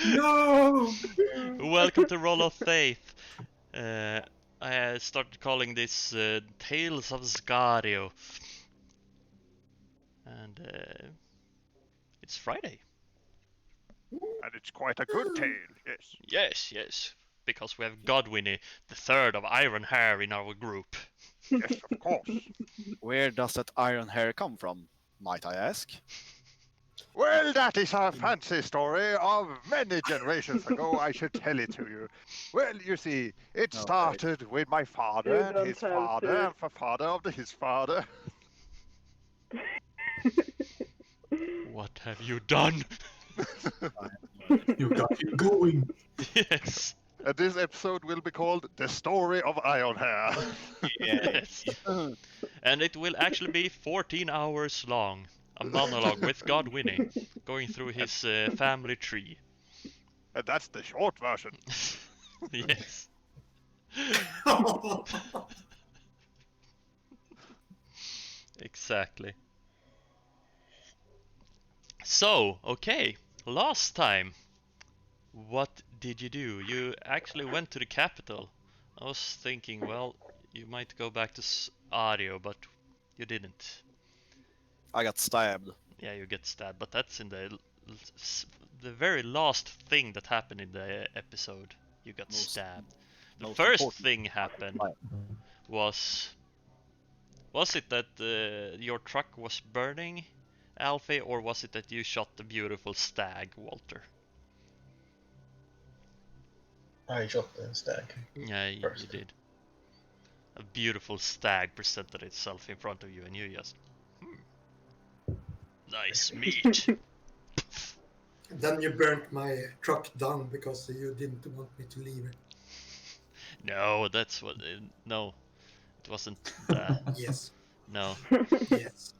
No! Welcome to Roll of Faith. I started calling this Tales of Scario. And it's Friday. And it's quite a good tale, yes. Yes. Because we have Godwinny, the third of Iron Hair in our group. Yes, of course. Where does that iron hair come from, might I ask? Well, that is a fancy story of many generations ago. I should tell it to you. Well, you see, it started with my father You and don't his have father to. and father of his father. What have you done? You got him going. Yes. And this episode will be called The Story of Iron Hair. Yes. And it will actually be 14 hours long. A monologue with Godwinny going through his family tree. And that's the short version. Yes. Exactly. So, okay. Last time, what did you do? You actually went to the capital. I was thinking, well, you might go back to Scario, but you didn't. I got stabbed. Yeah, you get stabbed, but that's in the very last thing that happened in the episode. You got stabbed. The first thing happened was it that your truck was burning, Alfie, or was it that you shot the beautiful stag, Walter? I shot the stag. Yeah, you did. A beautiful stag presented itself in front of you, and you just, nice meat. Then you burnt my truck down because you didn't want me to leave it. No, that's what. No, it wasn't that. Yes. No. Yes.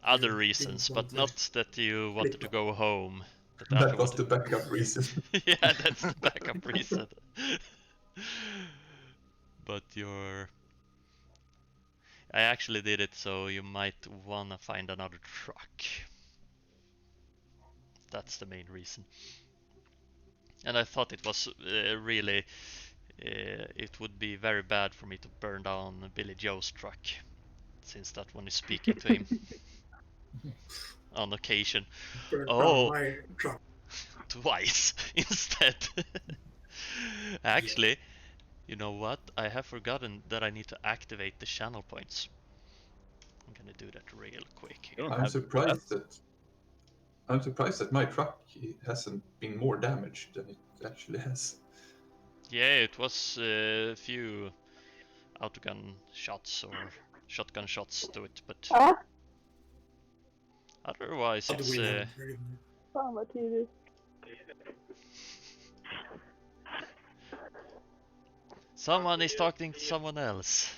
Other You reasons, didn't but want not that you wanted to go home. That was the backup reason. Yeah, that's the backup reason. But I actually did it, so you might wanna find another truck. That's the main reason. And I thought it was really, it would be very bad for me to burn down Billy Joe's truck, since that one is speaking to him on occasion. burnt down my truck. Twice instead. Actually, you know what? I have forgotten that I need to activate the channel points. I'm gonna do that real quick. I'm surprised that my truck hasn't been more damaged than it actually has. Yeah, it was a few autogun shots or shotgun shots to it, but otherwise it's Fan vad tidigt. someone is talking to someone else.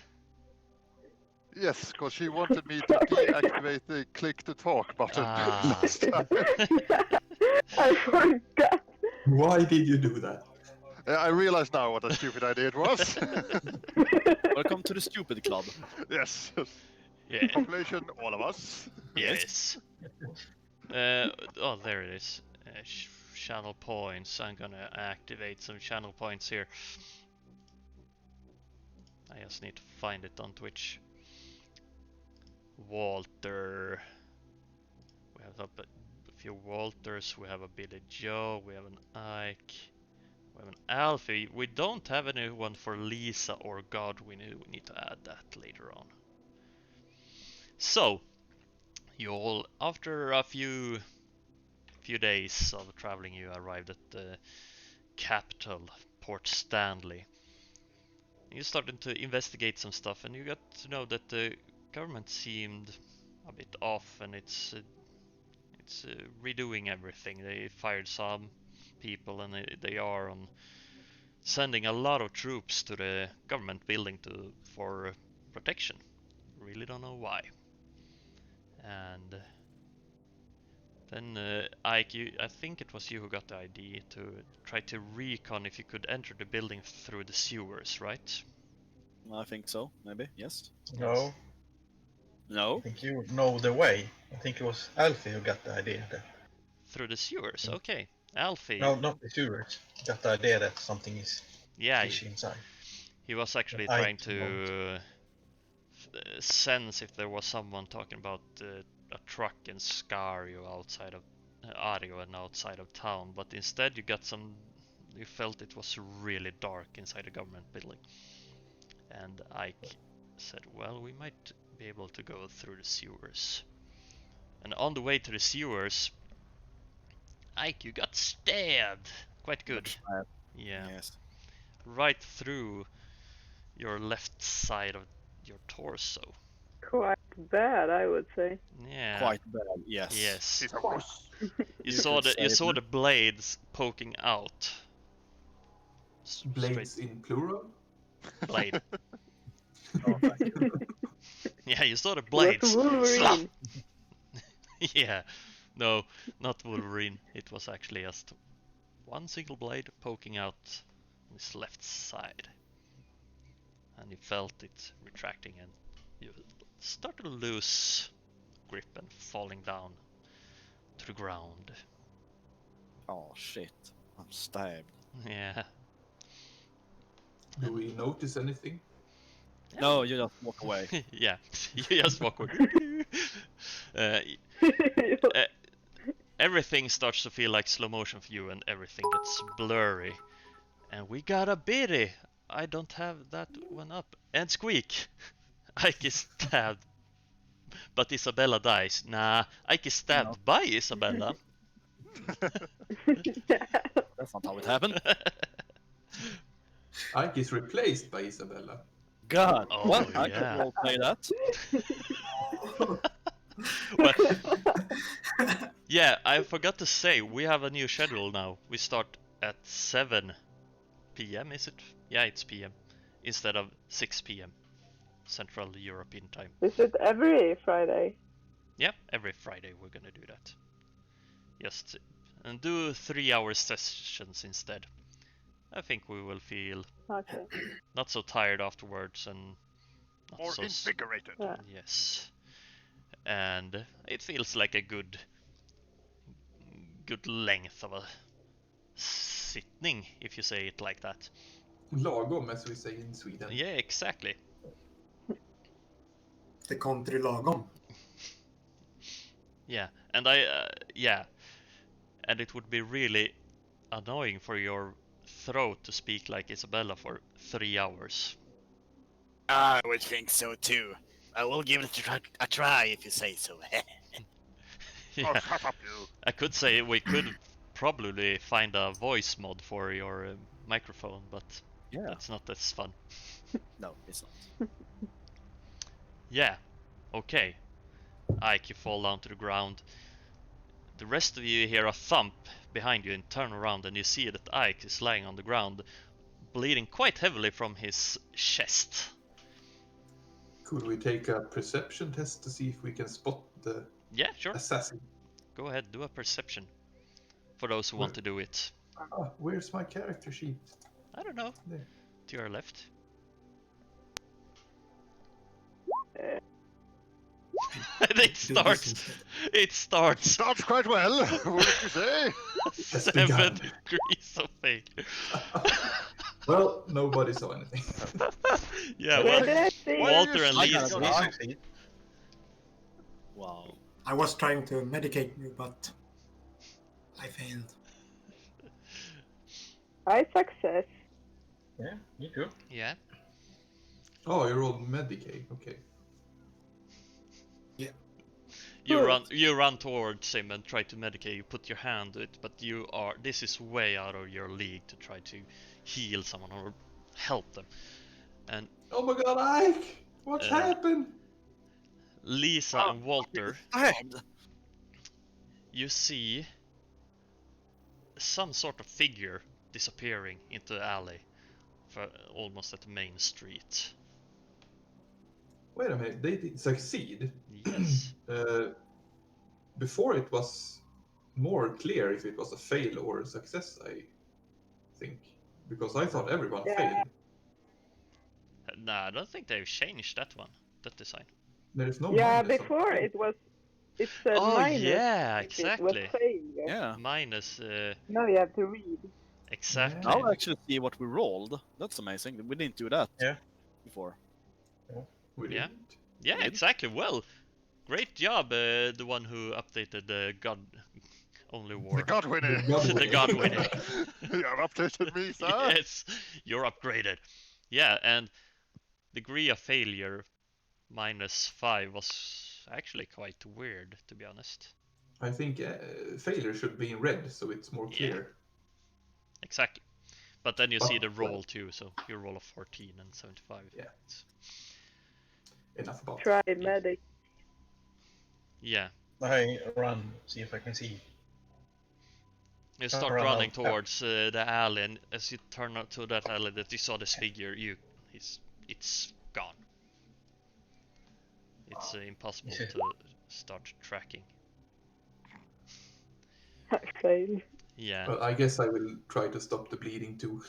Yes, because she wanted me to deactivate the click to talk button last time. I forgot. Why did you do that? I realize now what a stupid idea it was. Welcome to the stupid club. Yes. Yeah. Population, all of us. Yes. Oh, there it is. Channel points. I'm gonna activate some channel points here. I just need to find it on Twitch. Walter. We have a few Walters. We have a Billy Joe. We have an Ike. We have an Alfie. We don't have anyone for Lisa or Godwin. We need to add that later on. So, you all, after a few days of traveling, you arrived at the capital, Port Stanley. You started to investigate some stuff, and you got to know that the government seemed a bit off, and it's redoing everything. They fired some people, and they are on sending a lot of troops to the government building for protection. Really don't know why. And then Ike, I think it was you who got the idea to try to recon if you could enter the building through the sewers, right? I think so, maybe, yes. No. No? I think you know the way. I think it was Alfie who got the idea there. Through the sewers, okay. Alfie. No, not the sewers. Got the idea that something is Yeah, fishy inside. he was actually But I trying don't. to sense if there was someone talking about a truck in Scario outside of Ario and outside of town, but instead you felt it was really dark inside the government building. And Ike said, well, we might be able to go through the sewers. And on the way to the sewers, Ike, you got stabbed. Quite good. Yeah. Yes. Right through your left side of your torso. Quite bad, I would say. Yeah. Quite bad, yes. Yes. You You saw could you say saw that. the blades poking out. Blades in plural? Blade. Oh, thank you. Yeah, you saw the It was blades. Wolverine. Yeah. No, not Wolverine. It was actually just one single blade poking out on his left side. And you felt it retracting and you started to lose grip and falling down to the ground. Oh shit. I'm stabbed. Yeah. Do we notice anything? No, you just walk away. Yeah, you just walk away. uh, everything starts to feel like slow motion for you and everything gets blurry. And we got a biddy. I don't have that one up. And Squeak. Ike is stabbed. But Isabella dies. Nah, Ike is stabbed by Isabella. That's not how it happened. Ike is replaced by Isabella. God. Oh, Well, I could yeah. roleplay that. Well, yeah, I forgot to say, we have a new schedule now. We start at 7 p.m., is it? Yeah, it's p.m. Instead of 6 p.m. Central European time. Is it every Friday? Yeah, every Friday we're gonna do that. Just and do 3-hour sessions instead. I think we will feel Okay. not so tired afterwards and not More so invigorated. Yeah. yes. And it feels like a good length of a sitting, if you say it like that. Lagom, as we say in Sweden. Yeah, exactly. The country lagom. Yeah, and and it would be really annoying for your throat to speak like Isabella for 3 hours. I would think so too. I will give it a try if you say so. Yeah, Oh, shut up, you. I could say we could probably find a voice mod for your microphone, but Yeah. that's not as fun. No, it's not. Yeah, okay. Ike, you fall down to the ground. The rest of you hear a thump behind you and turn around and you see that Ike is lying on the ground, bleeding quite heavily from his chest. Could we take a perception test to see if we can spot the Yeah, sure. assassin? Go ahead, do a perception. For those who want to do it. Ah, where's my character sheet? I don't know. There. To your left. It starts. It starts. Starts quite well, wouldn't you say? 7 begun. degrees of failure. Well, nobody saw anything. Yeah, Where well, did I see? Walter and I Lisa. got You it. succeed. Wow. I was trying to medicate you, but I failed. I success. Yeah, you do. Yeah. Oh, you're all Medicaid. Okay. You run towards him and try to medicate. You put your hand to it, but this is way out of your league to try to heal someone or help them. And Oh my God, Ike! What's happened? Lisa and Walter, Stabbed. you see some sort of figure disappearing into the alley, almost at the main street. Wait a minute, they did succeed. Yes. Before it was more clear if it was a fail or a success, I think. Because I thought everyone failed. Nah, I don't think they've changed that design. There is no Yeah, minus on- before it was It said Oh minus yeah, if it was exactly. failure. Yeah. Minus Now you have to read. exactly. Now I actually see what we rolled. That's amazing. We didn't do that Yeah. before. We Yeah. didn't. Yeah, Did? exactly. Well, great job, the one who updated the God Only War. The God winner. The God winner. You have updated me, sir. Yes, you're upgraded. Yeah, and degree of failure -5 was actually quite weird, to be honest. I think failure should be in red, so it's more Yeah. clear. Exactly. But then you But, see the roll well, too, so you roll a 14 and 75. Yeah. Enough about Try medic. Yeah. I run, see if I can see. You start Run running out. towards the alley, and as you turn out to that alley that you saw this figure, it's gone. It's impossible to start tracking. I failed. Yeah. Well, I guess I will try to stop the bleeding too.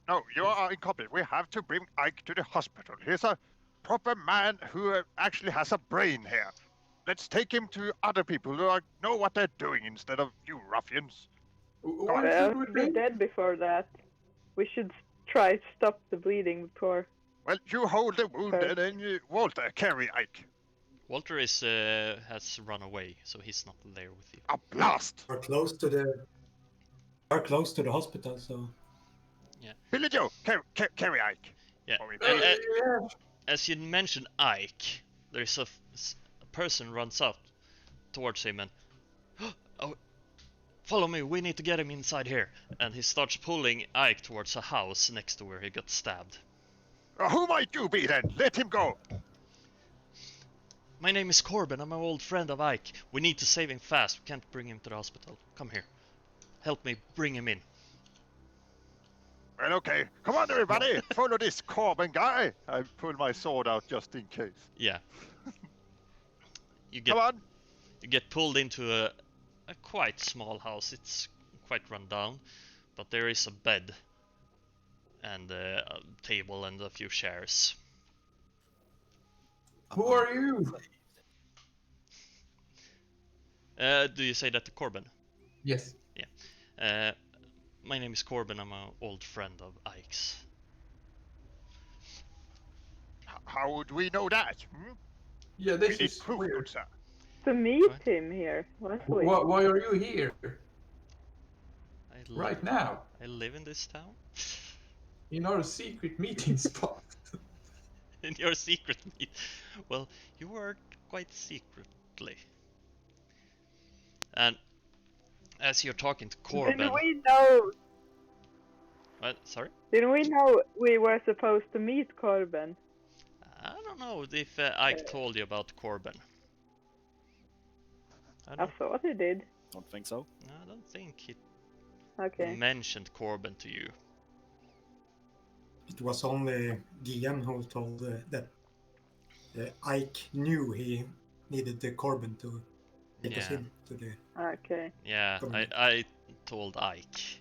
No, you are incompetent. We have to bring Ike to the hospital. He's a proper man who actually has a brain here. Let's take him to other people who know what they're doing instead of you ruffians. Why Well, should we he's bring? dead before that. We should try to stop the bleeding before. Well, you hold the wound Okay. and then Walter, carry Ike. Walter has run away, so he's not there with you. A blast! Are close to the hospital, so Billy Joe, carry Ike. Yeah. For me, And, please. as you mentioned Ike, there's a person runs out towards him and, oh, follow me, we need to get him inside here. And he starts pulling Ike towards a house next to where he got stabbed. Who might you be then? Let him go. My name is Corbin, I'm an old friend of Ike. We need to save him fast, we can't bring him to the hospital. Come here. Help me bring him in. Well, okay. Come on, everybody. Follow this Corbin guy. I pull my sword out just in case. Yeah. You Come on. get pulled into a quite small house. It's quite run down, but there is a bed and a table and a few chairs. Who are you? Do you say that to Corbin? Yes. My name is Corbin. I'm an old friend of Ike's. How would we know that? Yeah, We this need is proof, weird. good sir. To meet What? him here, honestly. Why are you here I right now I live in this town. in our secret meeting spot? In your secret meet. Well, you work quite secretly. And as you're talking to Corbin. Didn't we know? What? Sorry? Didn't we know we were supposed to meet Corbin? I don't know if Ike told you about Corbin. I thought he did. Don't think so. I don't think he Okay. mentioned Corbin to you. it was only GM who told that Ike knew he needed the Corbin to take us Yeah. in to the. Okay. Yeah, Corbin. I told Ike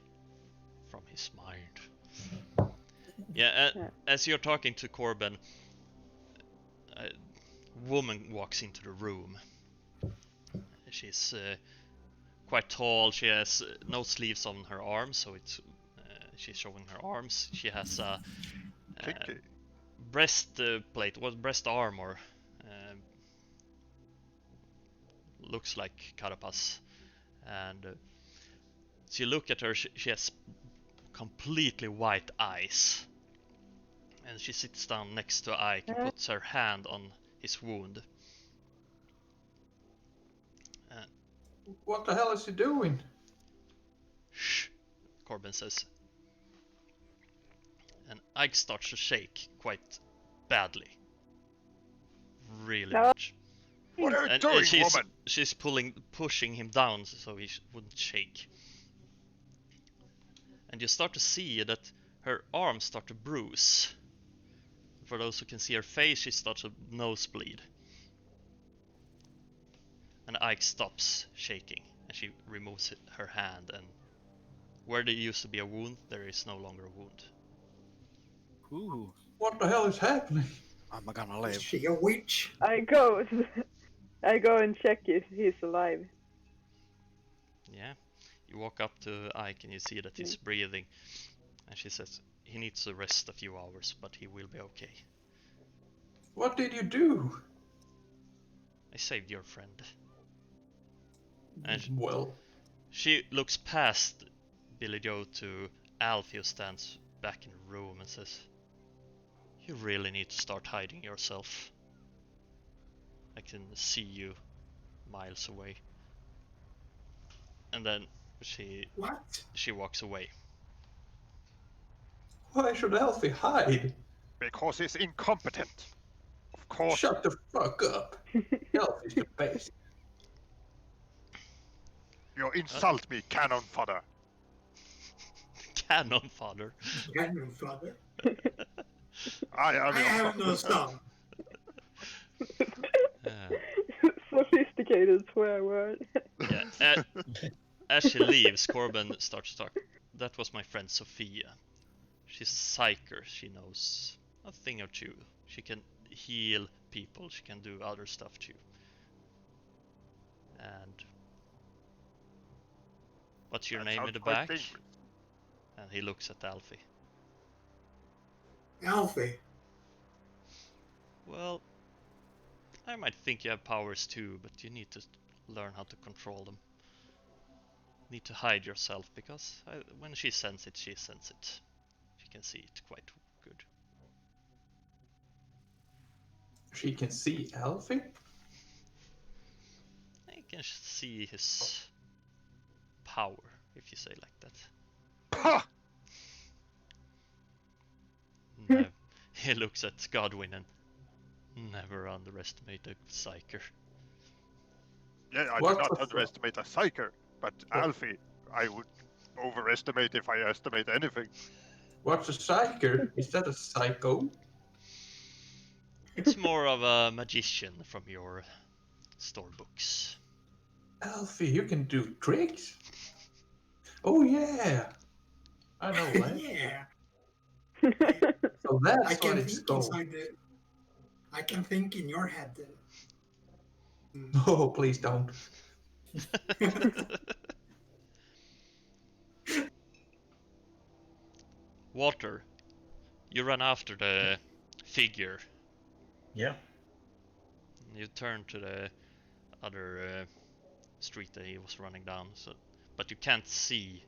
from his mind. Yeah, Yeah. as you're talking to Corbin, a woman walks into the room. She's quite tall. She has no sleeves on her arms, so it's she's showing her arms. She has a Kinky. breastplate, breast armor. Looks like Carapace, and so you look at her. She has completely white eyes, and she sits down next to Ike and puts her hand on his wound. What the hell is he doing? Shh, Corbin says. And Ike starts to shake quite badly. Really No. much. What are you And doing, she's woman? pushing him down so he wouldn't shake. And you start to see that her arms start to bruise. For those who can see her face, she starts to nosebleed. And Ike stops shaking, and she removes her hand, and where there used to be a wound, there is no longer a wound. Ooh. What the hell is happening? I'm gonna Is live. she a witch? I go and check if he's alive. Yeah. You walk up to Ike and you see that he's breathing. And she says he needs to rest a few hours, but he will be okay. What did you do? I saved your friend. And Well, she looks past Billy Joe to Alfie, who stands back in the room, and says, "You really need to start hiding yourself. I can see you miles away." And then What? she walks away. why should Alfie hide? Because he's incompetent. Of course. Shut the fuck up. Alfie's the best. You insult me, cannon fodder. Cannon fodder. Cannon father. I am I your have no son. Sophisticated swear word. Yeah. As she leaves, Corbin starts to talk. That was my friend Sophia. She's a psyker. She knows a thing or two. She can heal people. She can do other stuff too. And what's your That name in sounds the quite back? dangerous. And he looks at Alfie. Alfie. Well, I might think you have powers too, but you need to learn how to control them. Need to hide yourself, because when she sends it, she sends it. She can see it quite good. She can see Alfie? I can see his power, if you say like that. Pah! No, he looks at Godwin and never underestimate a psyker. Yeah, I What do not the fuck? underestimate a psyker, but Alfie, I would overestimate if I estimate anything. What's a psyker? Is that a psycho? It's more of a magician from your storybooks. Alfie, you can do tricks? Oh yeah! I know that. Yeah. So I that's can what it's think called. inside the. I can think in your head. No, please don't. Walter, you run after the figure. Yeah. You turn to the other street that he was running down, but you can't see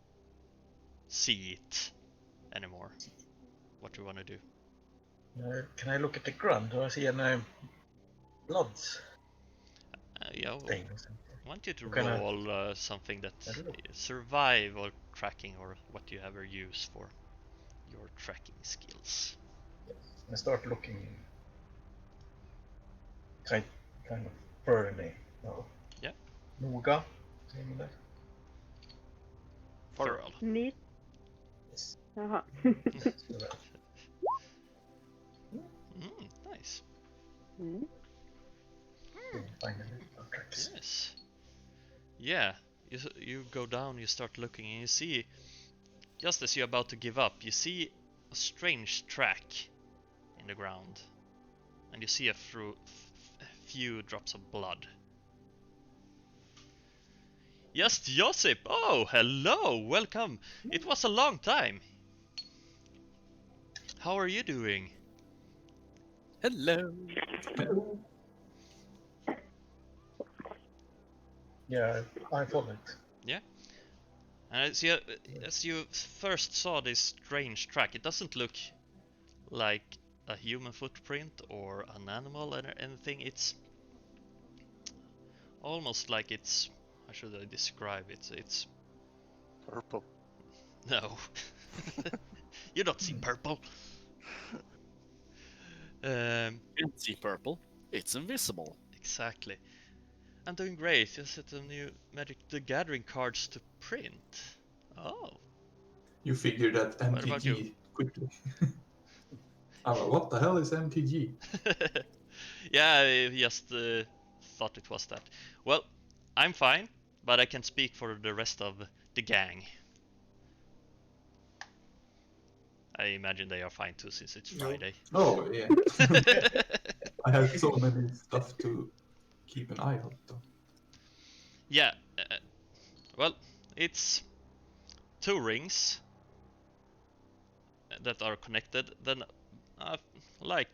it anymore. What do you want to do? Can I look at the ground? Do I see any bloods? Yeah, Stain or something? I want you to What kind of- roll something that I don't know. survive or tracking, or what you ever use for your tracking skills. I start looking kind of thoroughly. No. Yeah. Noga. Säger man det? Thorough. Neat. Yes. Jaha. Så där. Nice. Mm. Finally, no tracks. Yes. Yeah. You go down. You start looking, and you see, just as you're about to give up, you see a strange track in the ground, and you see a few drops of blood. Just Josip! Oh, hello! Welcome! It was a long time! How are you doing? Hello. Yeah, I followed. And as you first saw this strange track, it doesn't look like a human footprint or an animal or anything. It's almost like it's... How should I describe it? It's... Purple. No. You don't see purple. Can't see purple. It's invisible. Exactly. I'm doing great. Just set the new Magic the Gathering cards to print. Oh. You figured that What about you? MTG quickly. What the hell is MTG? Yeah, I just thought it was that. Well, I'm fine, but I can speak for the rest of the gang. I imagine they are fine too, since it's No. Friday. Oh, yeah. I have so many stuff to keep an eye on, though. Yeah, well, it's 2 rings that are connected. Then, like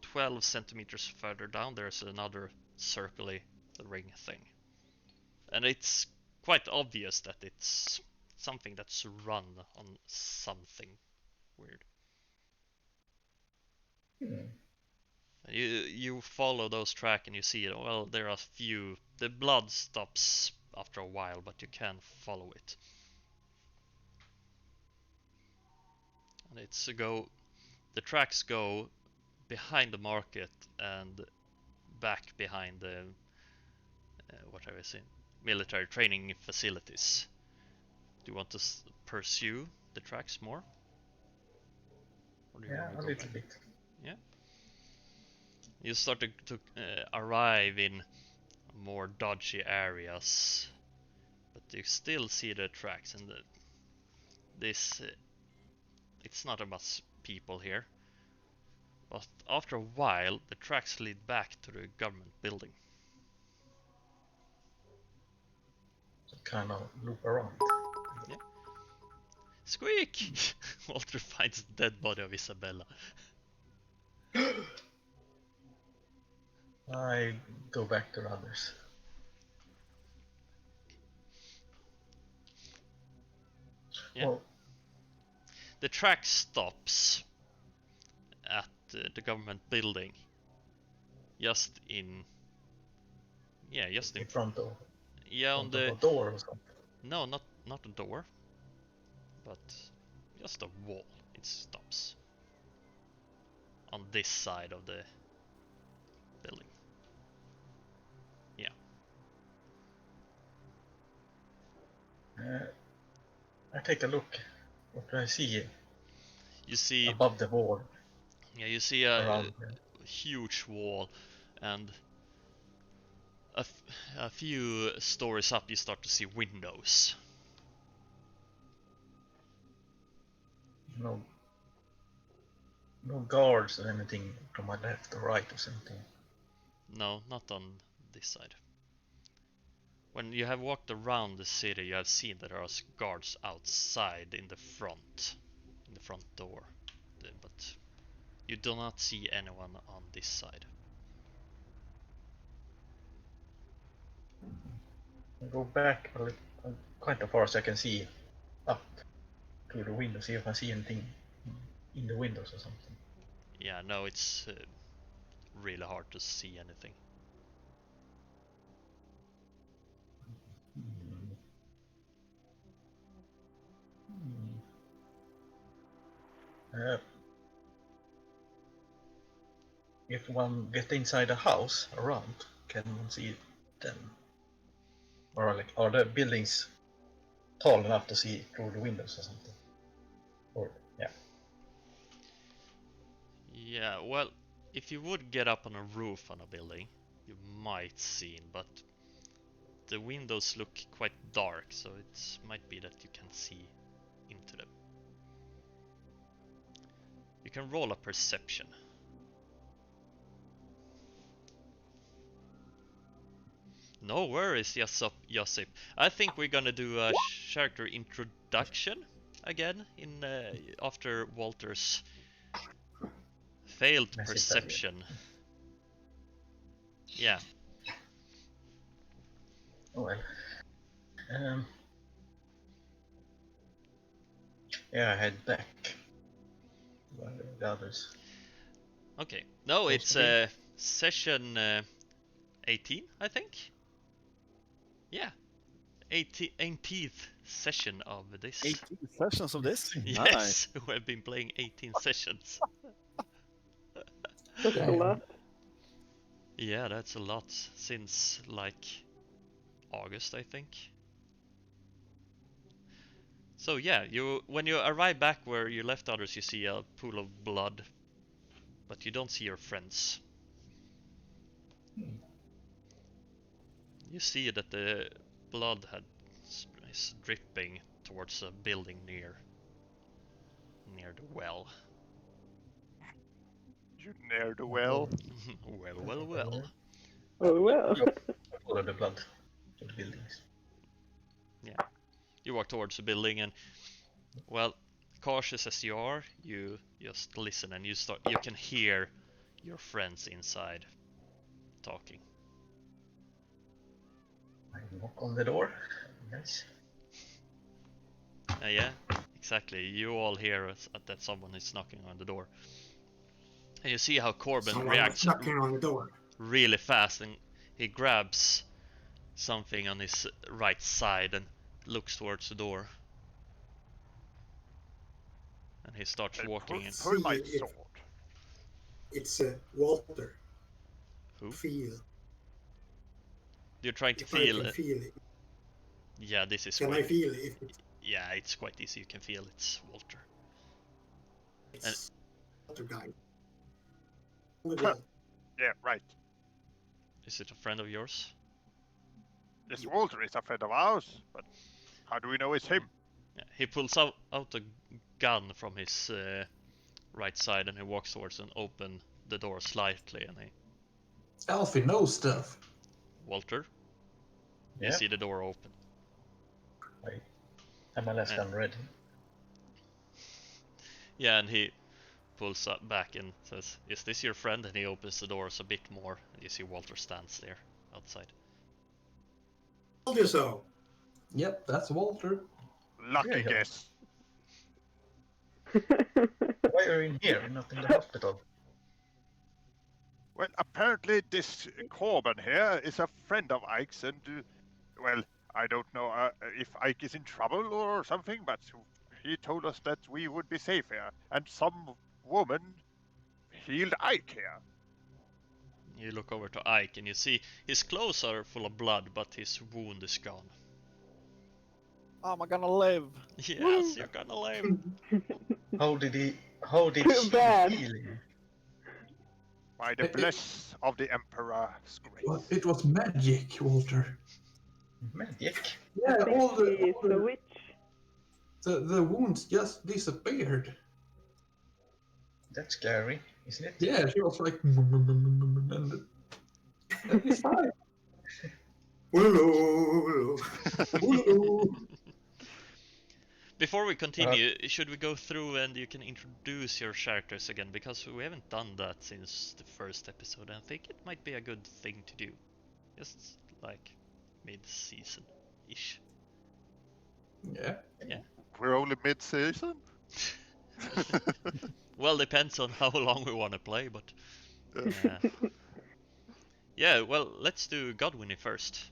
12 centimeters further down, there's another circly ring thing. And it's quite obvious that it's something that's run on something weird. You follow those tracks and you see, well, there are few. The blood stops after a while, but you can follow it. And the tracks go behind the market and back behind the what have I seen? Military training facilities. Do you want to pursue the tracks more? Or do you want to a go little back? bit. Yeah. You start to arrive in more dodgy areas, but you still see the tracks, and this it's not much people here. But after a while, the tracks lead back to the government building. So kind of loop around. Yeah. Squeak! Walter finds the dead body of Isabella. I go back to the others. Yeah. Well, The track stops at the government building. Just in front of on a the door or something. no, not a door, but just a wall. It stops on this side of the building. Yeah. I take a look. What do I see You see, above the wall? yeah, you see a Around huge wall, and a few stories up, you start to see windows. No guards or anything from my left or right or something. No, not on this side. When you have walked around the city, you have seen that there are guards outside in the front door, but you do not see anyone on this side. I go back quite a far so I can see up to the window, see if I see anything in the windows or something. Yeah, no, it's really hard to see anything. If one gets inside a house around, can one see them? Or like, are the buildings tall enough to see through the windows or something? Or yeah. Yeah, well, if you would get up on a roof on a building, you might see it, but the windows look quite dark, so it might be that you can see into them. You can roll a perception. No worries, Josip. I think we're gonna do a character introduction again in after Walter's failed perception. Yeah. Oh well. Yeah, I head back. Where are the others? Okay. No, it's session 18, I think. Yeah. 18th session of this. 18 sessions of this? Yes, Nice. we've been playing 18 sessions. That's a lot. Yeah, that's a lot since like August, I think. So yeah, when you arrive back where you left others, you see a pool of blood, but you don't see your friends. You see that the blood is dripping towards a building near the well. You ne'er do well. Well. Oh well. Follow the blood to the buildings. You walk towards the building and, well, cautious as you are, you just listen and you can hear your friends inside talking. I knock on the door. Nice. Yeah, exactly. You all hear that someone is knocking on the door. And you see how Corbin Someone reacts was knocking on the door. really fast, and he grabs something on his right side and looks towards the door. And he starts walking in. Pull my See if- sword. It's Walter. Who? Feel. You're trying to If I feel can it. feel it. Yeah, this is Can I quite... feel it? If Yeah, it's quite easy. You can feel it's Walter. it's Walter guy. Yeah, right. Is it a friend of yours? Yes, Walter is a friend of ours, but how do we know it's him? Yeah, he pulls out a gun from his right side and he walks towards and open the door slightly and he... Alfie knows stuff. Walter? Yeah. You see the door open. I have my last gun ready. Yeah, and he pulls up back and says, "Is this your friend?" And he opens the doors a bit more and you see Walter stands there outside. Told you so. Yep, that's Walter. Lucky Yeah. guess. Why are you in here, not in the hospital? Well, apparently this Corbin here is a friend of Ike's, and well, I don't know if Ike is in trouble or something, but he told us that we would be safe here, and some woman healed Ike here. You look over to Ike and you see his clothes are full of blood, but his wound is gone. Am I gonna live? Yes, you're gonna live. How did Too she bad. heal him? By the bless of the Emperor's grace. It was magic, Walter. Magic? Yeah, I think he is a witch. the wounds just disappeared. That's scary, isn't it? Yeah, she was like, and it's fine. Hello. Hello. Before we continue, should we go through and you can introduce your characters again, because we haven't done that since the first episode and I think it might be a good thing to do. Just like mid-season-ish. Yeah. We're only mid-season? Well, depends on how long we want to play, but... yeah, well, let's do Godwinny first.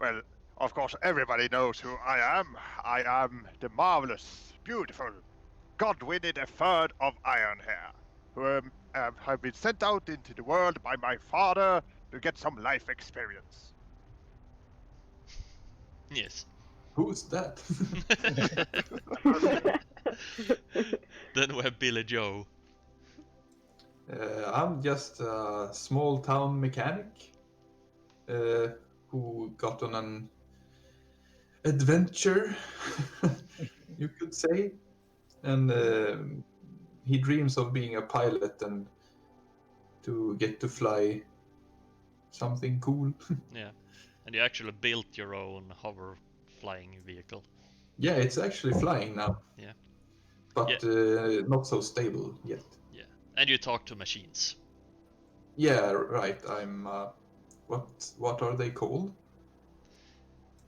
Well, of course, everybody knows who I am. I am the marvelous, beautiful Godwinny the Third of Ironhair, who have been sent out into the world by my father to get some life experience. Yes. Who's that? Then we have Billy Joe. I'm just a small town mechanic who got on an adventure, you could say. And he dreams of being a pilot and to get to fly something cool. Yeah. And you actually built your own hover flying vehicle. Yeah, it's actually flying now. Yeah. But not so stable yet. Yeah. And you talk to machines. Yeah, right. I'm what are they called?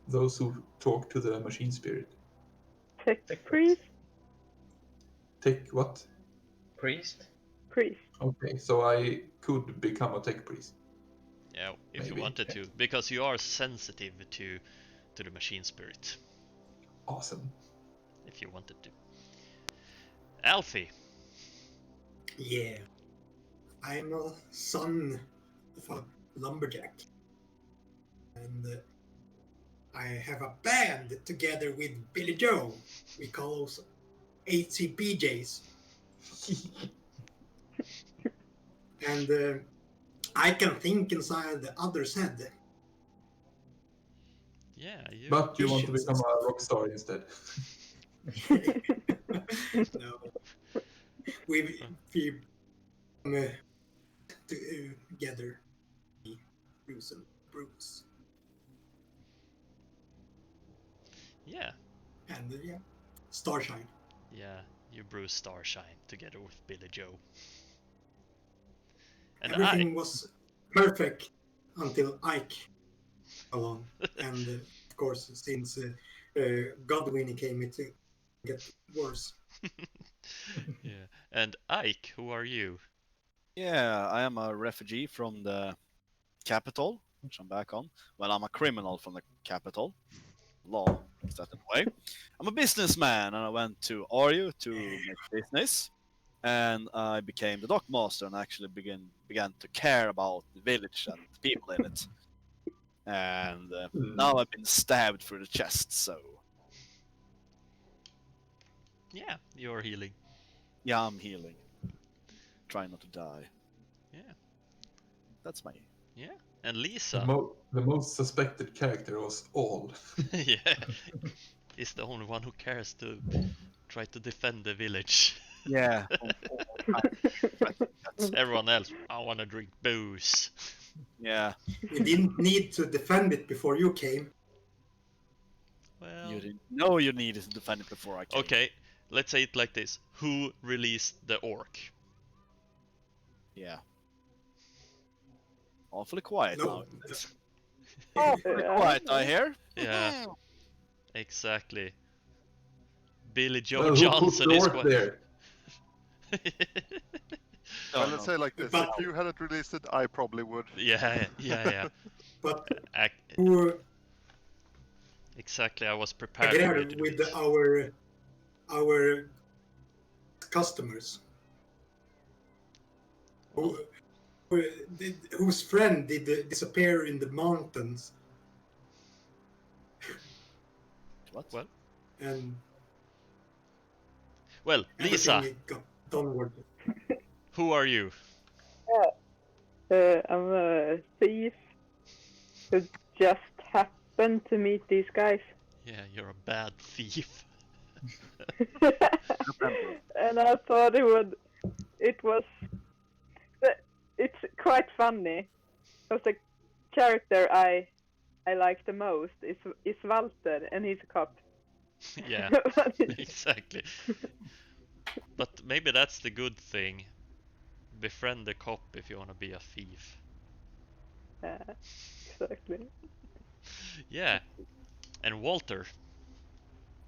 Those who talk to the machine spirit. Tech priest? Tech what? Priest? Priest. Okay, so I could become a tech priest. Yeah, if you Maybe. wanted to, because you are sensitive to the machine spirit. Awesome. If you wanted to. Alfie. Yeah. I'm a son of a lumberjack. And I have a band together with Billy Joe. We call us HCPJs. And I can think inside the other's head. Yeah, you... But you want to become a rock star instead. No. We together. Bruce and Bruce. Yeah. And yeah, Starshine. Yeah, you brew Starshine together with Billy Joe. And Everything was perfect until Ike along. And of course, since Godwin came, it get worse. Yeah. And Ike, who are you? Yeah, I am a refugee from the capital, which I'm back on. Well, I'm a criminal from the capital. Law, is that in a way. I'm a businessman, and I went to Oreo to make business. And I became the dockmaster and actually began to care about the village and the people in it. And now I've been stabbed through the chest, so Yeah, you're healing. yeah, I'm healing. Trying not to die. Yeah. That's my. Yeah. And The, Lisa. the most suspected character was All. Yeah. He's the only one who cares to try to defend the village. Yeah. Everyone else, I want to drink booze. Yeah. We didn't need to defend it before you came. Well, You didn't know you needed to defend it before I came. okay, let's say it like this. Who released the orc? Yeah. Awfully quiet No. now. Awfully quiet, I hear. Yeah, exactly. Billy Joe Well, who put Johnson the is orc quite... there? Well, let's say like this: But- if you hadn't released it, I probably would. Yeah. But Ac- who exactly, I was prepared for you to agreed do with this. our customers? Well, Whose friend did disappear in the mountains? What? well, And Lisa, everything got downward. who are you? I'm a thief who just happened to meet these guys. Yeah, you're a bad thief. And I thought it's quite funny. Because the character I like the most is Walter, and he's a cop. Yeah, exactly. But maybe that's the good thing. Befriend the cop if you want to be a thief. Exactly. Yeah. And Walter.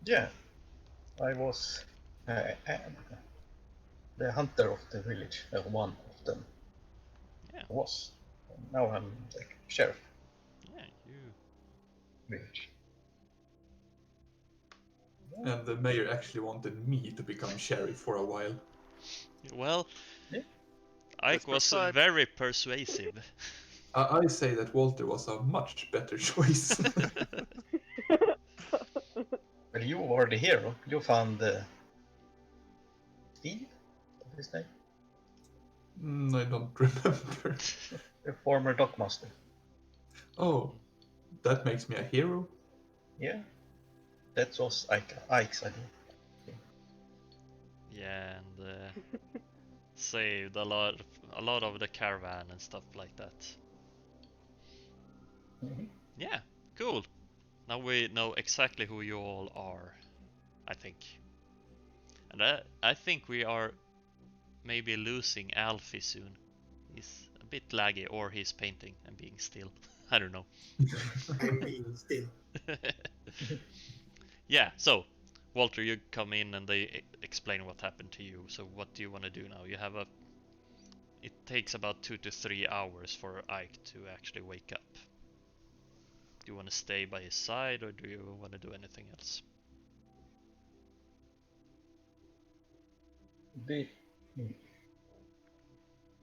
Yeah, I was the hunter of the village, one of them. Yeah. I was. Now I'm the sheriff Yeah, you. village. And the mayor actually wanted me to become sheriff for a while. Well, Yeah. Ike was decide. very persuasive. I say that Walter was a much better choice. Well, you were the hero. You found Steve, what's his name? I don't remember. The former dockmaster. Oh, that makes me a hero? Yeah, that was Ike's idea. Yeah, and saved a lot of the caravan and stuff like that. Mhm. Yeah, cool. Now we know exactly who you all are, I think. And I think we are maybe losing Alfie soon. He's a bit laggy, or he's painting and being still. I don't know. I'm being still. Yeah, so Walter, you come in and they explain what happened to you. So what do you want to do now? You have it takes about 2 to 3 hours for Ike to actually wake up. Do you want to stay by his side, or do you want to do anything else?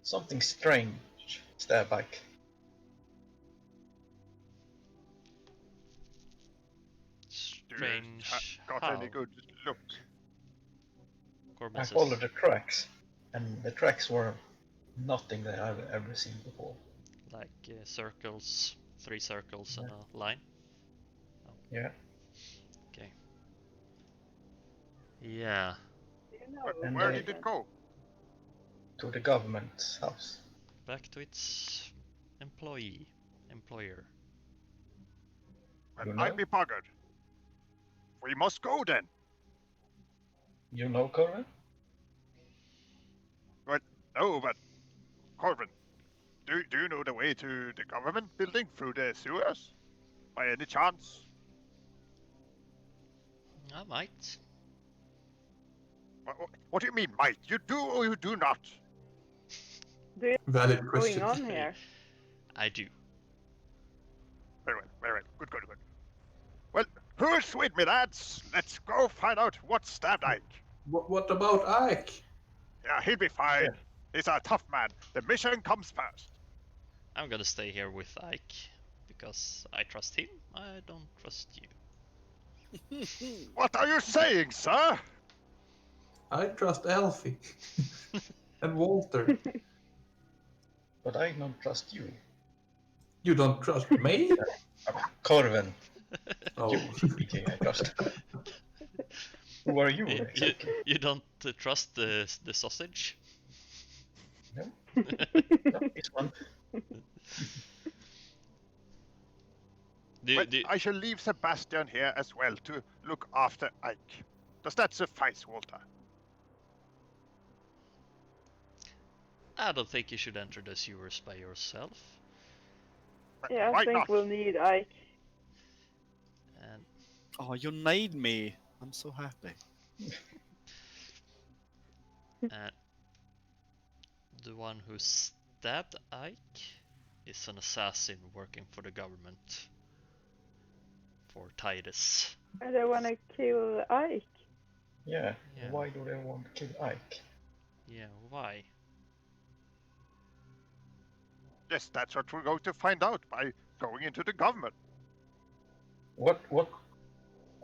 Something strange stab Ike. Strange. Got How? any good look? Corbin I says, followed the tracks, and the tracks were nothing that I've ever seen before. like circles, 3 circles and a line. Yeah. Okay. Yeah. You know, And Where did it go? to the government's house? Back to its employer. Well, You I'd know? be buggered. We must go then. You know Corvin? No, but Corbin, do you know the way to the government building through the sewers? By any chance? I might. What do you mean, might? You do or you do not? Valid Going question. on here? I do. Very well. Good. Well, who's with me, lads? Let's go find out what stabbed Ike. What about Ike? Yeah, he'll be fine. Yeah. He's a tough man. The mission comes first. I'm gonna stay here with Ike because I trust him. I don't trust you. What are you saying, sir? I trust Alfie. And Walter. But I don't trust you. You don't trust me? Corvin, Oh. you speaking, I trust. Who are you exactly? You don't trust the sausage? No, it's one. Well, I shall leave Sebastian here as well to look after Ike. Does that suffice, Walter? I don't think you should enter the sewers by yourself. Yeah, I Why think not? we'll need Ike. And Oh, you need me. I'm so happy. the one who stabbed Ike is an assassin working for the government. For Titus. I don't want to kill Ike. Yeah. Yeah. Why do they want to kill Ike? Yeah, why? Yes, that's what we're going to find out by going into the government. What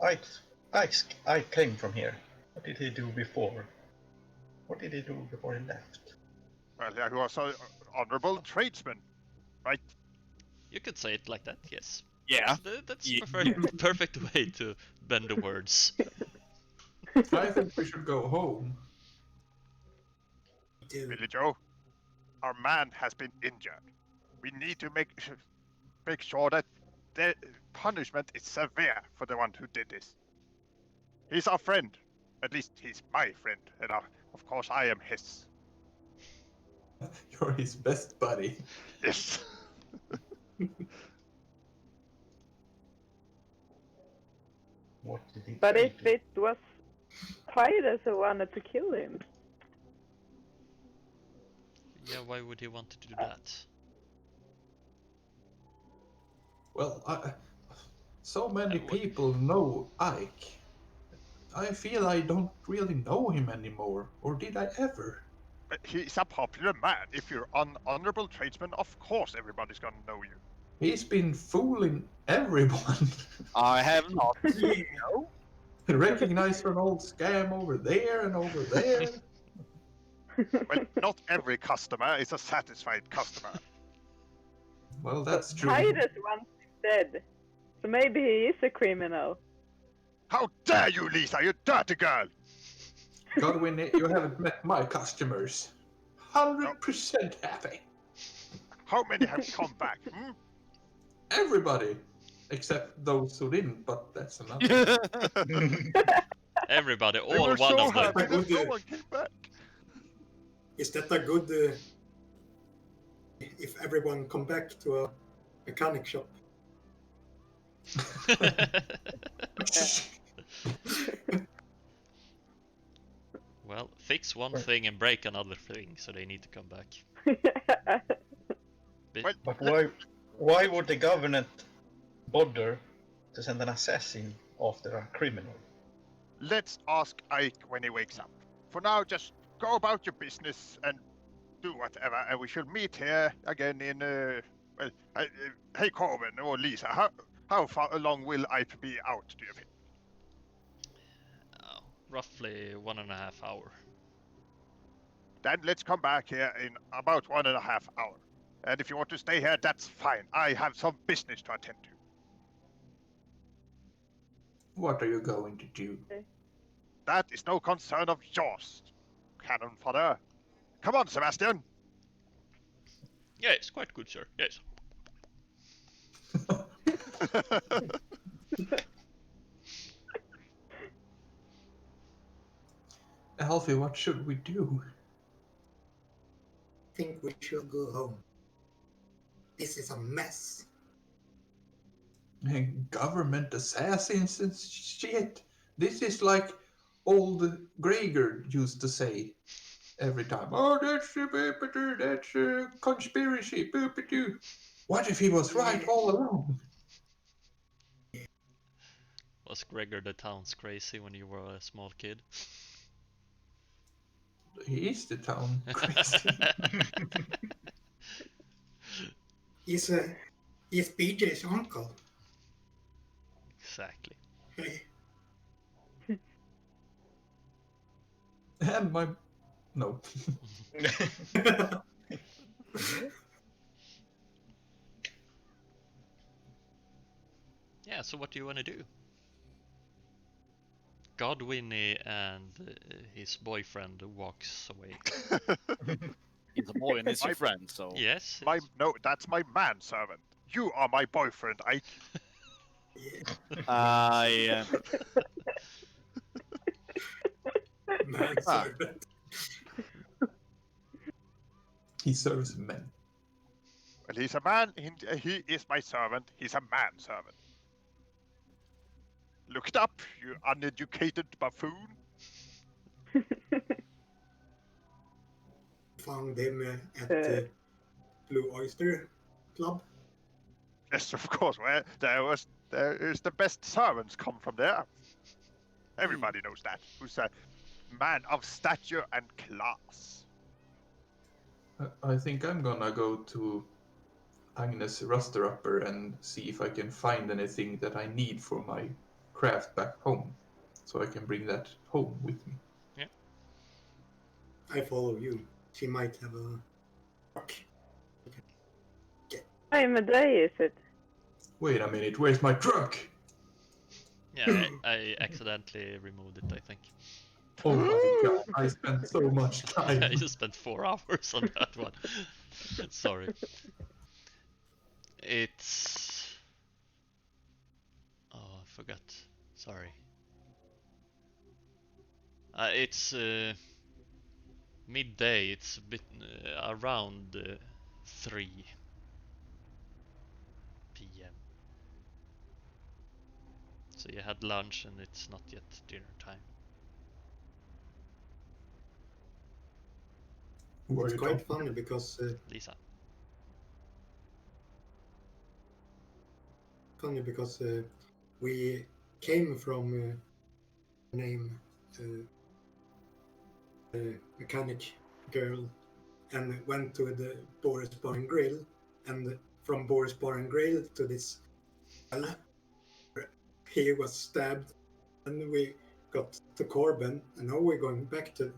Ike came from here. What did he do before? What did he do before he left? Well, yeah, he was an honorable tradesman, right? You could say it like that, yes. Yeah. That's Ye- perfect way to bend the words. I think we should go home. Billy Joe, our man has been injured. We need to make sure that the punishment is severe for the one who did this. He's our friend. At least he's my friend, and of course I am his. You're his best buddy. Yes. What did he But do? if it was Titus who wanted to kill him, Yeah, why would he want to do that? Well, so many people know Ike. I feel I don't really know him anymore. Or did I ever? But he's a popular man. If you're an honorable tradesman, of course everybody's gonna know you. He's been fooling everyone. I have not. Recognize an old scam over there and over there. Well, not every customer is a satisfied customer. Well, that's true. Titus wants him dead. So maybe he is a criminal. How dare you, Lisa, you dirty girl! Godwin, you haven't met my customers. 100% happy. How many have come back? Hmm? Everybody. Except those who didn't, but that's another. Everybody, They all were one so of them. happy that no one came back. Is that a good... if everyone come back to a mechanic shop? Well, fix one thing and break another thing, so they need to come back. But why would the government bother to send an assassin after a criminal? Let's ask Ike when he wakes up. For now, just go about your business and do whatever, and we shall meet here again in, hey Corbin or Lisa, how far along will Ike be out, do you think? Roughly 1.5 hours. Then let's come back here in about 1.5 hours. And if you want to stay here, that's fine. I have some business to attend to. What are you going to do? That is no concern of yours, cannon fodder. Come on, Sebastian. Yes, quite good, sir. Yes. Alfie, what should we do? I think we should go home. This is a mess. Government assassins and shit. This is like old Gregor used to say every time. Oh, that's a conspiracy. What if he was right all along? Was Gregor the town's crazy when you were a small kid? He is the town crazy. He's BJ's uncle. Exactly. Hey, And my... No. Yeah, so what do you want to do? Godwinnie and his boyfriend walks away. He's a boy and he's your friend, so. Yes. No, that's my manservant. You are my boyfriend, Ike. I. manservant. He serves men. Well, he's a man. He is my servant. He's a manservant. Look it up, you uneducated buffoon. Found him at the Blue Oyster Club. Yes, of course. Where there is the best servants come from there. Everybody knows that. Who's a man of stature and class. I think I'm gonna go to Agnes Rusterupper and see if I can find anything that I need for my craft back home, so I can bring that home with me. Yeah. I follow you. She might have a truck. Time of day is it? Wait a minute, where's my truck? Yeah, I accidentally removed it, I think. Oh my god, I spent so much time. I just spent 4 hours on that one. Sorry. It's... Oh, I forgot. Sorry. It's midday. It's a bit around 3 p.m. So you had lunch and it's not yet dinner time. Who are It's you quite talking funny to? because Lisa. we came from name mechanic girl and went to the Boris Bar and Grill, and from Boris Bar and Grill to this he was stabbed, and we got to Corbin, and now we're going back to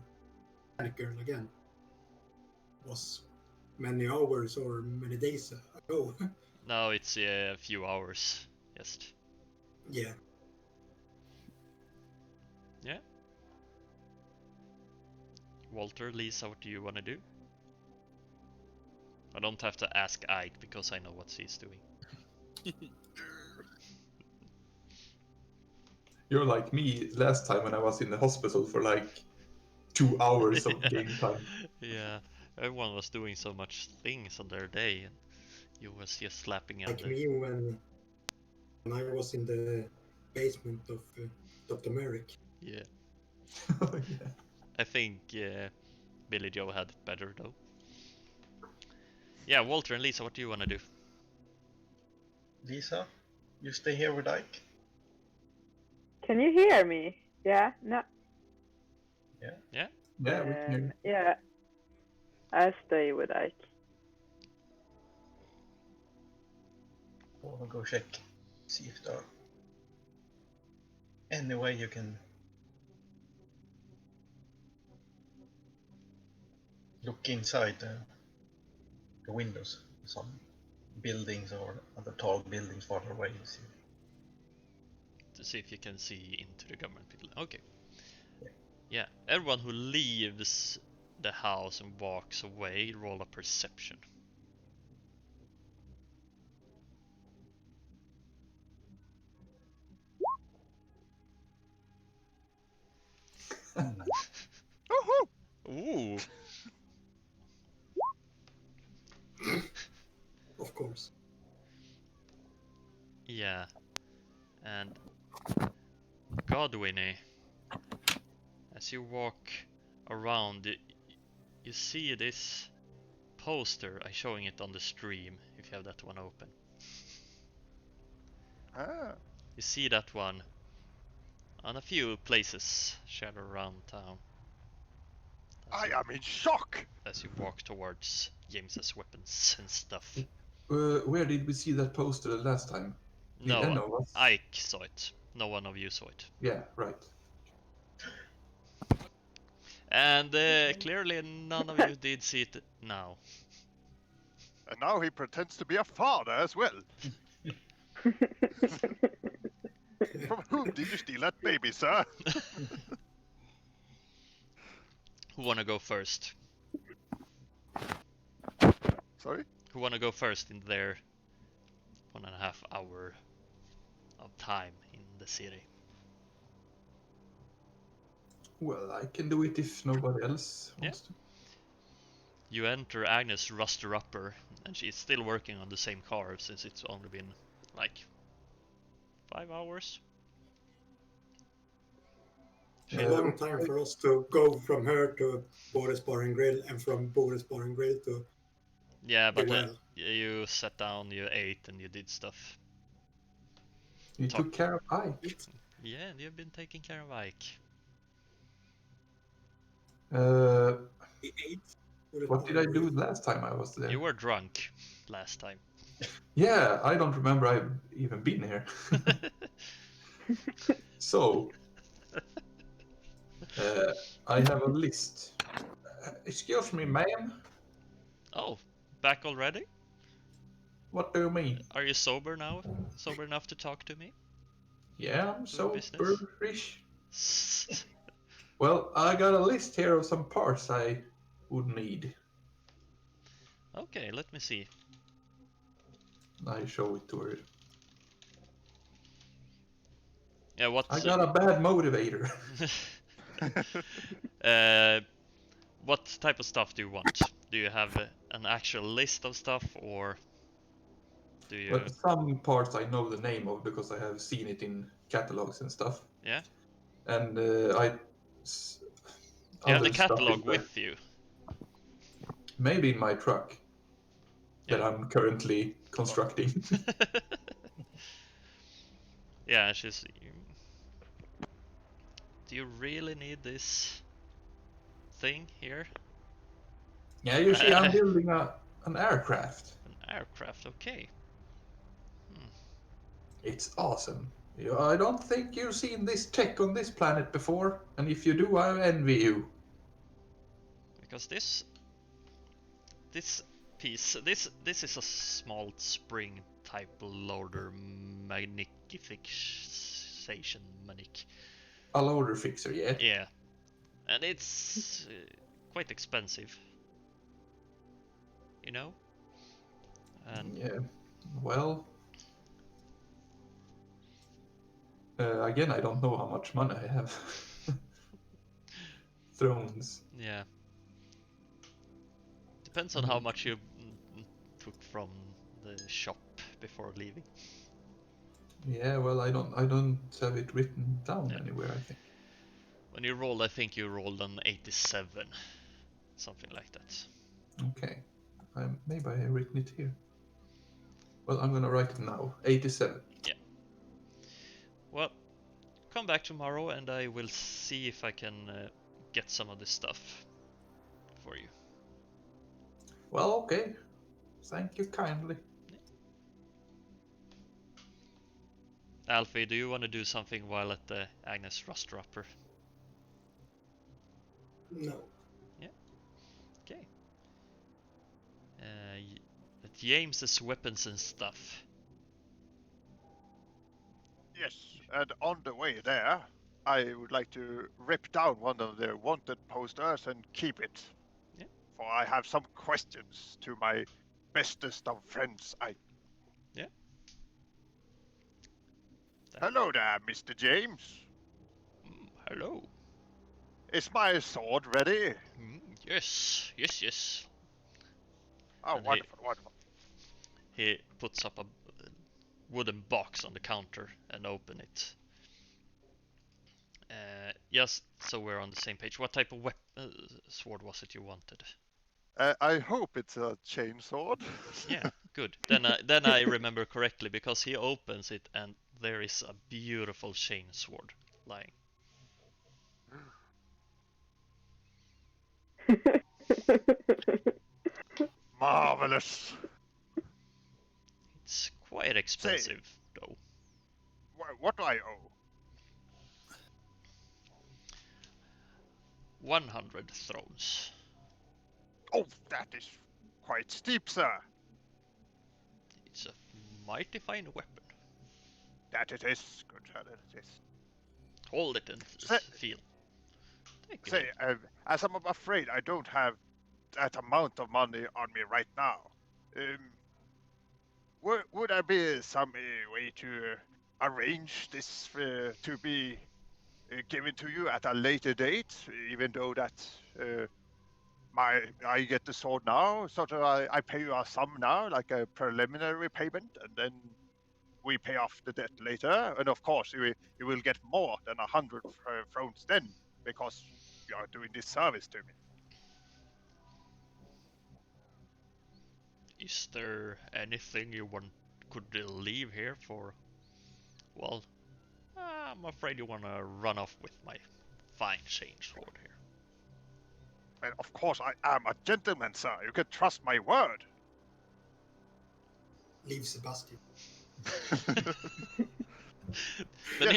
mechanic girl again. It was many hours or many days ago. Now it's a few hours. Just. Yeah. Yeah. Walter, Lisa, what do you want to do? I don't have to ask Ike because I know what he's doing. You're like me last time when I was in the hospital for like 2 hours of game time. Yeah, everyone was doing so much things on their day, and you was just slapping Like under. me when I was in the basement of Dr. Merrick. Yeah. Yeah. I think Billy Joe had it better though. Yeah, Walter and Lisa, what do you want to do? Lisa, you stay here with Ike? Can you hear me? Yeah? No? Yeah? Yeah, we can hear you. Yeah. I stay with Ike. We'll go check, see if there are any way you can look inside the windows, some buildings or other tall buildings farther away. To see if you can see into the government building. Okay. Yeah. Yeah, everyone who leaves the house and walks away, roll a perception. Woohoo! Ooh! Of course. Yeah. And Godwinnie, as you walk around, you see this poster. I'm showing it on the stream, if you have that one open. Ah. You see that one on a few places shared around town. I am in shock! As you walk towards James's weapons and stuff. Where did we see that poster the last time? Did any No, of us? Ike saw it. No one of you saw it. Yeah, right. And clearly none of you did see it now. And now he pretends to be a father as well. From whom did you steal that baby, sir? Who wanna go first? Sorry? Who wanna go first in their 1.5 hour of time in the city? Well, I can do it if nobody else wants to. You enter Agnes' Ruster Upper, and she's still working on the same car since it's only been like 5 hours. A long time for us to go from her to Boris Bar and Grill and from Boris Bar and Grill to Yeah, but well. you sat down, you ate, and you did stuff. You took care of Ike. Yeah, you've been taking care of Ike. He ate. What did I do last time I was there? You were drunk last time. Yeah, I don't remember I've even been here. So, I have a list. Excuse me, ma'am. Oh, back already? What do you mean? Are you sober now? Sober enough to talk to me? Yeah, I'm Do business? sober-ish. Well, I got a list here of some parts I would need. Okay, let me see. I show it to her. Yeah, what's... I got a bad motivator. What type of stuff do you want? Do you have an actual list of stuff, or do you... But some parts I know the name of because I have seen it in catalogs and stuff. Yeah? And You have the other stuff catalog is with you. maybe in my truck that Yeah. I'm currently constructing. Yeah, she's... Do you really need this thing here? Yeah, you see, I'm building an aircraft. An aircraft, okay. It's awesome. I don't think you've seen this tech on this planet before, and if you do, I envy you. Because this piece, this is a small spring type loader magnification manic. A loader fixer, yeah? Yeah, and it's quite expensive, you know. And yeah, well, again, I don't know how much money I have. Thrones. yeah, depends on how much you took from the shop before leaving. Yeah, well, I don't have it written down anywhere, I think. When you rolled, I think you rolled an 87, something like that. Okay, maybe I have written it here. Well, I'm gonna write it now. 87. Yeah. Well, come back tomorrow and I will see if I can get some of this stuff for you. Well, okay. Thank you kindly. Alfie, do you want to do something while at the Agnes Ruster Upper? No. Yeah. Okay. At James's weapons and stuff. Yes, and on the way there, I would like to rip down one of their wanted posters and keep it. for I have some questions to my bestest of friends. Yeah. Hello there, Mr. James. Hello. Is my sword ready? Yes. Oh, And wonderful. He puts up a wooden box on the counter and open it. Yes, so we're on the same page. What type of sword was it you wanted? I hope it's a chainsword. Yeah, good. Then I remember correctly because he opens it and there is a beautiful chain sword lying. Marvelous. It's quite expensive, though. What do I owe? 100 thrones. Oh, that is quite steep, sir. It's a mighty fine weapon. That it is, good sir, that it is. Hold it and feel. Thank you. Say, as I'm afraid I don't have that amount of money on me right now. Would there be some way to arrange this to be given to you at a later date, even though that I get the sword now, so that I pay you a sum now, like a preliminary payment, and then we pay off the debt later. And of course, you will get more than 100 thrones then, because you are doing this service to me. Is there anything you could leave here for? Well, I'm afraid you want to run off with my fine chain sword here. And of course, I am a gentleman, sir. You can trust my word. Leave Sebastian. Then Yeah,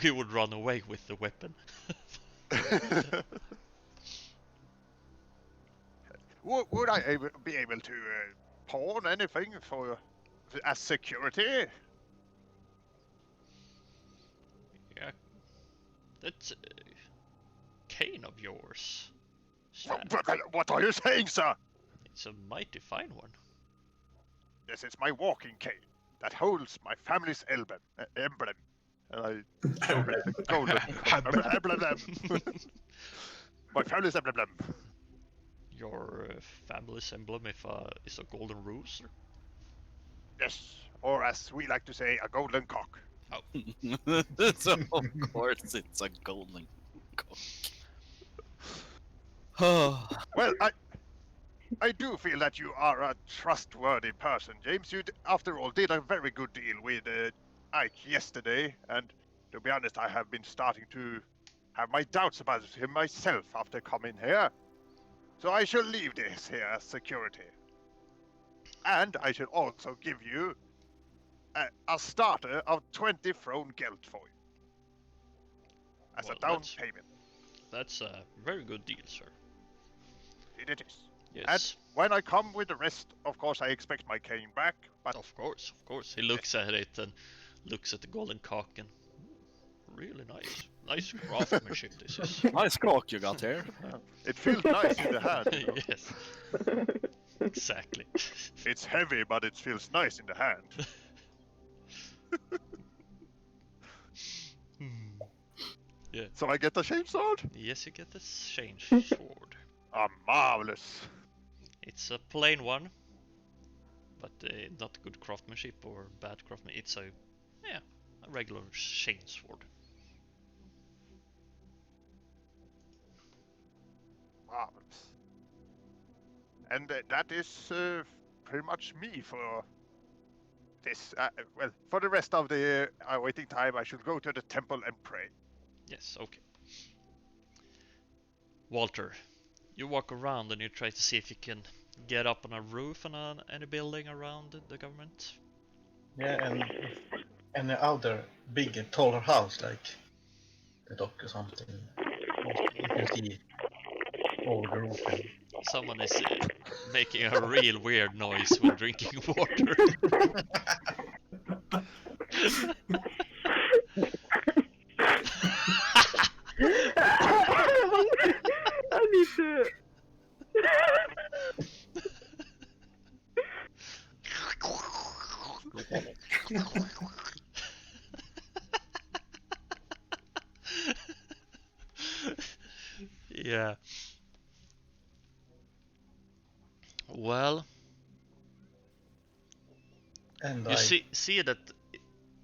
he would run away with the weapon. Would I be able to pawn anything as security? Yeah, that's a cane of yours. What are you saying, sir? It's a mighty fine one. Yes, it's my walking cane that holds my family's emblem. And I golden emblem. My family's emblem. Your family's emblem is a golden rooster? Yes, or as we like to say, a golden cock. So of course it's a golden cock. Well, I do feel that you are a trustworthy person, James. You, after all, did a very good deal with Ike yesterday, and to be honest, I have been starting to have my doubts about him myself after coming here. So I shall leave this here as security. And I shall also give you a starter of 20 throne geld for you. As a down payment. That's a very good deal, sir. It is. Yes. And when I come with the rest, of course, I expect my cane back. But Of course. He looks at it and looks at the golden cock and really nice. Nice craftsmanship this is. Nice cock you got here. it feels nice in the hand. You know. Yes. Exactly. It's heavy, but it feels nice in the hand. Yeah. So I get the chain sword? Yes, you get this change sword. Marvelous. It's a plain one, but not good craftsmanship or bad craftsmanship. It's a regular chain sword. Marvelous. And that is pretty much me for this. Well, for the rest of the waiting time, I should go to the temple and pray. Yes, okay. Walter, you walk around and you try to see if you can get up on a roof on any building around the government. Yeah, and any other bigger, taller house like the dock or something. You can see over the roof. And... Someone is making a real weird noise when drinking water. I need to Yeah. Well, And you I see that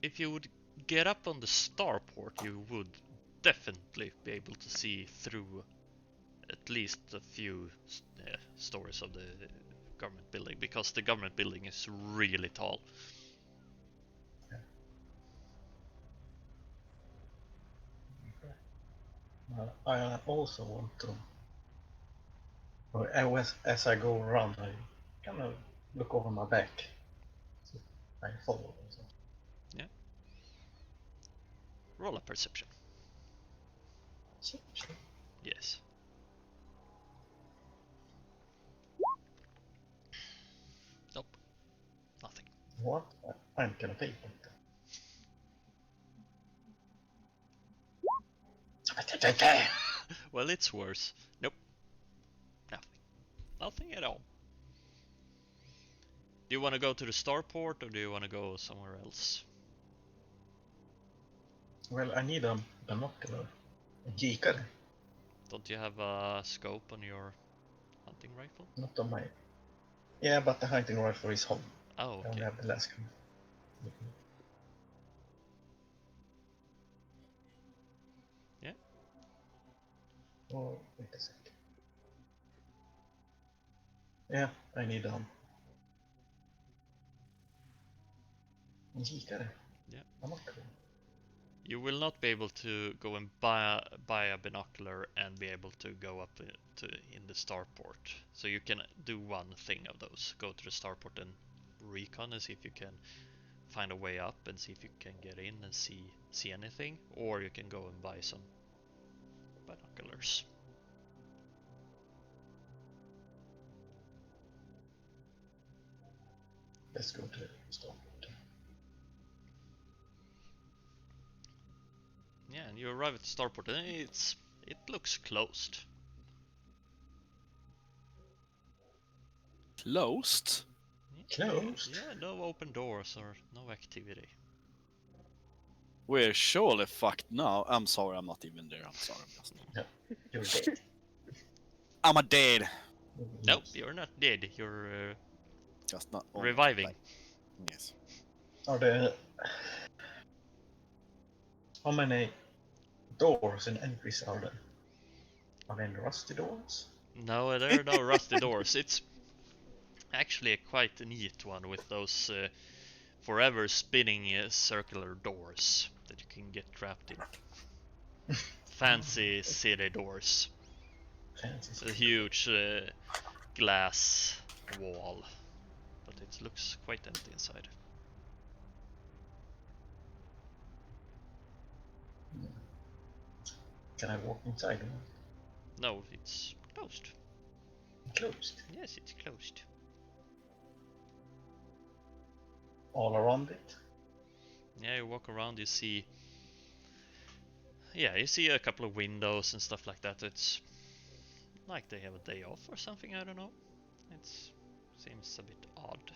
if you would get up on the starport, you would definitely be able to see through at least a few stories of the government building, because the government building is really tall. I also want to. As I go around, I kind of look over my back. So I follow. So. Yeah. Roll a perception. Sure. Yes. Nope. Nothing. What? I'm gonna pay for it. Well, it's worse. Nope. Nothing. Nothing at all. Do you want to go to the starport, or do you want to go somewhere else? Well, I need a binocular. A kikare. Don't you have a scope on your hunting rifle? Not on my. Yeah, but the hunting rifle is home. Oh, I only okay. have the last gun. Yeah. Oh, wait a sec. Yeah, I need kikare. Yeah. Binocular. You will not be able to go and buy a binocular and be able to go up in the starport. So you can do one thing of those. Go to the starport and recon and see if you can find a way up and see if you can get in and see anything, or you can go and buy some binoculars. Let's go to the starport. Yeah, and you arrive at the starport and it looks closed. Closed? Closed? Yeah, no open doors or no activity. We're surely fucked now. I'm sorry, I'm not even there. I'm sorry. You're dead. I'm a dead. Nope, you're not dead. You're Just not reviving. Yes. Are there... How many doors and entries are there? Are there any rusty doors? No, there are no rusty doors. It's actually quite a neat one with those forever spinning circular doors that you can get trapped in. Fancy city doors. Fancy. A huge glass wall, but it looks quite empty inside. Can I walk inside one? No, it's closed. Closed. Yes, it's closed. All around it? Yeah, you walk around, you see... Yeah, you see a couple of windows and stuff like that. It's like they have a day off or something, I don't know. It seems a bit odd.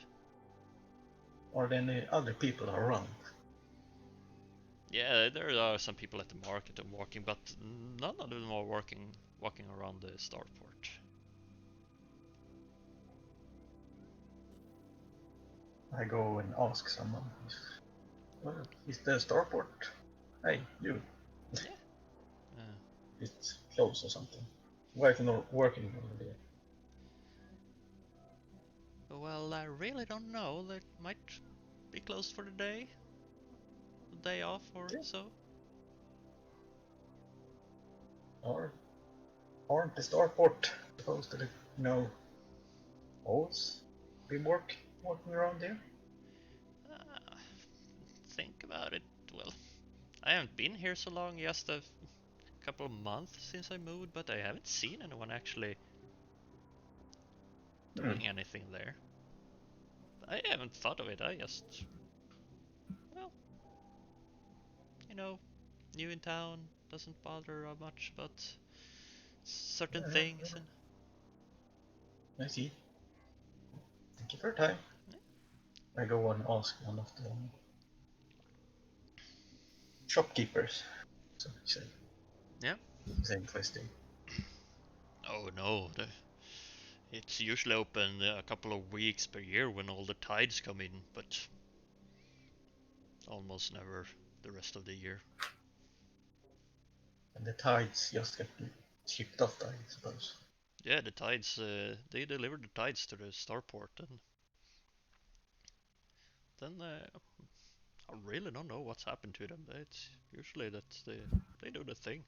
Are there any other people around? Yeah, there are some people at the market and walking, but none of them are walking around the starport. I go and ask someone. Well, is the starport? Hey, you. Yeah. It's closed or something. Why is it not working over there? Well, I really don't know. That might be closed for the day. A day off or so. Or aren't the starport supposed to, always be walking around there? Think about it. Well, I haven't been here so long, just a couple of months since I moved, but I haven't seen anyone actually doing anything there. I haven't thought of it. I just, well, new in town, doesn't bother much, but certain things. And I see. Thank you for your time. I go and ask one of the shopkeepers. So he said. Yeah. Same question. Oh no, it's usually open a couple of weeks per year when all the tides come in, but almost never the rest of the year. And the tides just get shipped off, I suppose. Yeah, the tides, they deliver the tides to the starport, and then I really don't know what's happened to them. It's usually that they do the thing.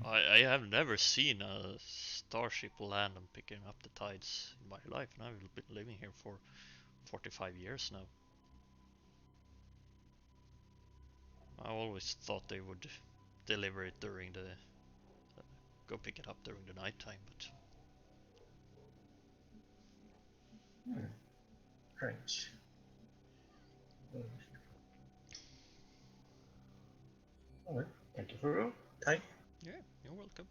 I have never seen a starship land and picking up the tides in my life, and I've been living here for 45 years now. I always thought they would deliver it during the go pick it up during the night time, but Strange. Alright, thank you for your time. yeah, you're welcome.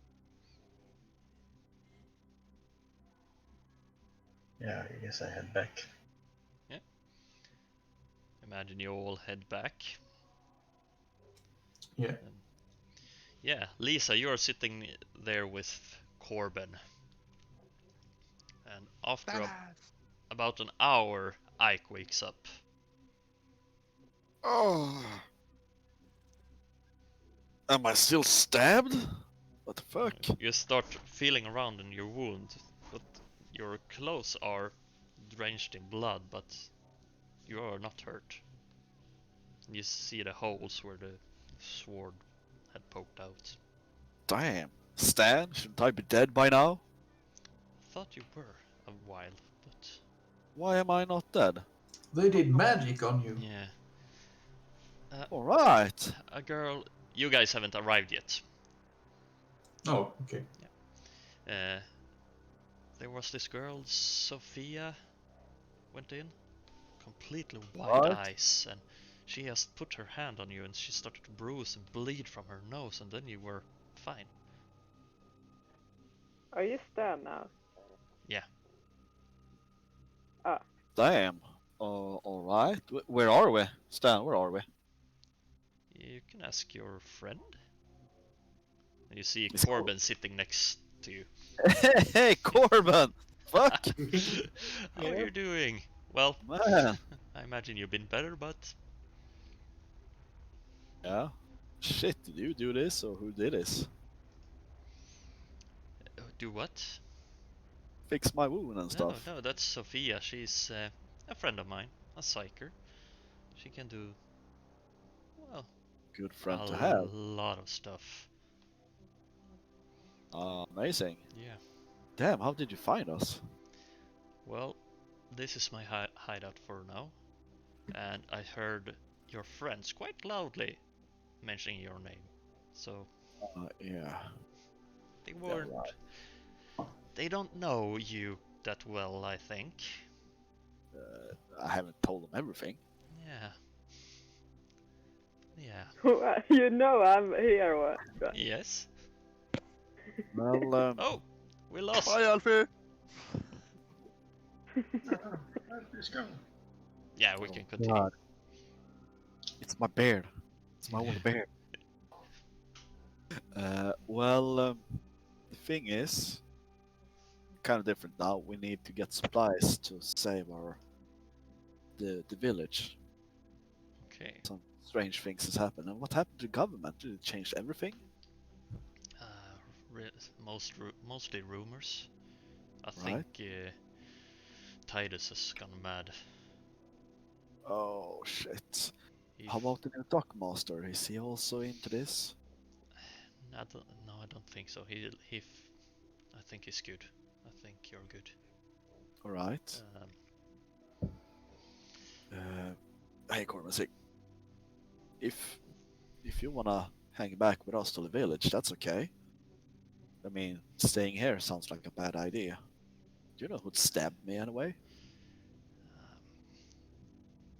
Yeah, I guess I head back. Imagine you all head back. Yeah. Yeah, Lisa, you're sitting there with Corbin. And after about an hour, Ike wakes up. Oh. Am I still stabbed? What the fuck? You start feeling around in your wound, but your clothes are drenched in blood, but you are not hurt. You see the holes where the sword had poked out. Damn. Stan, shouldn't I be dead by now? I thought you were a while, but Why am I not dead? They did magic on you. yeah. Alright. A girl. You guys haven't arrived yet. Oh, okay. Uh, there was this girl, Sophia, went in, completely wide What? eyes, and she has put her hand on you, and she started to bruise and bleed from her nose, and then you were fine. Are you Stan now? Yeah. Ah, Damn. Alright. Where are we? Stan, where are we? You can ask your friend. And you see Is Corbin sitting next to you. Hey, Corbin! Fuck! How are you doing? Well, Man. I imagine you've been better, but Yeah. Shit, did you do this or who did this? do what? Fix my wound and No, stuff. no, that's Sophia. She's a friend of mine, a psyker. She can do, well, Good a friend to have. lot of stuff. Amazing. Yeah. Damn, how did you find us? Well, this is my hideout for now. And I heard your friends quite loudly mentioning your name. So Yeah. they Yeah, weren't. right. They don't know you that well, I think. I haven't told them everything. Yeah. Yeah. you know I'm here. What? Yes. Well, Oh, we lost. Bye, Alfie. Let's go. Yeah, we can continue. God. It's my beard. It's my old beard. The thing is, kind of different now. We need to get supplies to save the village. Okay. Some strange things has happened. And what happened to the government? Did it change everything? Mostly rumors. I Right. think Titus has gone mad. Oh shit. He How about the new dockmaster? Is he also into this? No, I don't think so. I think he's good. I think you're good. Alright. Hey Corbin, if you wanna hang back with us to the village, that's okay. I mean, staying here sounds like a bad idea. Do you know who'd stabbed me anyway?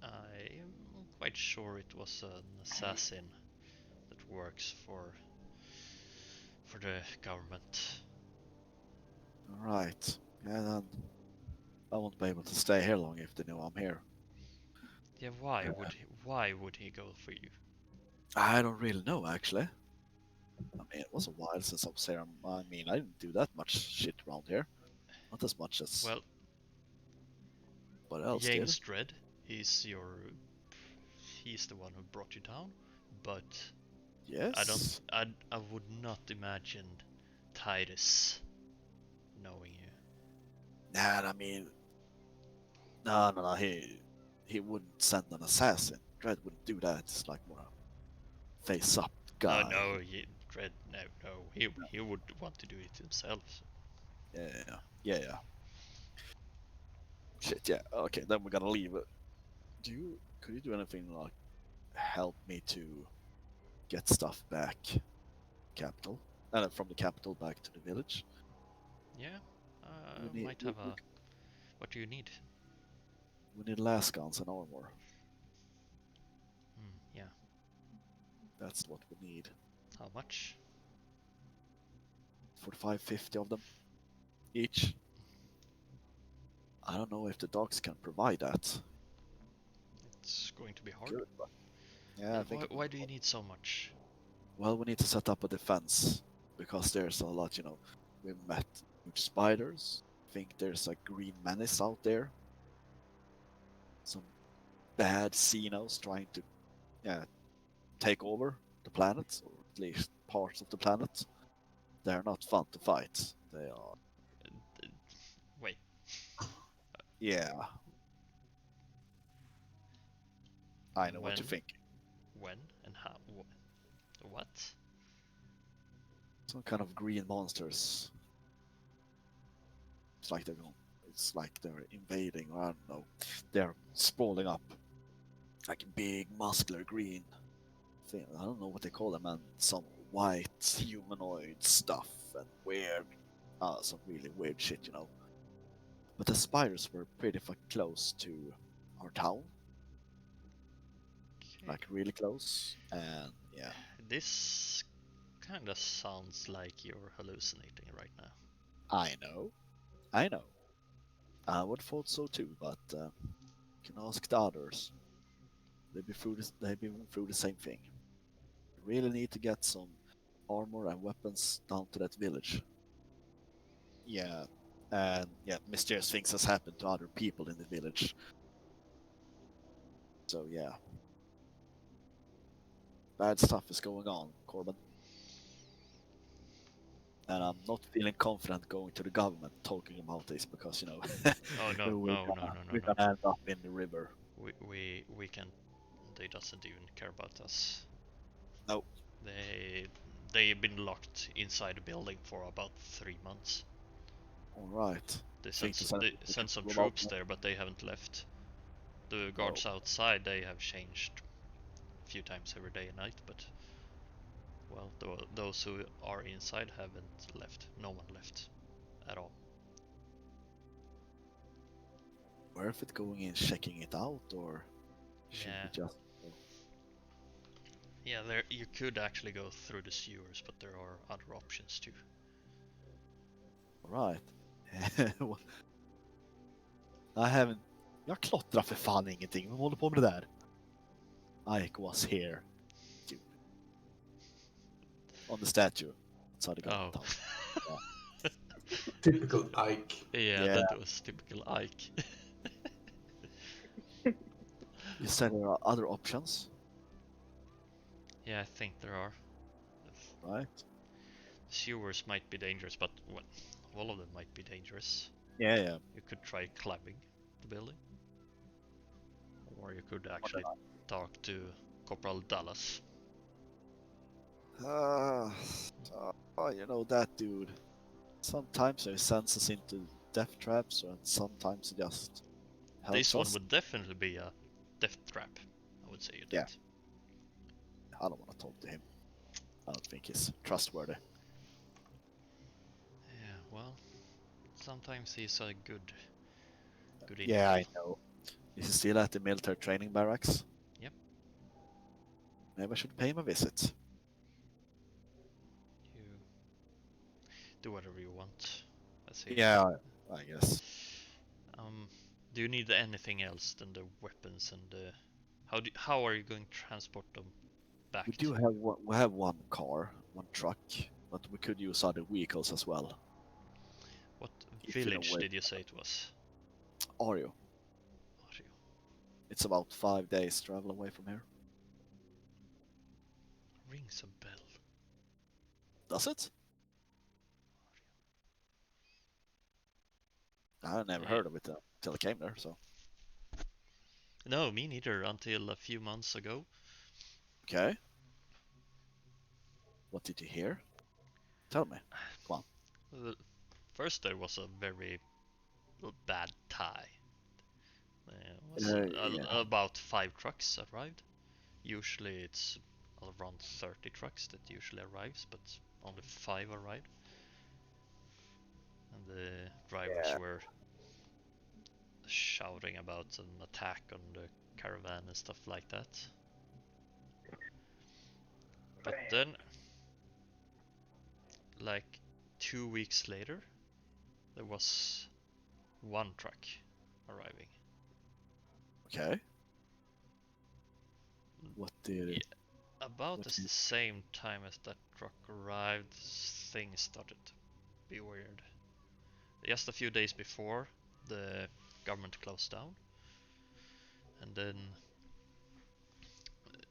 I am quite sure it was an assassin that works for the government. Alright. Yeah, then I won't be able to stay here long if they know I'm here. Yeah, why would he go for you? I don't really know, actually. I mean, it was a while since I was here. I mean, I didn't do that much shit around here. Not as much as Well, what else did. James Dredd, he's the one who brought you down, but Yes. I would not imagine Titus knowing you. Nah, I mean, no. He wouldn't send an assassin. Dredd wouldn't do that. It's like more a face-up guy. Oh no, Dredd, no, he would want to do it himself. So. Yeah. Shit, yeah. Okay, then we're gonna leave. Could you do anything like help me to get stuff back, capital, and from the capital back to the village? Yeah, We need- might have a. What do you need? We need las guns and armor. Yeah. That's what we need. How much? 45-50 of them each. I don't know if the dogs can provide that. It's going to be hard. Good, but yeah, I think. Why do you need so much? Well, we need to set up a defense because there's a lot. We met huge spiders. I think there's a green menace out there. Some bad Xenos trying to, take over the planet, or at least parts of the planet. They're not fun to fight. They are. Wait. Yeah. I know what you think. When and how? What? Some kind of green monsters. It's like they're invading, or I don't know. They're sprawling up. Like big, muscular green thing. I don't know what they call them, and some white humanoid stuff and weird, some really weird shit, But the spiders were pretty close to our town. Okay. Like really close, and yeah. This kind of sounds like you're hallucinating right now. I know. I would thought so too, but you can ask the others. They've been through the same thing. We really need to get some armor and weapons down to that village. Yeah, and mysterious things has happened to other people in the village. So yeah, bad stuff is going on, Corbin. And I'm not feeling confident going to the government talking about this because Oh no, we're gonna end up in the river. We can. They doesn't even care about us. No. They've been locked inside the building for about 3 months. All right. They sent some troops there, but they haven't left. The guards outside, they have changed a few times every day and night, but well, those who are inside haven't left. No one left at all. Worth it going in checking it out, or should we just? Yeah, you could actually go through the sewers, but there are other options too. Right. Jag klottrar för fan ingenting. Vem håller på med det där? Ike was here. Dude. On the statue. Outside the government house. Yeah. Typical Ike. Yeah, that was typical Ike. You said there are other options? Yeah, I think there are. Right. Sewers might be dangerous, but all of them might be dangerous. Yeah. You could try climbing the building. Or you could actually talk to Corporal Dallas. That dude. Sometimes he sends us into death traps, and sometimes he just helps This us. one would definitely be a death trap, I would say. Yeah. I don't want to talk to him. I don't think he's trustworthy. Yeah, well, sometimes he's a good Yeah, individual. I know. Is he still at the military training barracks? Yep. Maybe I should pay him a visit. You do whatever you want. Let's see. Yeah, I guess. Do you need anything else than the weapons and the? How are you going to transport them back? We do have one. We have one car, one truck, but we could use other vehicles as well. What If you know village where- did you say it was? Ario. Ario. It's about 5 days travel away from here. Rings a bell. Does it? I never heard of it until I came there. So No, me neither. Until a few months ago. okay. What did you hear? Tell me. Come on. First, there was a very bad tie. Yeah. About 5 trucks arrived. Usually it's around 30 trucks that usually arrives, but only 5 arrived. And the drivers were shouting about an attack on the caravan and stuff like that. But then, like 2 weeks later, there was 1 truck arriving. Okay. What did it? About the same time as that truck arrived, things started to be weird. Just a few days before, the government closed down, and then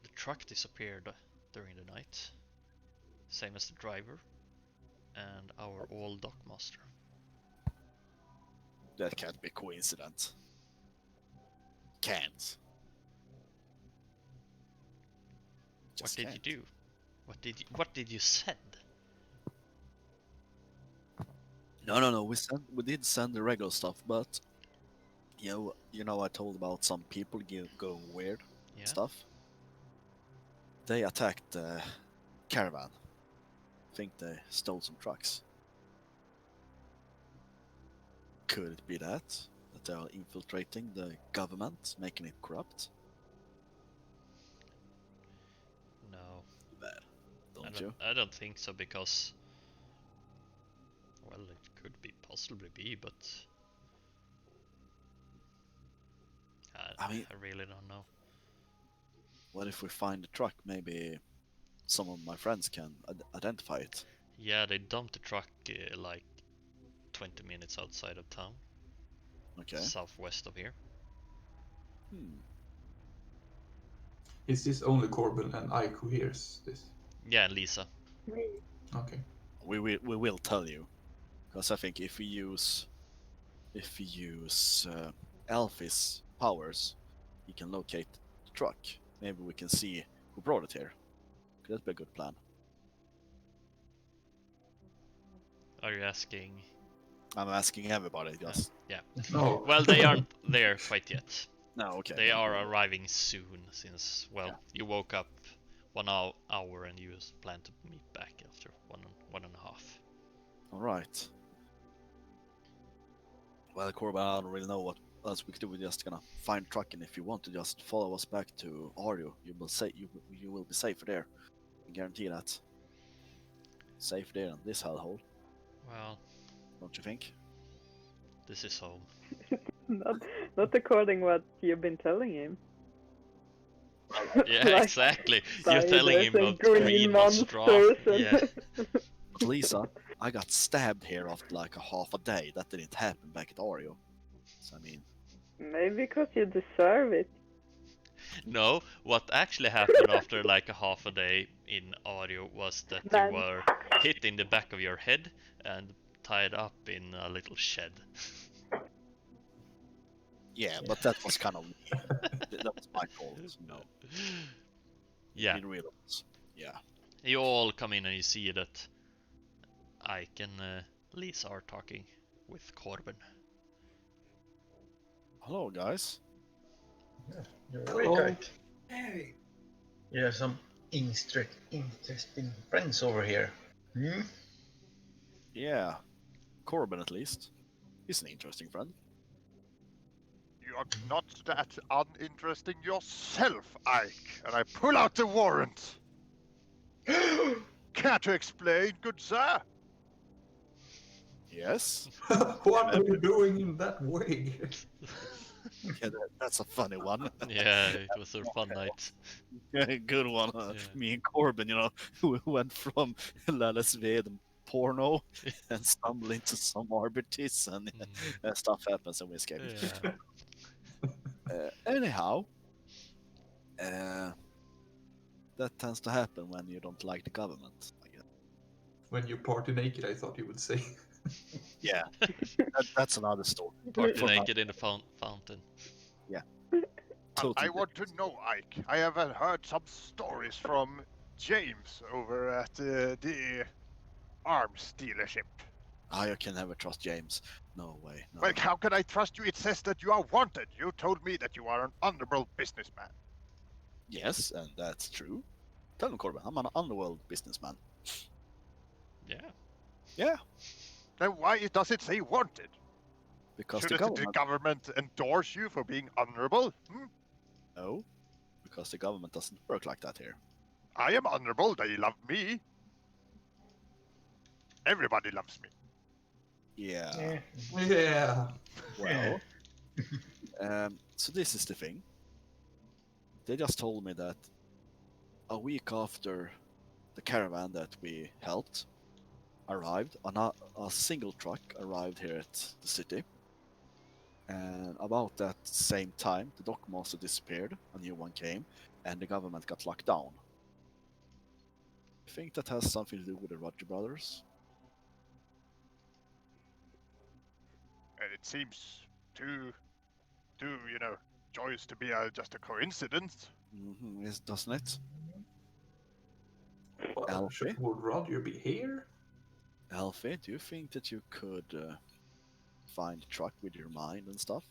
the truck disappeared during the night, same as the driver and our old dockmaster. That can't be a coincidence. Can't. What did you do? What did you send? No. We did send the regular stuff, but you know I told about some people going weird stuff. They attacked the caravan. Think they stole some trucks. Could it be that they are infiltrating the government, making it corrupt? No. Bad. Don't you? I don't think so, because well, it could possibly be, but I really don't know. What if we find the truck? Maybe some of my friends can identify it. Yeah, they dumped the truck like 20 minutes outside of town. Okay. Southwest of here. Is this only Corbin and Ike who hears this? Yeah, and Lisa. Okay. We will tell you, because I think if we use Alfie's powers, he can locate the truck. Maybe we can see who brought it here. Could that be a good plan? Are you asking? I'm asking everybody. Just yeah. No. Well, they aren't there quite yet. No, okay. They are arriving soon, since you woke up 1 hour and you plan to meet back after one and a half. All right. Well, Corbin, I don't really know what else we could do. We're just gonna find a truck, and if you want to just follow us back to Ario, you will be safer there. I guarantee that. Safe there in this hellhole. Well, don't you think? This is home. not according what you've been telling him. Yeah, Like exactly. You're telling him spiders about and green straw. monsters and- Yeah. But Lisa, I got stabbed here after like a half a day. That didn't happen back at Ario. So I mean, Maybe because you deserve it. No, what actually happened after like a half a day in audio was that you were hit in the back of your head and tied up in a little shed. yeah, but that was kind of that was my fault. No. Yeah. It really was. Yeah. You all come in and you see that Ike and Lisa are talking with Corbin. Hello, guys. Yeah, you're Hello. awake, Ike. Hey, You have some interesting friends over here. Hmm? Yeah. Corbin, at least. He's an interesting friend. You are not that uninteresting yourself, Ike. And I pull out the warrant. Care to explain, good sir? Yes. What are you doing in that wig? Yeah, that's a funny one. Yeah, it was a fun night. Yeah, good one. Yeah. Me and Corbin, we went from LSV and porno and stumbled into some arbitrists and stuff happens and we escape. Yeah. Anyhow, that tends to happen when you don't like the government, I guess. When you party naked, I thought you would say. Yeah, that's another story. Party naked in the fountain. Totally I want to know, Ike. I have heard some stories from James over at the arms dealership. I can never trust James. No way. No. Well, how can I trust you? It says that you are wanted. You told me that you are an honorable businessman. Yes, and that's true. Tell him, Corbin, I'm an underworld businessman. Yeah. Yeah, Then why does it say wanted? because Shouldn't the government endorse you for being honorable? No, because the government doesn't work like that here. I am honorable. They love me. Everybody loves me. Yeah. Yeah. Well, so this is the thing. They just told me that a week after the caravan that we helped arrived, a single truck arrived here at the city. And about that same time, the dockmaster disappeared, a new one came, and the government got locked down. I think that has something to do with the Roger brothers. And it seems too joyous to be just a coincidence. Yes, doesn't it? Well, Alfie? would Roger be here? Alfie, do you think that you could find a truck with your mind and stuff?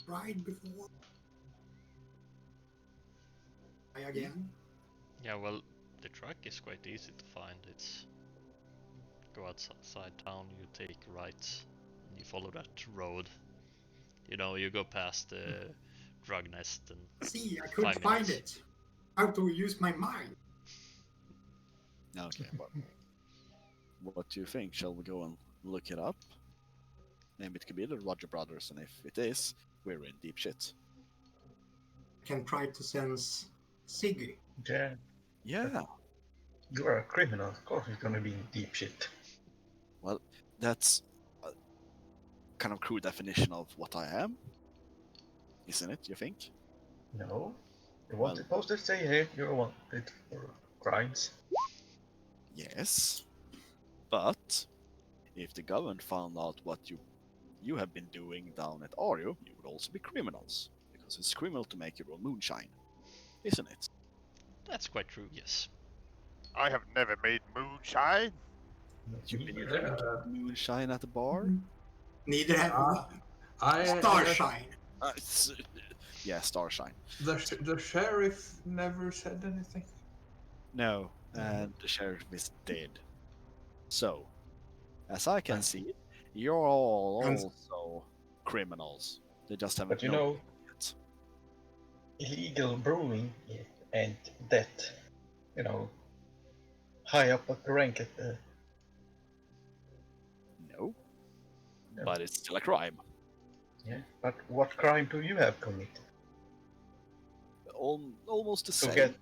Tried before. Try again. Yeah, well, the truck is quite easy to find. It's go outside town, you take right, and you follow that road. You go past the drug nest and See, I couldn't 5 find minutes. it. How to use my mind? Okay, well, what do you think? Shall we go and look it up? Maybe it could be the Roger brothers, and if it is, we're in deep shit. I can try to sense Siggy. Yeah, Yeah, you are a criminal. Of course, you're gonna be in deep shit. well, that's a kind of crude definition of what I am, isn't it, you think? No, the Well- wanted posters say here you're wanted for crimes. Yes, but if the government found out what you have been doing down at Ario, you would also be criminals, because it's criminal to make your own moonshine, isn't it? That's quite true, yes. I have never made moonshine. You've been Neither. drinking moonshine at the bar? Neither have I Starshine. Yeah, Starshine. The sheriff never said anything. No, and the sheriff is dead. So, as I can see, you're all And- also criminals. They just haven't But you known know, it. illegal brewing and that, high up at the rank at the. No, No. but it's still a crime. Yeah. But what crime do you have committed? Almost the To same. get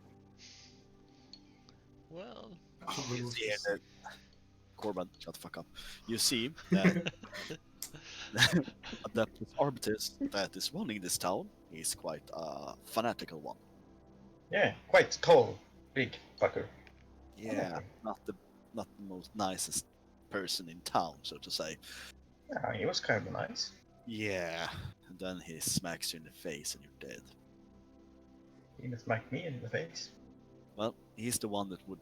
Well, You see that Corbin, shut the fuck up. You see that that Arbitus that is running this town is quite a fanatical one. quite tall, big fucker. Yeah, not the most nicest person in town, so to say. Yeah, he was kind of nice. Yeah, and then he smacks you in the face and you're dead. He didn't smack me in the face. Well, he's the one that would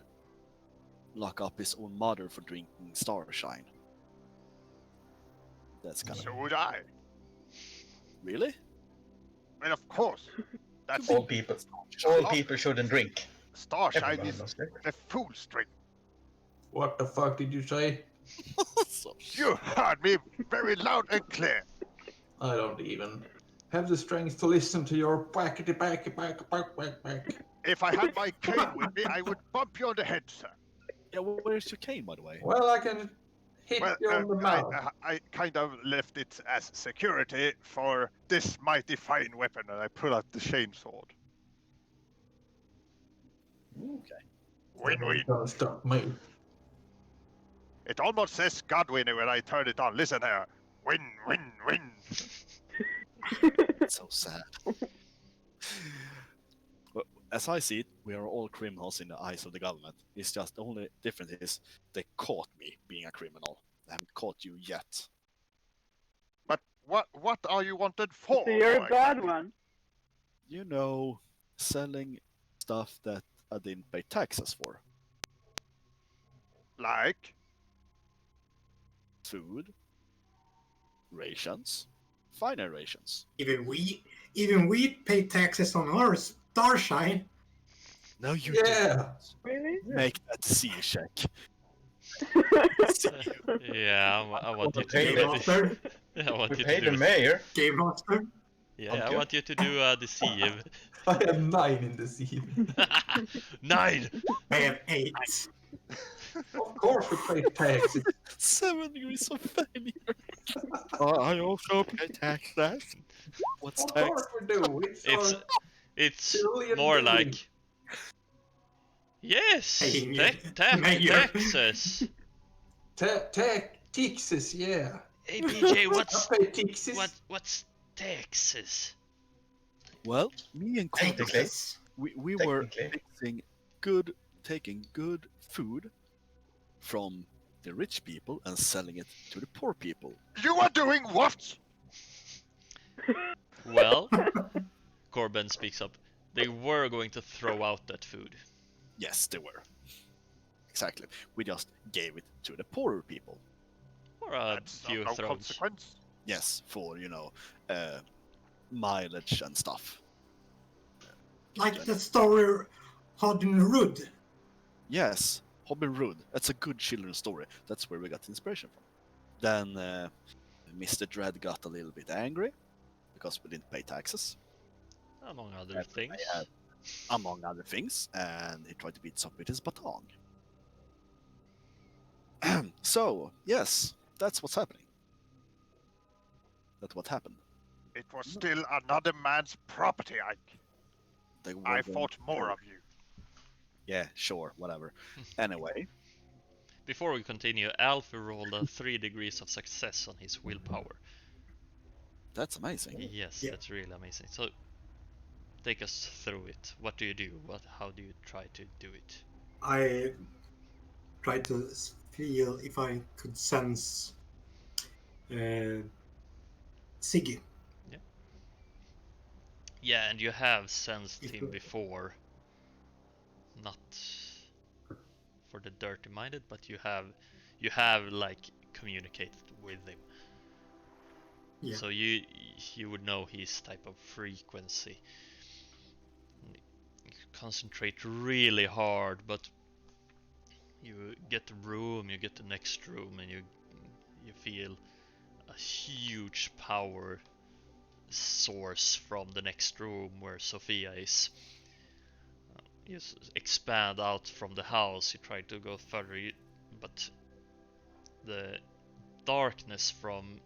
lock up his own mother for drinking Starshine. That's kind So of would I. really. Well, of course. That's All people shouldn't drink. Starshine Everyone is knows that. the fool's drink. What the fuck did you say? So You heard me very loud and clear. I don't even have the strength to listen to your backety back. If I had my cane with me, I would bump you on the head, sir. yeah, where's your cane, by the way? Well, I can hit Well, you on the mouth. I kind of left it as security for this mighty fine weapon, and I pull out the chainsaw. Okay. Win-win. Don't stop me. It almost says Godwin when I turn it on. Listen here. Win, win, win. So sad. Well, as I see it, we are all criminals in the eyes of the government. It's just the only difference is they caught me being a criminal. They haven't caught you yet. But what are you wanted for? So you're a boy? bad one. You know, selling stuff that I didn't pay taxes for. Like? Food, rations, finer rations. Even we pay taxes on our starshine. No, you Yeah. Really? didn't. Make that C check. Yeah, I want you to Okay, do Game this. Master. I want We you paid to the do. mayor. Game Master. Yeah, I Okay. want you to do a deceive. I have 9 in the scene. 9. I have 8. Of course we pay taxes. 7 degrees of failure. I also pay taxes. What's Of tax? course we do. It's our it's billion more billion. like yes, Paying you. Mayor. taxes. Taxes, yeah. Hey PJ, I pay taxes. what's taxes? Well, me and Corey, Technically. Taxes. we were Technically. taking good food from the rich people and selling it to the poor people. You are doing what? Well, Corbin speaks up. They were going to throw out that food. Yes, they were. Exactly. We just gave it to the poorer people. Or a That's few of no throws. consequence. Yes, for, mileage and stuff. Like the story Hodden Rood. Yes, Robin Hood. That's a good children's story. That's where we got inspiration from. Then Mr. Dread got a little bit angry because we didn't pay taxes, Among other That's things. among other things, and he tried to beat us up with his baton. So, yes, that's what's happening. That's what happened. It was still another man's property, Ike. They were I going thought to- more of you. Yeah, sure, whatever. Anyway, Before we continue, Alfie rolled a 3 degrees of success on his willpower. that's amazing. Yes, Yeah. that's really amazing. So, take us through it. What do you do? How do you try to do it? I tried to feel if I could sense Siggy. Yeah, and you have sensed If him you- before. Not for the dirty-minded, but you have like communicated with him. Yeah. So you would know his type of frequency. You concentrate really hard, but you get the room, you get the next room, and you feel a huge power source from the next room where Sophia is. You expand out from the house, you try to go further, but the darkness from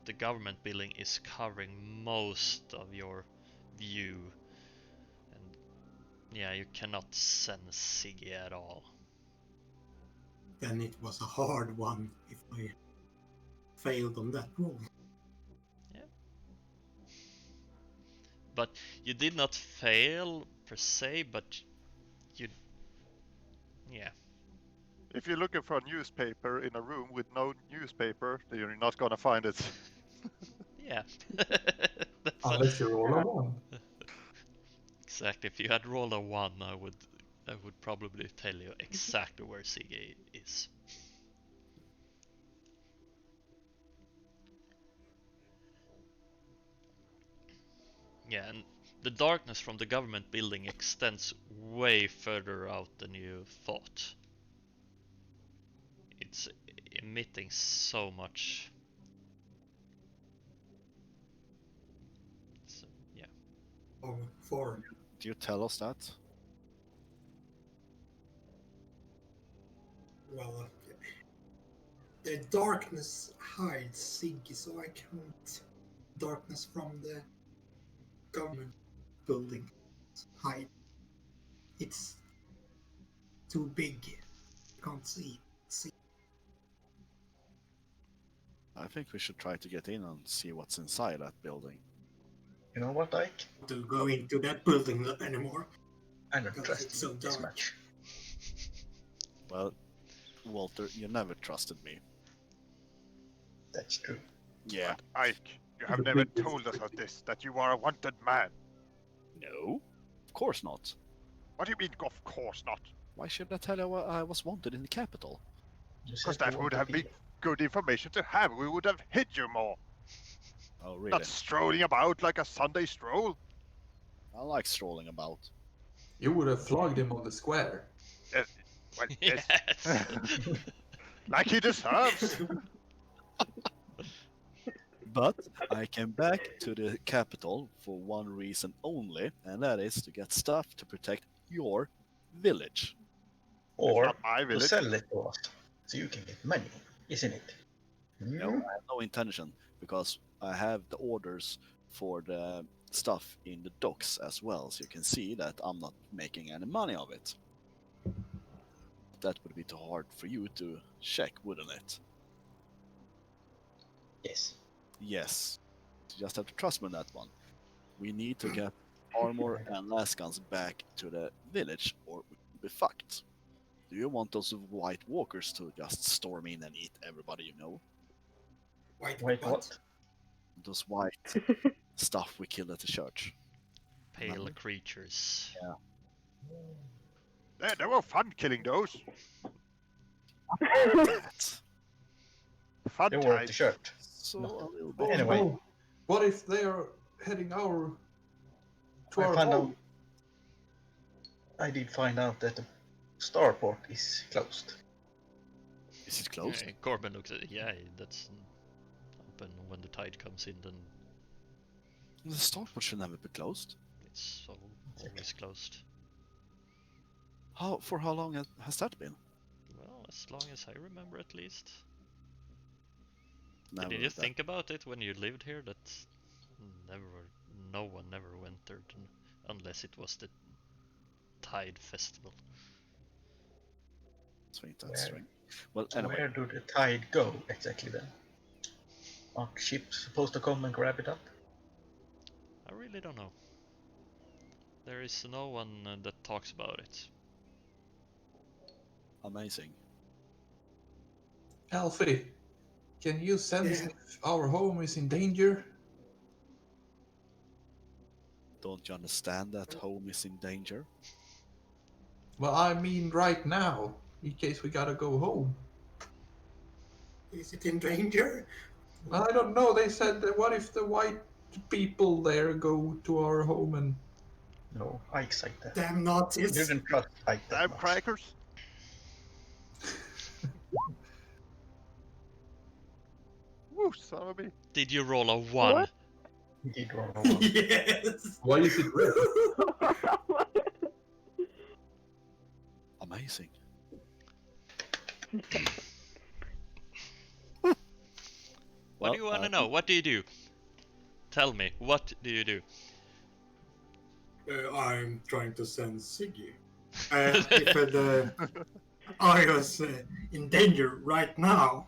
the government building is covering most of your view, and yeah, you cannot sense Siggy at all. Then it was a hard one if I failed on that roll. But you did not fail per se, but you, yeah. If you're looking for a newspaper in a room with no newspaper, then you're not gonna find it. Yeah. That's Unless you roll a 1. exactly. If you had rolled a 1, I would probably tell you exactly where Siggy is. Yeah, and the darkness from the government building extends way further out than you thought. It's emitting so much. So, yeah. Oh, 4. Do you tell us that? Well, The darkness hides Siggy, so I can't. Darkness from the government building hide. It's too big. Can't see. I think we should try to get in and see what's inside that building. You know what, Ike? To go into that building anymore. I don't Because trust it's you so this dark. much. Well, Walter, you never trusted me. That's true. Yeah. But Ike, you have never told us of this, that you are a wanted man. No, of course not. What do you mean, of course not? Why should I tell you I was wanted in the capital? You Because said you that would want to have be been good information to have. We would have hid you more. Oh, really? Not strolling about like a Sunday stroll. I like strolling about. You would have flogged him on the square. Yes. Well, yes. Yes. Like he deserves. But I came back to the capital for one reason only, and that is to get stuff to protect your village. or not my to village. sell it to us, so you can get money, isn't it? No, I have no intention, because I have the orders for the stuff in the docks as well, so you can see that I'm not making any money of it. That would be too hard for you to check, wouldn't it? Yes. Yes. You just have to trust me on that one. We need to get armor and last guns back to the village, or we'll be fucked. Do you want those white walkers to just storm in and eat everybody you know? Wait, Wait, what? Those white stuff we killed at the church. Pale Remember? creatures. They were fun killing those. That. Fun They were at times. the church. So No. a little Oh, bit. Anyway. no. What if they are heading to I our found out. home? I did find out that the starport is closed. Is it closed? Corbin looks at it. Yeah, that's open when the tide comes in. Then The starport should never be closed. it's always closed. For how long has that been? Well, as long as I remember, at least. Never Did you that- think about it when you lived here? That no one never entered unless it was the Tide Festival. I think that's Where- strange. Well, So anyway, where do the tide go exactly then? Are ships supposed to come and grab it up? I really don't know. There is no one that talks about it. amazing. Alfie, can you sense Yeah. if our home is in danger? Don't you understand that home is in danger? Well, I mean right now, in case we gotta go home. Is it in danger? Well, I don't know. They said that what if the white people there go to our home and No, Ike's like that. Damn You Nazis! didn't trust Ike that Damn much. crackers. Woo, son of a bee. Did you roll a 1? What? He did roll a one. Yes! why is it red? Amazing. What do you want to know? What do you do? Tell me, what do you do? I'm trying to send Siggy. If I was in danger right now,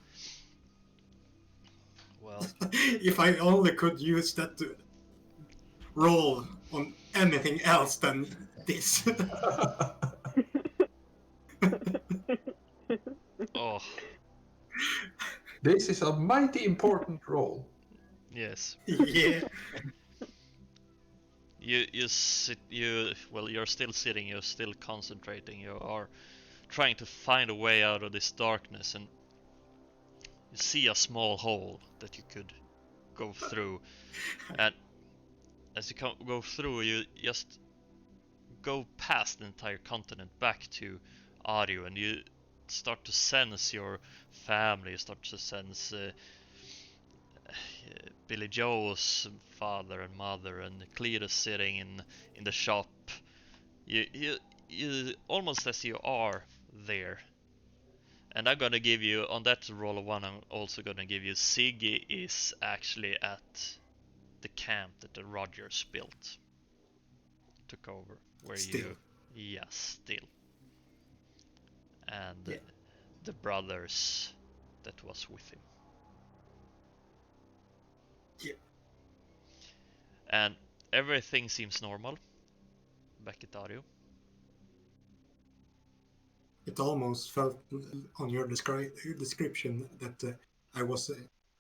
Well, if I only could use that to roll on anything else than this. oh, This is a mighty important role. yes. Yeah. You're still sitting, you're still concentrating, you are trying to find a way out of this darkness, and you see a small hole that you could go through, and as you go through, you just go past the entire continent back to Ario, and you start to sense your family, you start to sense Billy Joe's father and mother, and Cletus sitting in the shop. You almost as you are there, And I'm gonna give you, on that roll of 1, I'm also gonna give you Siggy is actually at the camp that the Rogers built. Took over. Where Still. you... Yeah, still. And Yeah. the brothers that was with him. Yeah. And everything seems normal back at Dario. It almost felt on your description that I was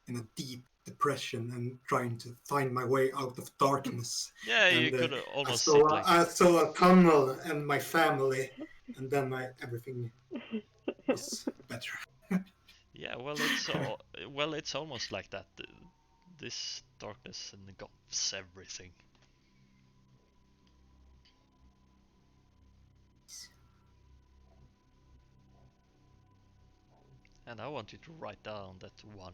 in a deep depression and trying to find my way out of darkness. Yeah, you And could almost I sit saw, like... I saw a tunnel and my family, and then everything was better. Yeah, well, it's almost like that. This darkness engulfs everything. And I want you to write down that 1.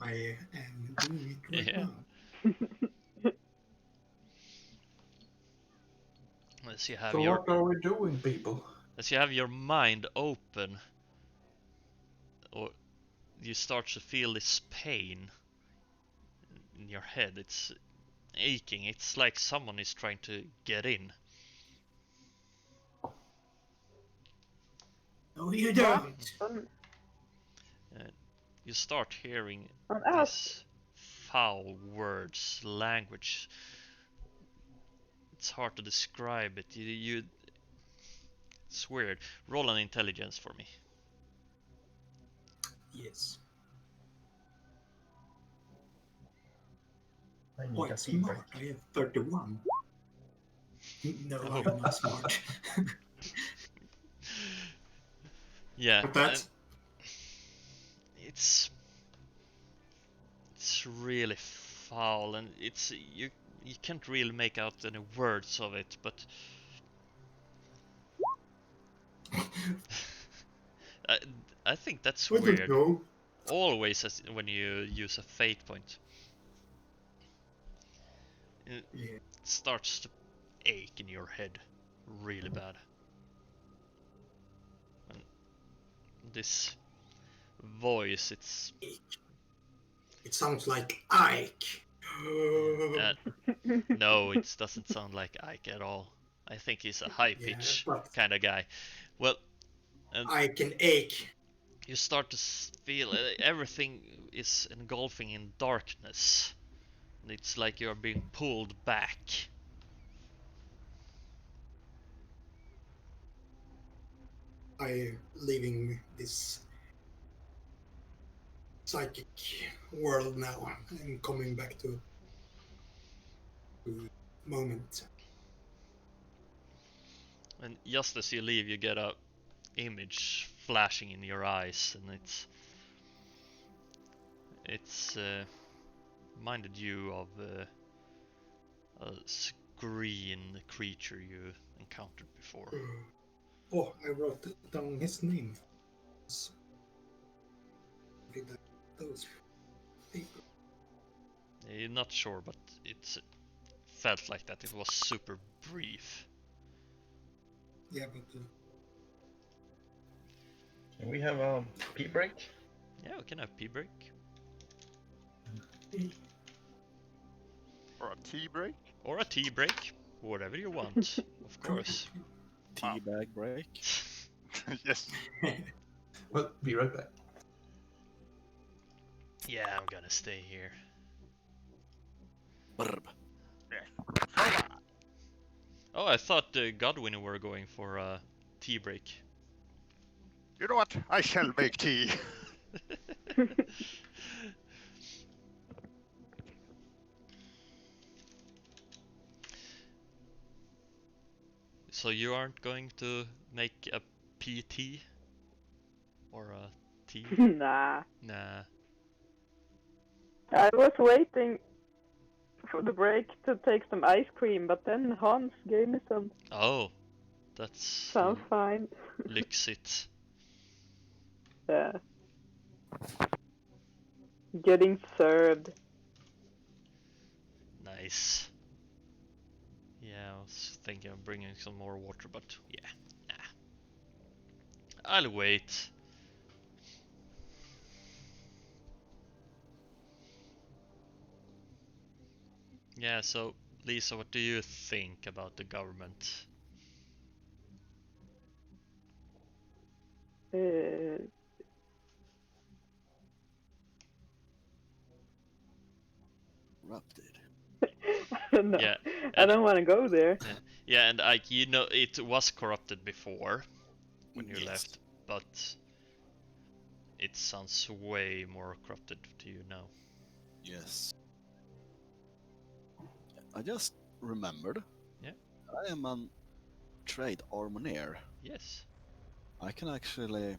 I am doing it right Yeah. now. As you have So your what are we doing, people? as you have your mind open, or you start to feel this pain in your head. It's aching. It's like someone is trying to get in. No, you don't. You start hearing On us. these foul words, language. It's hard to describe it. It's weird. Roll an intelligence for me. Yes. I need a Quite tea break. smart. I have 31. No, Oh. I'm not smart. Yeah, But that, and it's really foul, and you can't really make out any words of it, but I, I think that's I don't weird. know. Always when you use a fate point, it Yeah. starts to ache in your head really bad. And this voice, It sounds like Ike. no, it doesn't sound like Ike at all. I think he's a high pitch but kind of guy. Well, and I can ache. you start to feel everything is engulfing in darkness. It's like you're being pulled back. I leaving this psychic world now and coming back to moment. And just as you leave, you get a image flashing in your eyes, and it's reminded you of a green creature you encountered before. Oh, I wrote down his name. Did those people? You're not sure, but it felt like that. It was super brief. Yeah, but Can we have a pee break? Yeah, we can have pee break. Or a tea break? Or a tea break. Whatever you want, of course. Teabag break. Yes. Well, be right back. Yeah, I'm gonna stay here. Brb. Oh, I thought Godwin were going for a tea break. You know what? I shall make tea. So you aren't going to make a PT? Or a tea? Nah. Nah. I was waiting for the break to take some ice cream, but then Hans gave me some. Oh, that's Sounds fine. lyxigt. Yeah. Getting served. Nice. Yeah, I was thinking of bringing some more water, but yeah, nah. I'll wait. Yeah, so Lisa, what do you think about the government? Corrupted. No, Yeah, I and don't want to go there. yeah, and like you know, it was corrupted before when you Yes. left, but it sounds way more corrupted to you now. Yes. I just remembered. Yeah. I am an trade harmoneer. Yes. I can actually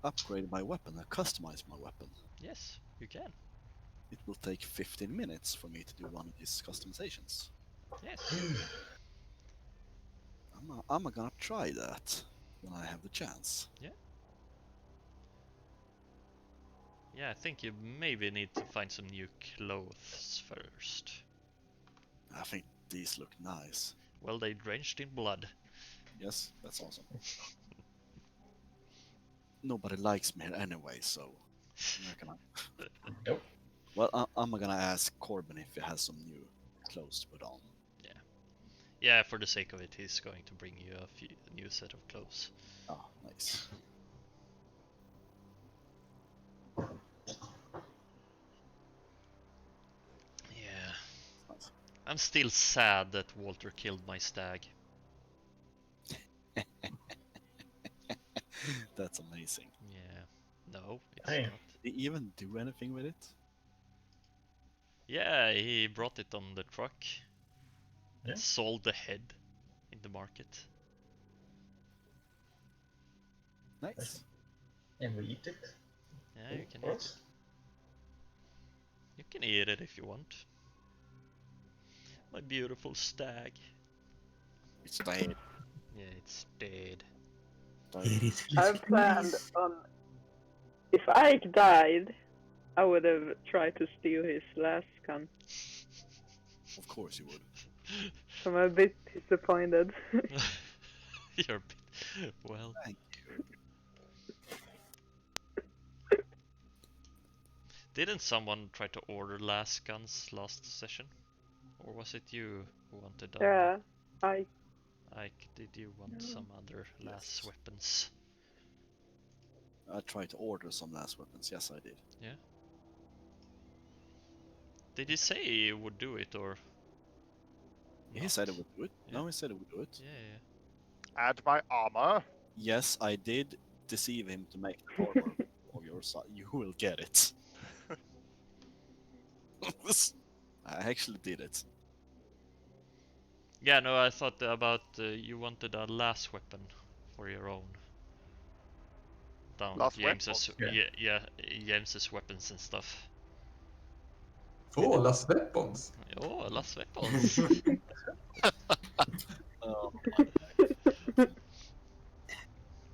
upgrade my weapon and customize my weapon. Yes, you can. It will take 15 minutes for me to do one of these customizations. Yes. I'm gonna try that when I have the chance. Yeah, I think you maybe need to find some new clothes first. I think these look nice. Well, they drenched in blood. Yes, that's awesome. Nobody likes me here anyway, so I'm not gonna. Nope. Well, I'm gonna ask Corbin if he has some new clothes to put on. Yeah, for the sake of it, he's going to bring you a new set of clothes. Oh, nice. Yeah. Nice. I'm still sad that Walter killed my stag. That's amazing. Yeah. No, it's Hey. not. Did he even do anything with it? Yeah, he brought it on the truck. Yeah. And sold the head in the market. Nice. And we eat it. Yeah, you can Of eat course. it. You can eat it if you want. My beautiful stag. It's dead. Yeah, it's dead. It is I've planned on. If I died, I would have tried to steal his last gun. Of course you would. So I'm a bit disappointed. You're a bit... Well, Thank you. didn't someone try to order last guns last session? Or was it you who wanted them? Yeah, I. Ike, did you want No. some other last Yes. weapons? I tried to order some last weapons. Yes, I did. Did he say he would do it or? He not? said it would do it. Yeah. No, he said it would do it. Yeah. Add my armor. Yes, I did deceive him to make the armor of your side. You will get it. I actually did it. Yeah, no, I thought about you wanted a last weapon for your own. Down Last James's, weapons? yeah, James's weapons and stuff. Oh, Las Weapons. Oh, last weapons. Oh,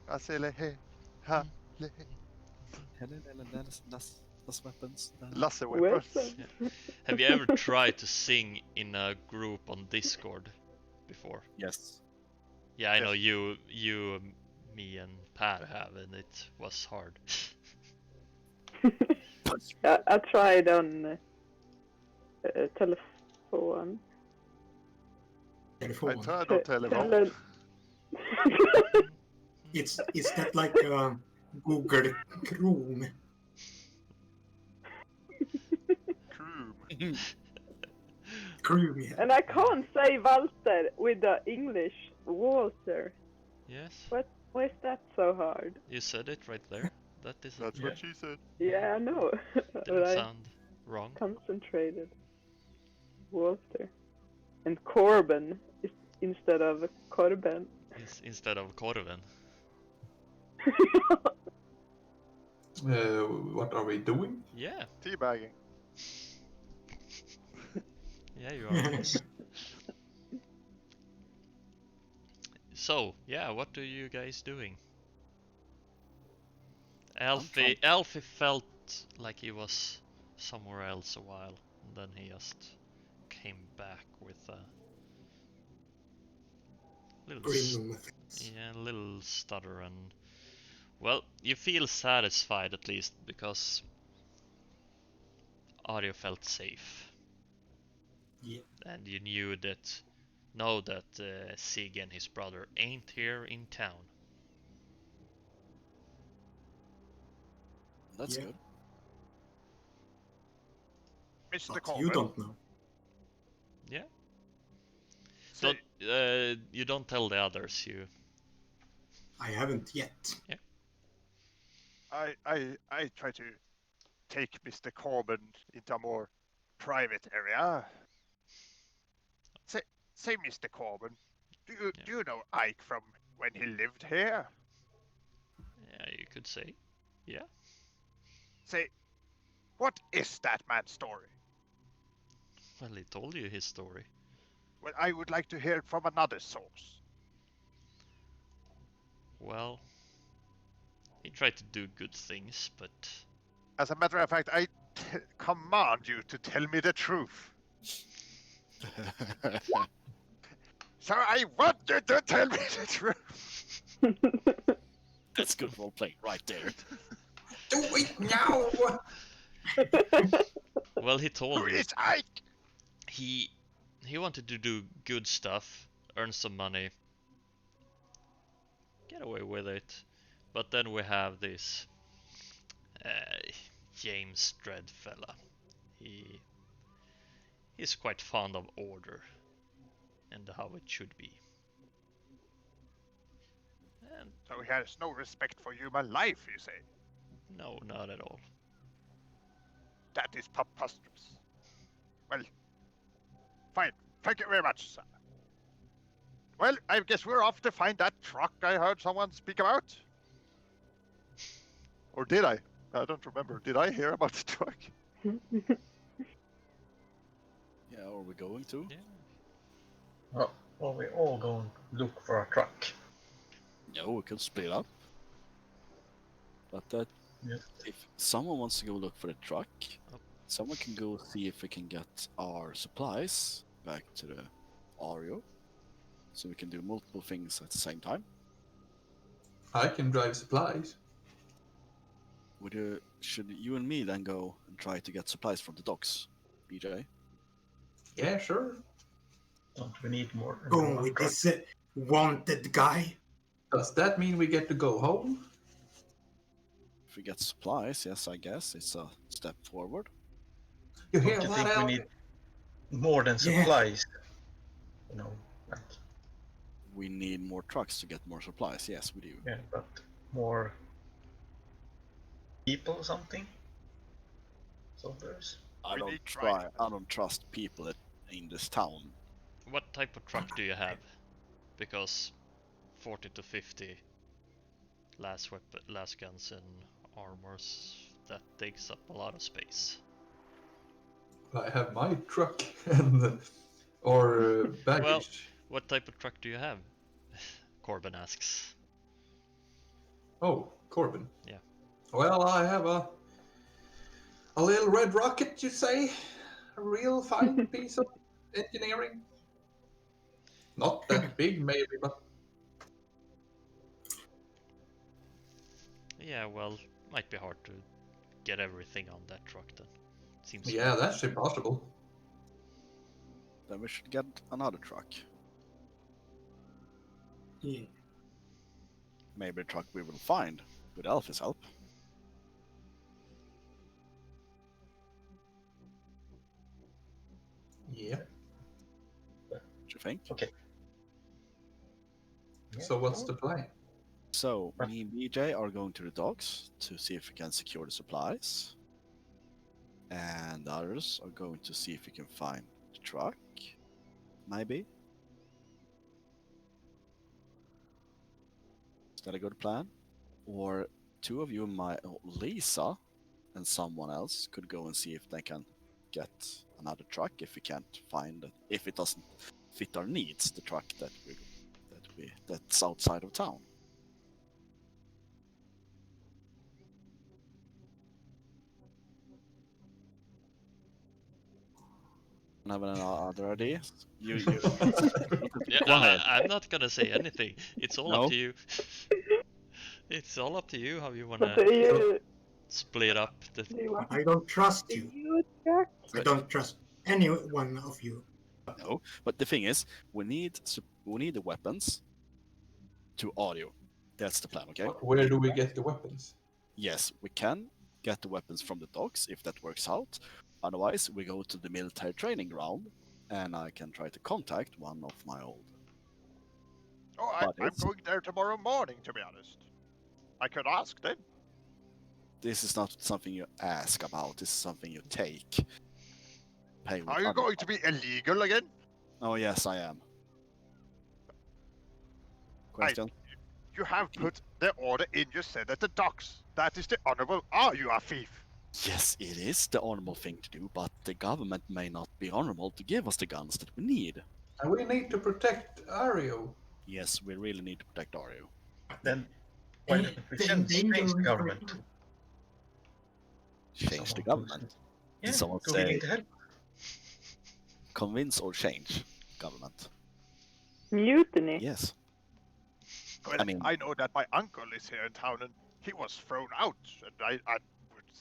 Aselehe. Ha. lehe. Last weapons. Lasse Weapons. weapons. Have you ever tried to sing in a group on Discord before? Yes. Yeah, I know Yes. you, me, and Per have, and it was hard. I tried on telephone. I Telephone. tried on telephone. Is that like Google Chrome? Chrome. Chrome, yeah. And I can't say Walter with the English Walter. Yes, Why is that so hard? you said it right there. That isn't. That's what she said. Yeah, I know. Didn't But I sound wrong. concentrated. Walter. And Corbin is instead of Corben. Instead of Korven. What are we doing? Yeah, Teabagging. yeah, you are. So, yeah, what are you guys doing? Alfie felt like he was somewhere else a while, and then he just came back with a little Grin on my face. Yeah, a little stutter and... Well, you feel satisfied at least, because Ario felt safe. Yeah. And you knew that... Know that Sig and his brother ain't here in town. That's Yeah. good. Mr. But Corbin. you don't know. Yeah? Say, You don't tell the others, you... I haven't yet. Yeah. I try to take Mr. Corbin into a more private area. Say, Mr. Corbin, do you know Ike from when he lived here? Yeah, you could say. Yeah. Say, what is that man's story? Well, he told you his story. Well, I would like to hear it from another source. Well, he tried to do good things, but... As a matter of fact, I command you to tell me the truth. So I want you to tell me the truth. That's good role playing right there. Do it now! Well, he told Who you is Ike? he wanted to do good stuff, earn some money, get away with it. But then we have this James Dredd fella. He's quite fond of order and how it should be. And So he has no respect for human life, you say? no, not at all. That is preposterous. Well, fine. Thank you very much, sir. Well, I guess we're off to find that truck I heard someone speak about. Or did I? I don't remember. Did I hear about the truck? Yeah, are we going to? Yeah. Well, we all go and look for a truck. Yeah, we could split up. But that, Yeah. if someone wants to go look for the truck, Oh. someone can go see if we can get our supplies back to the Ario, so we can do multiple things at the same time. I can drive supplies. Should you and me then go and try to get supplies from the docks, BJ? Yeah, sure. Don't we need more? Going one with truck? this wanted guy. Does that mean we get to go home? If we get supplies, yes, I guess it's a step forward. You Don't hear you that, think we Al? need more than Yeah. supplies? You know, like, We need more trucks to get more supplies. Yes, we do. yeah, but more people or something? Soldiers? I We don't need try. drivers. I don't trust people in this town. What type of truck do you have? Because 40 to 50 last guns and armors, that takes up a lot of space. I have my truck and or baggage. Well, what type of truck do you have? Corbin asks. Oh, Corbin. Yeah. Well, I have a little red rocket, you say? A real fine piece of engineering. Not that big, maybe, but Yeah, well, might be hard to get everything on that truck then. Seems yeah, that's impossible. Then we should get another truck. Yeah. Maybe a truck we will find with Alfie's help. Yeah. What do you think? Okay. So what's the plan? So me and BJ are going to the docks to see if we can secure the supplies, and the others are going to see if we can find the truck. Maybe. Is that a good plan? Or two of you, Lisa and someone else, could go and see if they can get another truck if we can't find it, if it doesn't fit our needs, the truck that's outside of town. Don't have any other ideas? You Yeah, quiet. I'm not gonna say anything. It's all No? up to you. It's all up to you how you But wanna do you, split up the. do you want I don't trust to you. use that? I don't trust any one of you. No, but the thing is, we need the weapons to audio. That's the plan, okay? But where do we get the weapons? Yes, we can get the weapons from the docks if that works out. Otherwise, we go to the military training ground, and I can try to contact one of my old. Oh, But I'm it's- going there tomorrow morning, to be honest. I could ask then. This is not something you ask about. This is something you take. Pay with Are you other going to be illegal again? Oh yes, I am. Question? You have put the order in you said at the docks. That is the honorable. Are you a thief? Yes, it is the honorable thing to do, but the government may not be honorable to give us the guns that we need. And we need to protect Ario. Yes, we really need to protect Ario. Then why don't we change the government? Change the Someone government. Yeah, Did someone do we say need to help? convince or change government? Mutiny? Yes. Well, I mean- I know that my uncle is here in town and he was thrown out. And I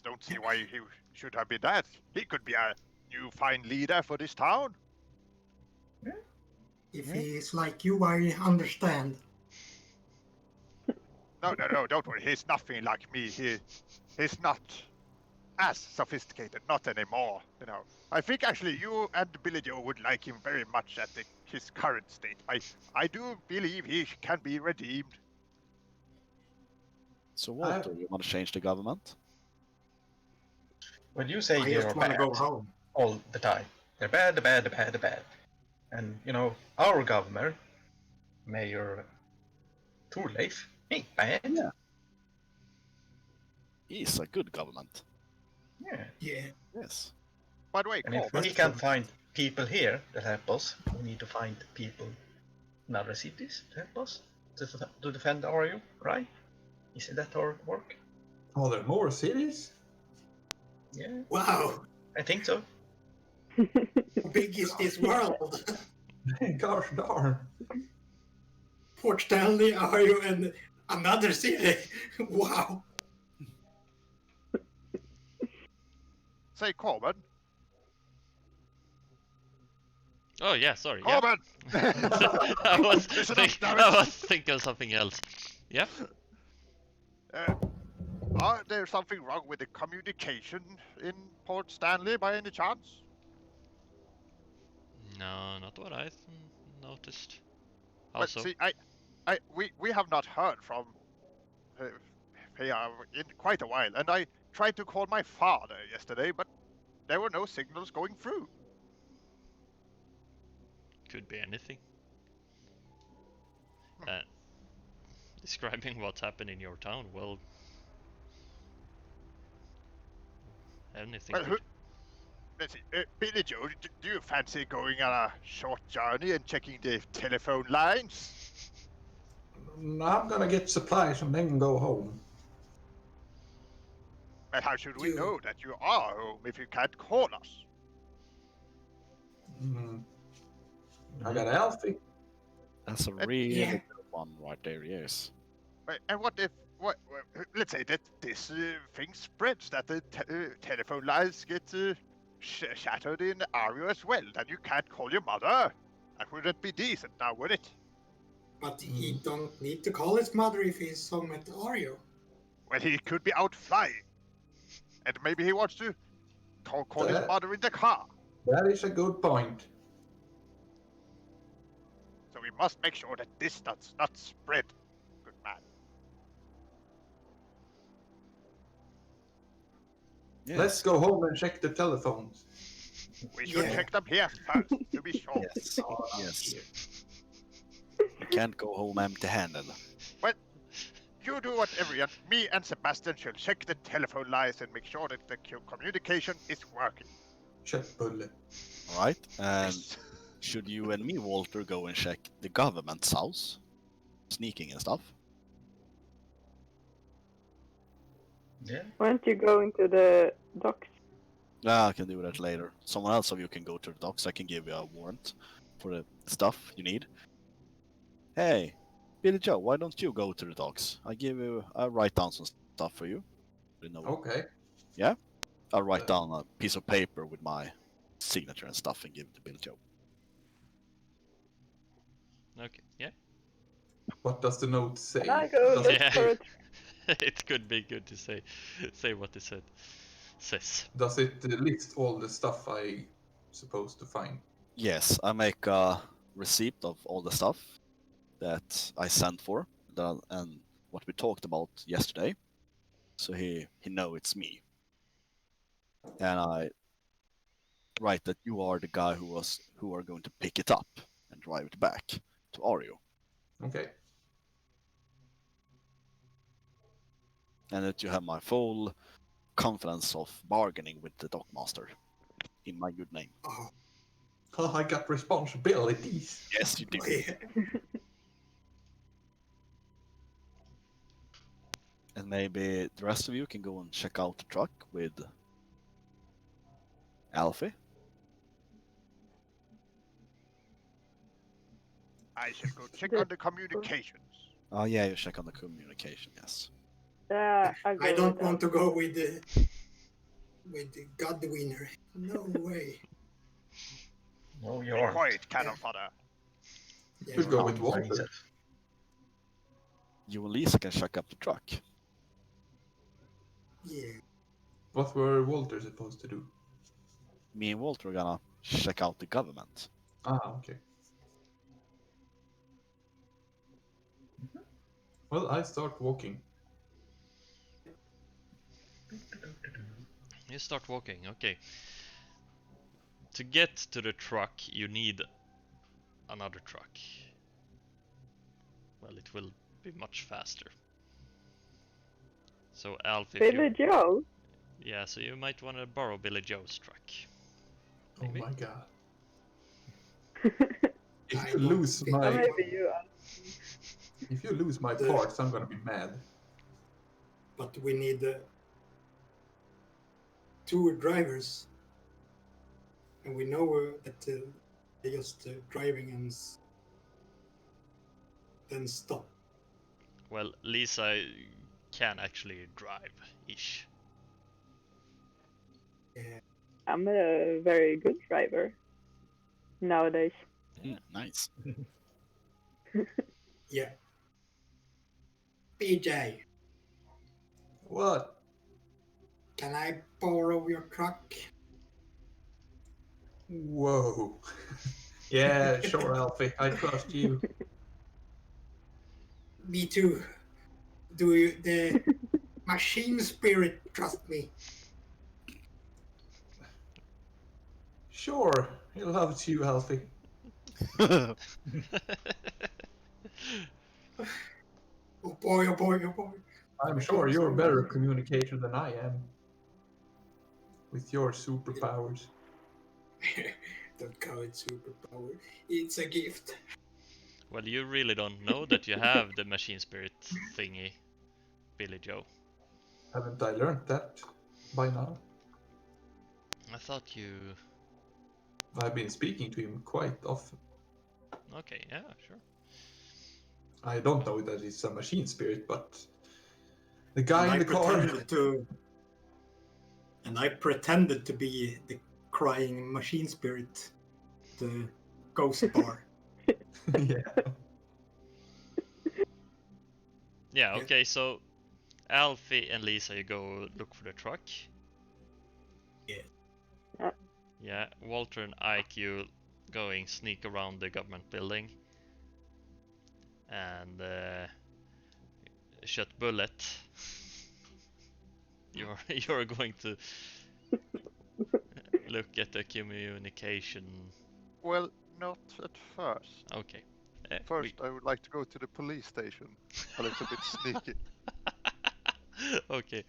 don't see why he should have been that. He could be a new fine leader for this town. If he is like you, I understand. No, don't worry. He's nothing like me. He's not as sophisticated, not anymore. You know, I think actually you and Billy Joe would like him very much at his current state. I do believe he can be redeemed. So Walter, you want to change the government? When you say I they're just want to go bad home. all the time, they're bad, they're bad. And, you know, our governor, Mayor Thorleif, ain't bad. Yeah. He's a good government. Yeah. Yeah. Yes. By the way, And if Corbin, we can't find people here that help us, we need to find people in other cities to help us to defend Ario, right? Isn't that our work? Are there more cities? Yeah, Wow. I think so. How big is this world? Gosh darn. Port Stanley, are you in another city? Wow. say Corbin. Oh yeah, sorry. Yeah. Corbin! I was Listen up, damn it. I was thinking of something else. Yeah. Are there something wrong with the communication in Port Stanley by any chance? No, not what I noticed. But Also, see, we have not heard from in quite a while, and I tried to call my father yesterday, but there were no signals going through. could be anything. Describing what's happened in your town, well, anything. Well, let's see, Billy Joe, do you fancy going on a short journey and checking the telephone lines? I'm gonna get supplies and then go home. And how should we You- know that you are home if you can't call us? Mm. I got Alfie. That's a really Yeah. good one right there, yes. And what if, let's say that this thing spreads, that the telephone lines get shattered in Ario as well, then you can't call your mother. That wouldn't be decent now, would it? But he don't need to call his mother if he's home at Oreo. Well, he could be out flying. And maybe he wants to call his mother in the car. That is a good point. So we must make sure that this does not spread, good man. Yes. Let's go home and check the telephones. We should Yeah. check them here first, to be sure. Yes. Yes. You can't go home empty-handed. You do whatever you want. Me and Sebastian should check the telephone lines and make sure that the communication is working. Check bullet. All right. And Yes. should you and me, Walter, go and check the government's house, sneaking and stuff? Yeah. Why don't you go into the docks? Yeah, I can do that later. Someone else of you can go to the docks. I can give you a warrant for the stuff you need. Hey, Billy Joe, why don't you go to the docks? I'll write down some stuff for you. Okay. Yeah? I'll write down a piece of paper with my signature and stuff and give it to Billy Joe. Okay, yeah. What does the note say? Can I go Does look it Yeah. for a It could be good to say what it says. Does it list all the stuff I supposed to find? Yes, I make a receipt of all the stuff that I sent for and what we talked about yesterday. So he know it's me. And I write that you are the guy who are going to pick it up and drive it back to Ario. Okay. And that you have my full confidence of bargaining with the dockmaster in my good name. Oh, I got responsibilities. Yes, you do. Yeah. And maybe the rest of you can go and check out the truck with Alfie. I shall go check on the communications. Oh yeah, you check on the communication, yes. I'll go I don't with want to go with the Godwinner. No way. No, you Be aren't. quiet, cannon fodder. Yeah. Should go Out with by Walter. himself. You and Lisa can check up the truck. Yeah. What were Walter supposed to do? Me and Walter are gonna check out the government. Ah, okay. Well, I start walking. You start walking, okay. To get to the truck, you need another truck. Well, it will be much faster. So Alf, if Billy you... Joe. Yeah, so you might want to borrow Billy Joe's truck. Maybe? Oh my god. I If you don't lose think- my Maybe you are. if you lose my The- parts, I'm gonna be mad. But we need 2 drivers, and we know that they're just driving and then stop. Well, Lisa can actually drive-ish. Yeah. I'm a very good driver nowadays. Nice. Yeah. BJ, What? can I borrow your truck? Whoa. Yeah, sure, Alfie. I trust you. Me too. Do you, the machine spirit trust me? Sure, he loves you, Alfie. Oh boy, oh boy, oh boy. I'm sure you're a better communicator than I am. With your superpowers. Don't call it superpower. It's a gift. Well, you really don't know that you have the machine spirit thingy, Billy Joe. Haven't I learned that by now? I thought you... I've been speaking to him quite often. Okay, yeah, sure. I don't know that it's a machine spirit, but the guy And in the car. And I pretended to be the crying machine spirit, the ghost bar. Yeah. Yeah, okay, so Alfie and Lisa, you go look for the truck. Yeah. Yeah, Walter and Ike, you going sneak around the government building. And shot Bullet. You're going to look at the communication. Well, not at first. Okay. First, I would like to go to the police station. A little bit sneaky. Okay.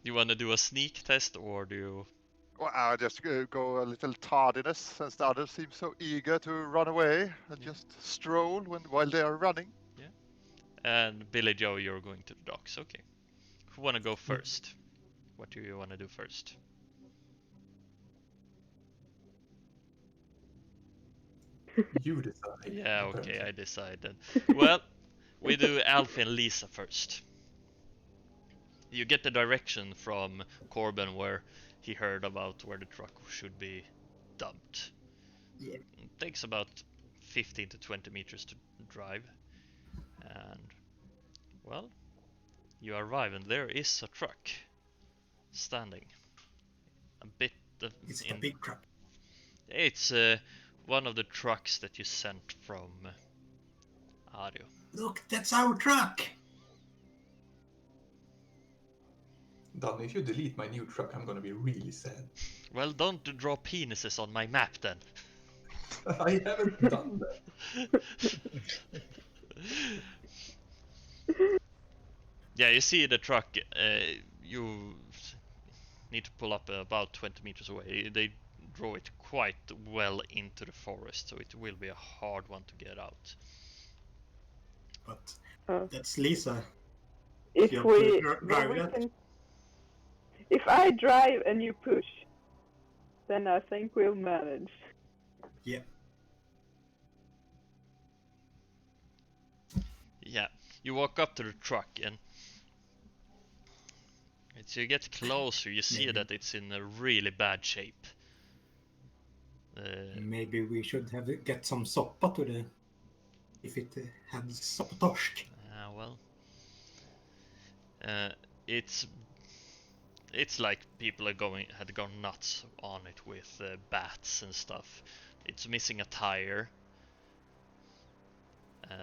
You want to do a sneak test or do you... Well, I'll just go a little tardiness, since the others seem so eager to run away, and just stroll while they are running. And Billy Joe, you're going to the docks. Okay. Who want to go first? What do you want to do first? You decide. Yeah, okay, apparently. I decided. Well, we do Alfie and Lisa first. You get the direction from Corbin where he heard about where the truck should be dumped. Yeah. It takes about 15 to 20 meters to drive. And, well, you arrive and there is a truck standing. A bit It's the in. big truck. It's one of the trucks that you sent from Ario. Look, that's our truck. Don, if you delete my new truck, I'm gonna be really sad. Well, don't draw penises on my map then. I haven't done that. Yeah, you see the truck. You need to pull up about 20 meters away. They draw it quite well into the forest, so it will be a hard one to get out. But Oh. that's Lisa. If You have we, to then drive we that. can. If I drive and you push, then I think we'll manage. Yeah. Yeah, you walk up to the truck and as you get closer, you see Maybe. that it's in a really bad shape. Maybe we should get some soppa to the. If it had soppatorsk. Well, it's like people had gone nuts on it with bats and stuff. It's missing a tire.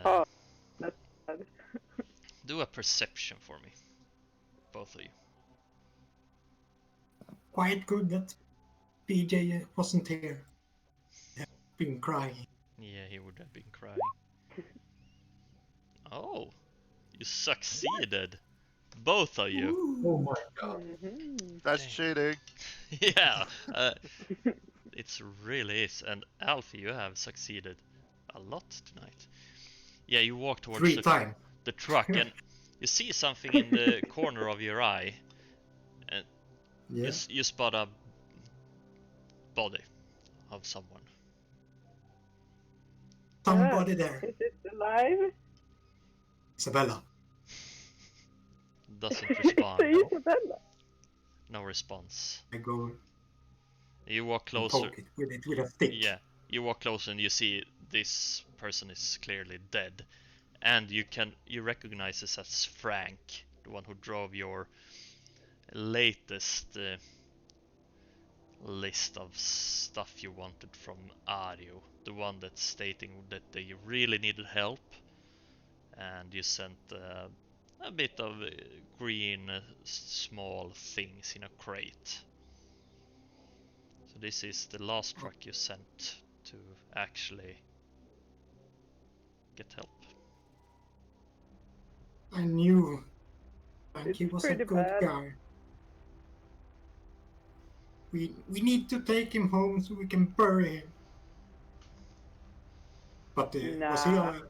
Oh, that's bad. Do a perception for me, both of you. Quite good that PJ wasn't here. I've been crying. Yeah, he would have been crying. Oh, you succeeded, both of you. Oh my god. Mhm. That's Dang. cheating. Yeah, it really is. And Alfie, you have succeeded a lot tonight. Yeah, you walk towards 3 times. the truck and you see something in the corner of your eye. And Yeah. you spot a body of someone. Somebody there. Is it alive? Isabella. Doesn't respond. Say Isabella. No response. I go You walk and closer. poke it with a stick. Yeah, you walk closer and you see this person is clearly dead, and you recognize this as Frank, the one who drove your latest list of stuff you wanted from Ario, the one that's stating that they really needed help, and you sent a bit of green small things in a crate. So this is the last truck you sent to actually get help. I knew Frankie It's was a pretty good bad. guy. We need to take him home so we can bury him. But was he Nah.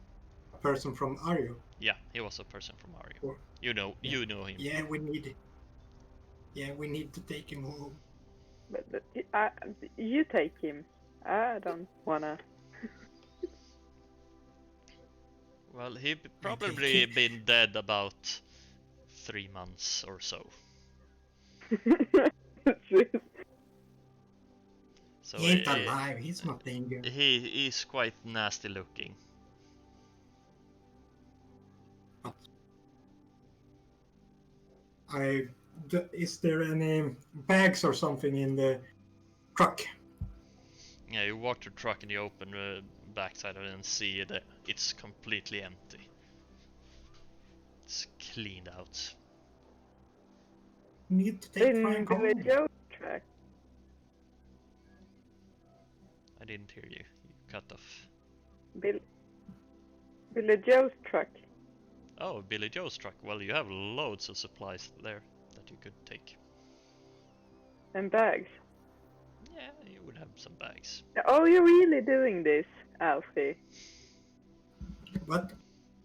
a person from Ario? Yeah, he was a person from Ario. Or- You know him. Yeah, we need to take him home. But you take him. I don't wanna. Well, he probably been dead about 3 months or so. So He ain't alive. He's not dangerous. he is quite nasty looking. Is there any bags or something in the truck? Yeah, you walk to the truck and you open the backside of it and see that it's completely empty. It's cleaned out. We need to take In Frank Billy home. Joe's track. I didn't hear you. You cut off. Billy Joe's truck. Oh, Billy Joe's truck. Well, you have loads of supplies there that you could take. And bags. Yeah, you would have some bags. Oh, you're really doing this, Alfie? What?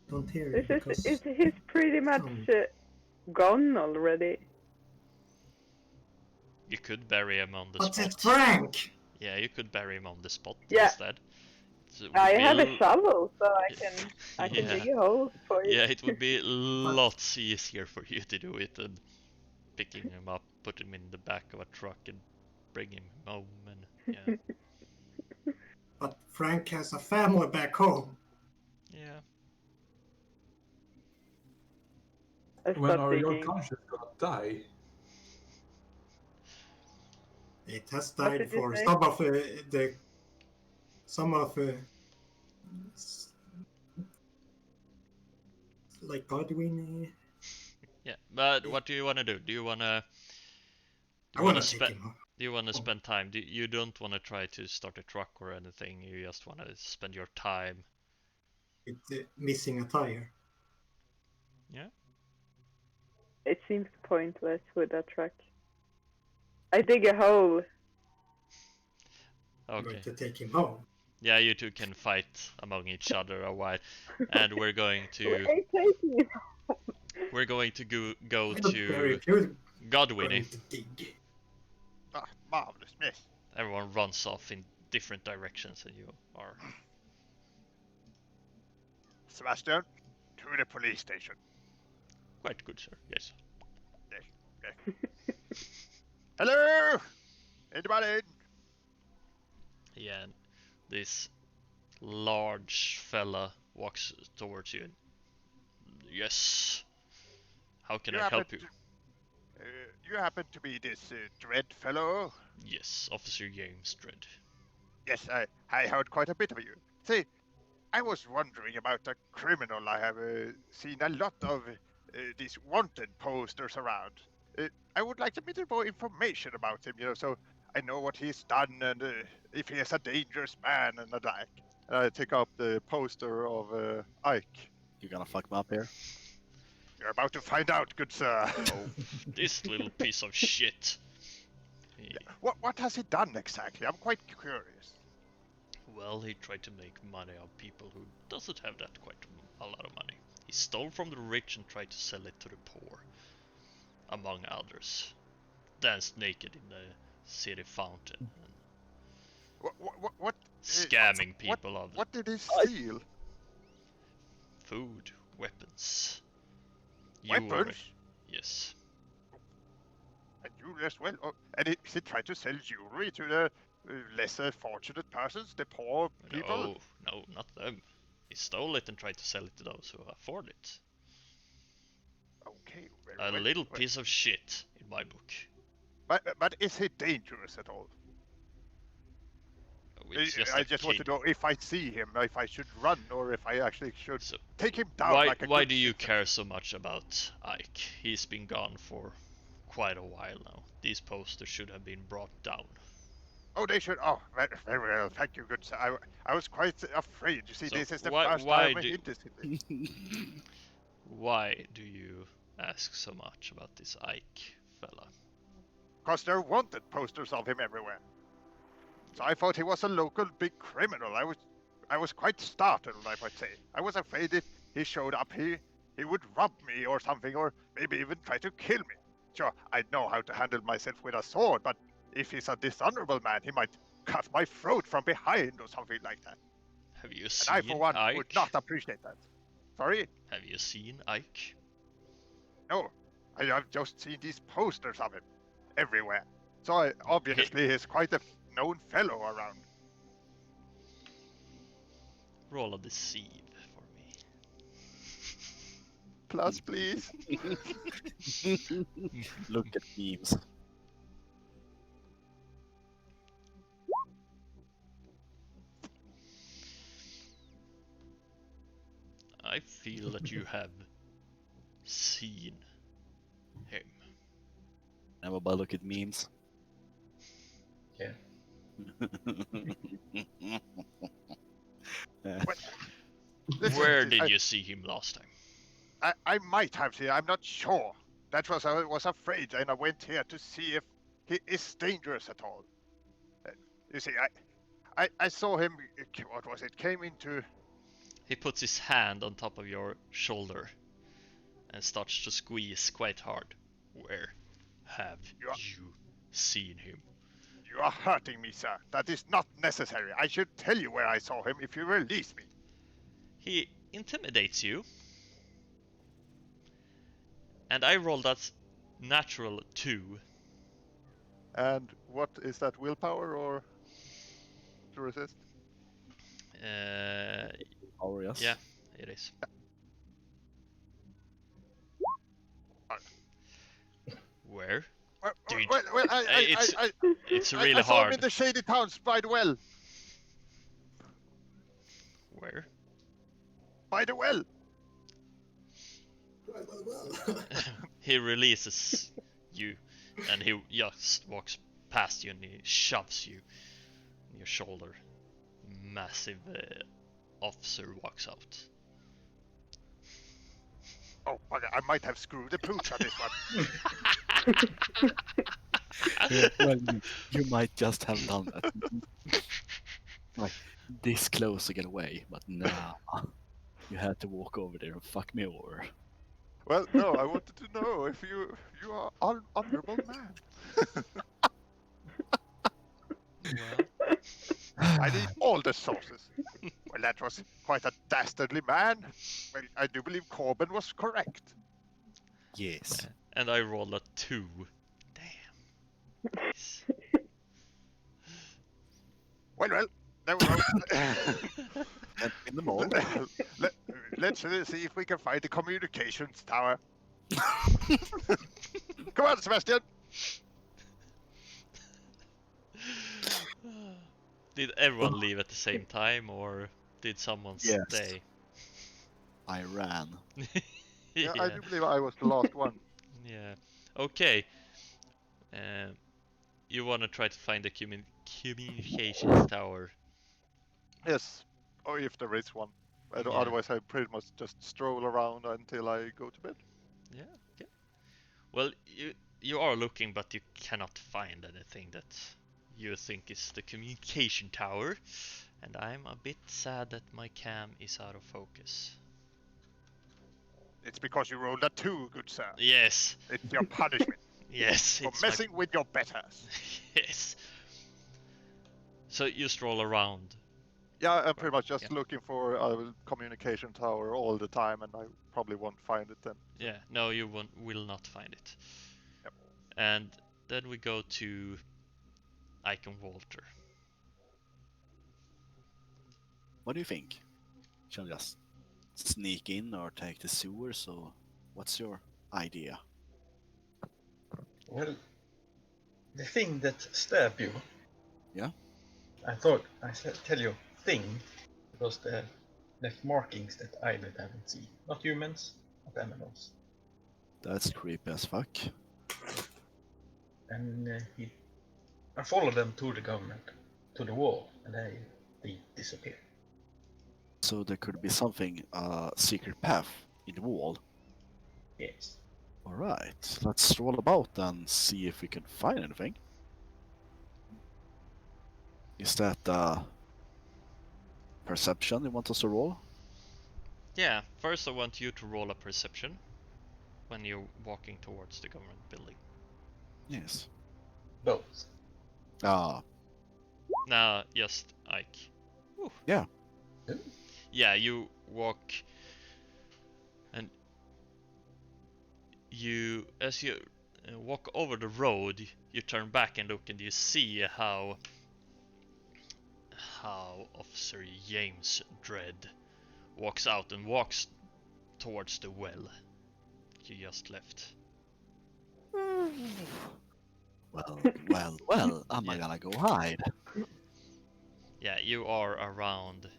Don't hear This it because he's pretty much gone already. You could bury him on the But spot. it's Frank. Yeah, you could bury him on the spot Yeah. instead. So it I would be have a l- shovel, so I can Yeah. dig a hole for you. Yeah, it would be lots easier for you to do it than picking him up, put him in the back of a truck, and bring him home. And yeah, But Frank has a family back home. yeah. I When stopped are your digging. conscience gonna die? It has What died did you for say? some of s- like Godwin. Yeah, but what do you want to do? Do you want to I want want to to take spend him. do you want to spend time? You don't want to try to start a truck or anything. You just want to spend your time. With missing a tire. Yeah. It seems pointless with that truck. I dig a hole. I'm Okay. going to take him home. Yeah, you two can fight among each other a while, and we're going to Hey, take me. go I don't care to if you're Godwinny. going to dig. Ah, marvelous. Yes. Everyone runs off in different directions, and you are. Sebastian, to the police station. Quite good, sir. Yes. Yes. Yes. Hello? Anybody? Yeah, and this large fella walks towards you. Yes. How can I help you? You happen to be this Dread fellow? Yes, Officer James Dredd. Yes, I heard quite a bit of you. See, I was wondering about a criminal. I have seen a lot of these wanted posters around. I would like a bit more information about him, so I know what he's done and if he is a dangerous man and the like. I take up the poster of Ike. You gonna fuck me up here? You're about to find out, good sir. Oh, this little piece of shit. He, What has he done exactly? I'm quite curious. well, he tried to make money of people who doesn't have that quite a lot of money. He stole from the rich and tried to sell it to the poor, among others. Danced naked in the city fountain and What scamming people of What did he steal? food, weapons. Weapons? Yes. And you as well. Oh, and is he trying to sell jewelry to the lesser fortunate persons, the poor people? No, not them. He stole it and tried to sell it to those who afford it. Okay, very A well. little piece of shit in my book. But is he dangerous at all? It's just I a just want to kid. know if I see him, if I should run, or if I actually should So take him down like a why good do you citizen. care so much about Ike? He's been gone for quite a while now. These posters should have been brought down. Oh, they should. Oh, very well. Thank you, good sir. I was quite afraid. You see, So this is the why- first why time do- in this city. Why do you ask so much about this Ike fella? Because there are wanted posters of him everywhere. So I thought he was a local big criminal. I was quite startled, I might say. I was afraid if he showed up, he would rob me or something, or maybe even try to kill me. Sure, I know how to handle myself with a sword, but if he's a dishonorable man, he might cut my throat from behind or something like that. Have you And seen I, for one, Ike? would not appreciate that. Sorry? Have you seen Ike? No, I have just seen these posters of him everywhere. So obviously he's quite a known fellow around. Roll a deceive for me. Plus, please. Look at memes. I feel that you have seen him. Never but look at memes. Yeah. Listen, Where did you see him last time? I might have seen. I'm not sure. That was I was afraid, and I went here to see if he is dangerous at all. You see, I saw him. What was it? Came into. He puts his hand on top of your shoulder and starts to squeeze quite hard. Where have You are- you seen him? You are hurting me, sir. That is not necessary. I should tell you where I saw him if you release me. He intimidates you. And I rolled that natural 2. And what is that, willpower or to resist? Oh, yes. Yeah, it is. Where? Dude, Well, it's really I saw him hard. in the shady towns by the well. Where? By the well. Well. He releases you, and he just walks past you, and he shoves you in your shoulder. Massive officer walks out. Oh, okay, I might have screwed the pooch on this one. Well, you might just have done that. Like, this close to get away, but nah. You had to walk over there and fuck me over. Well, no, I wanted to know if you are an honorable man. Well, I need all the sources. Well, that was quite a dastardly man. Well, I do believe Corbin was correct. Yes. and I rolled a 2. Damn. Nice. Well, there we go. And in the mall. Let's see if we can find the communications tower. Come on, Sebastian. Did everyone leave at the same time, or did someone Yes. stay? I ran. Yeah, I do believe I was the last one. Yeah. Okay. You want to try to find the communications tower? Yes, or if there is one. Yeah. Otherwise, I pretty much just stroll around until I go to bed. Yeah. Okay. Well, you are looking, but you cannot find anything that you think is the communication tower, and I'm a bit sad that my cam is out of focus. It's because you rolled a 2, good sir. Yes. It's your punishment Yes. for It's my- messing with your betters. Yes. So you stroll around. Yeah, I'm pretty much just Yeah. looking for a communication tower all the time, and I probably won't find it then. Yeah. No, you will not find it. Yep. And then we go to Icon Walter. What do you think? Shall I just sneak in or take the sewers? So, what's your idea? Well, the thing that stabbed you. Yeah? I thought I said tell you thing because they left markings that I haven't seen. Not humans, not animals. That's creepy as fuck. And I followed them to the government, to the wall, and they disappeared. So there could be something, secret path in the wall. Yes. Alright, let's stroll about and see if we can find anything. Is that perception you want us to roll? Yeah. First, I want you to roll a perception when you're walking towards the government building. Yes. Both. Ah, Now, just Ike. Whew. Yeah. Yeah, you walk, and as you walk over the road, you turn back and look, and you see how Officer James Dredd walks out and walks towards the well you just left. Well, am I Yeah. gonna go hide? Yeah, you are around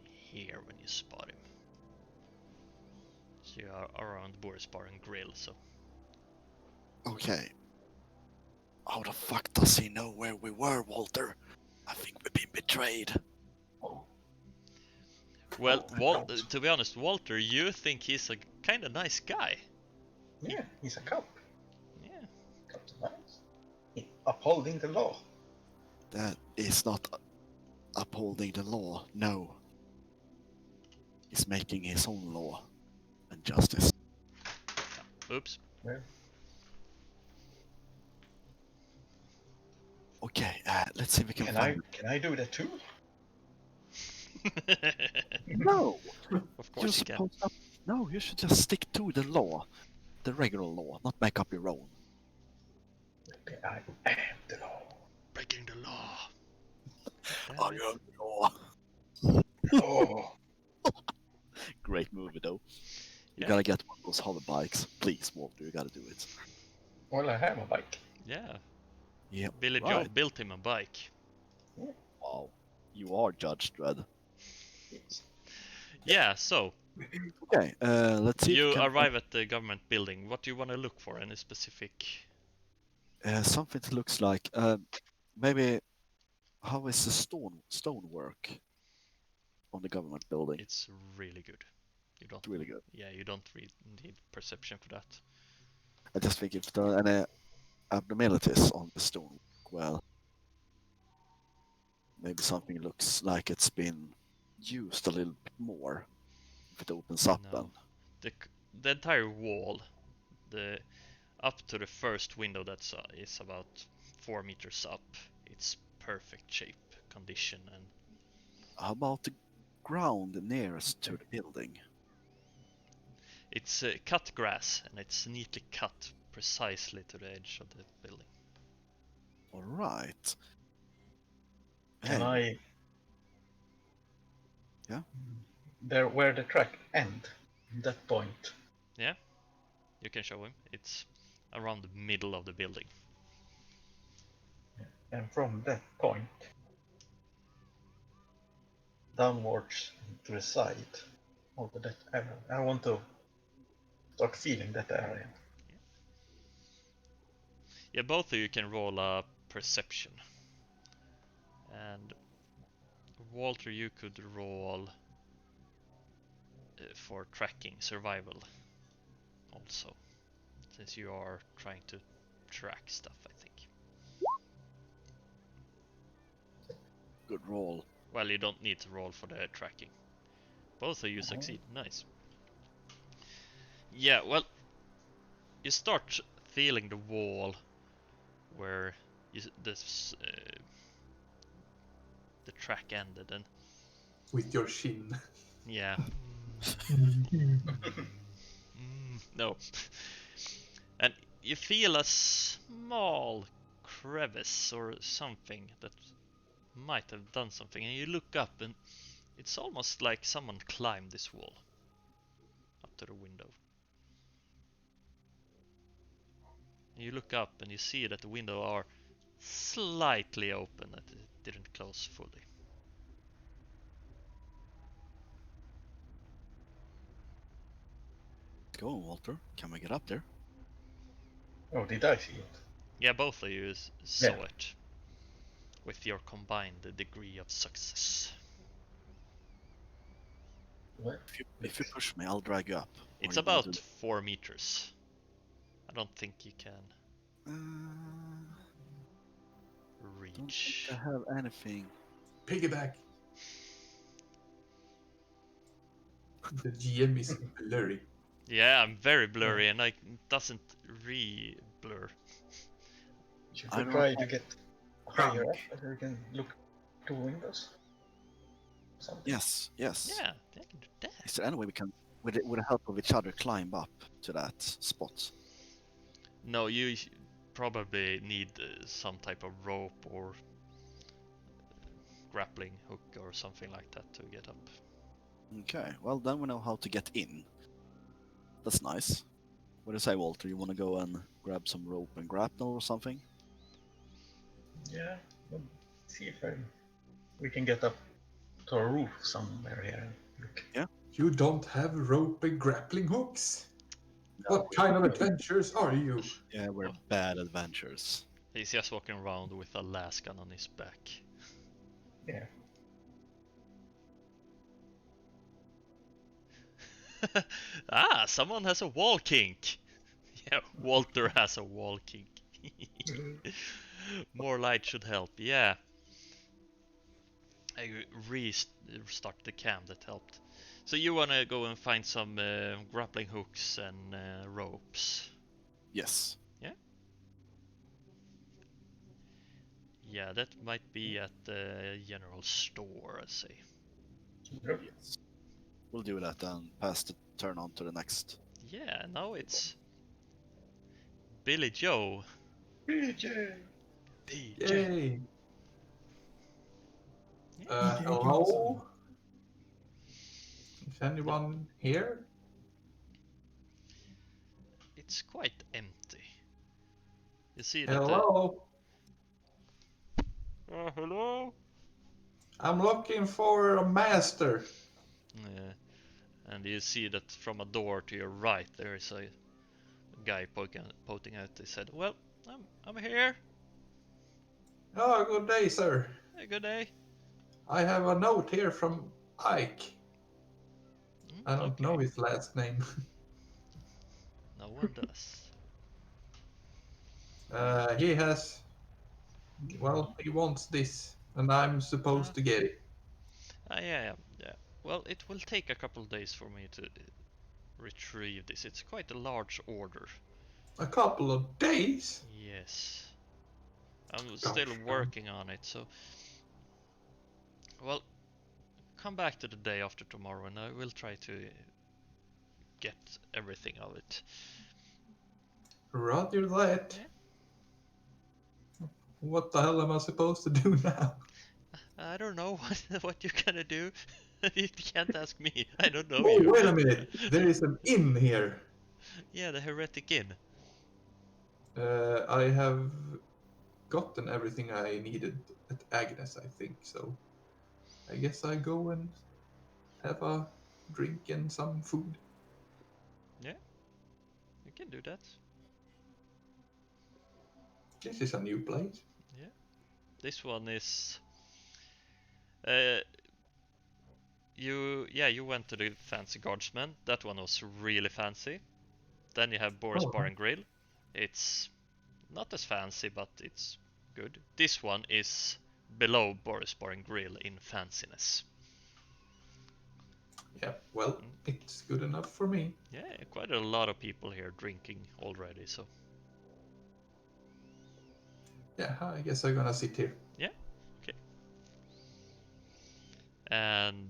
here when you spot him. So you are around Boris Bar and Grill, so... Okay. How the fuck does he know where we were, Walter? I think we've been betrayed. Well, to be honest, Walter, you think he's a kind of nice guy. Yeah, he's a cop. Yeah. Cops are nice. Upholding the law. That is not upholding the law, no. He's making his own law and justice. Oops. Well, Okay, let's see if we can Can find. I do that too? No, Of you're course you can. supposed to. No, you should just stick to the law, the regular law, not make up your own. I am the law. Breaking the law. Damn I it. am the law. Oh, Great movie though. You Yeah. gotta get one of those hover bikes, please, Walter. You gotta do it. well, I have a bike. Yeah. Yeah. Billy right. Joe built him a bike. Wow, you are Judge Dredd. Yes. Yeah, so Okay, let's see. you if we can arrive at the government building. What do you want to look for? Any specific? something that looks like maybe how is the stonework on the government building? It's really good. You don't. It's really good. Yeah, you don't need perception for that. I just think if there are any abnormalities on the stonework, well, maybe something looks like it's been used a little bit more. If it opens up, No. The entire wall, the up to the first window is about 4 meters up. It's perfect shape, condition, and how about the ground nearest to the building? it's cut grass and it's neatly cut precisely to the edge of the building. All right. Can Hey, I? Yeah? There, where the track end, that point. Yeah, you can show him. It's around the middle of the building. And from that point, downwards to the side of that area, I want to start feeling that area. Yeah, both of you can roll a perception. And Walter, you could roll for tracking survival also, since you are trying to track stuff, I think. good roll. Well, you don't need to roll for the tracking. Both of you succeed. Nice. Yeah, well, you start feeling the wall where the track ended, and With your shin. yeah. No. And you feel a small crevice or something that might have done something, and you look up and it's almost like someone climbed this wall up to the window. And you look up and you see that the window are slightly open, that it didn't close fully. Let's go, Walter. Can we get up there? Oh, did I see it? Yeah, both of you saw it with your combined degree of success. What? If you push me, I'll drag you up. Or It's you wanna about 4 meters. I don't think you can don't reach. think I have anything. Piggyback. The GM is blurry. Yeah, I'm very blurry and it doesn't re-blur. Should I we don't try have- to get higher up and we can look to windows? Something. Yes, yes. Yeah, they can do that. Is there any way we can, with the help of each other, climb up to that spot? No, you probably need some type of rope or grappling hook or something like that to get up. Okay, well then we know how to get in. That's nice. What do you say, Walter? You want to go and grab some rope and grapple or something? Yeah. We'll see if we can get up to a roof somewhere here. And look. You don't have rope and grappling hooks? What kind of adventures are you? Yeah, we're Oh. bad adventures. He's just walking around with a lasgun on his back. Yeah. Someone has a wall kink. Yeah, Walter has a wall kink. More light should help. Yeah. I restart the cam, that helped. So you wanna go and find some grappling hooks and ropes? Yes. Yeah, that might be at the general store, I'd say. Yep. Yes. We'll do that then. Pass the turn on to the next. Yeah, now it's Billy Joe. BJ! BJ. Yay! Yeah. Hello? Is anyone here? It's quite empty. You see that Hello? hello? I'm looking for a master. Yeah. And you see that from a door to your right there is a guy poking out his head. Well, I'm here. Oh, good day, sir. Hey, good day. I have a note here from Ike. I don't Okay. know his last name. No one does. He has. Well, he wants this, and I'm supposed to get it. Yeah. Well, it will take a couple of days for me to retrieve this. It's quite a large order. A couple of days? Yes. I'm Gosh, still man. working on it, so... Well, come back to the day after tomorrow and I will try to get everything of it. Roger that. Yeah. What the hell am I supposed to do now? I don't know what you're gonna do. You can't ask me. I don't know Oh, you. wait a minute. There is an inn here. Yeah, the Heretic Inn. I have gotten everything I needed at Agnes, I think, so I guess I go and have a drink and some food. Yeah, you can do that. This is a new place. Yeah. This one is... Uh, you went to the Fancy Guardsman. That one was really fancy. Then you have Boris Oh, Bar and Grill. It's not as fancy, but it's good. This one is below Boris Bar and Grill in fanciness. yeah, well, it's good enough for me. Yeah, quite a lot of people here drinking already, so... Yeah, I guess I'm gonna sit here. Yeah, okay. And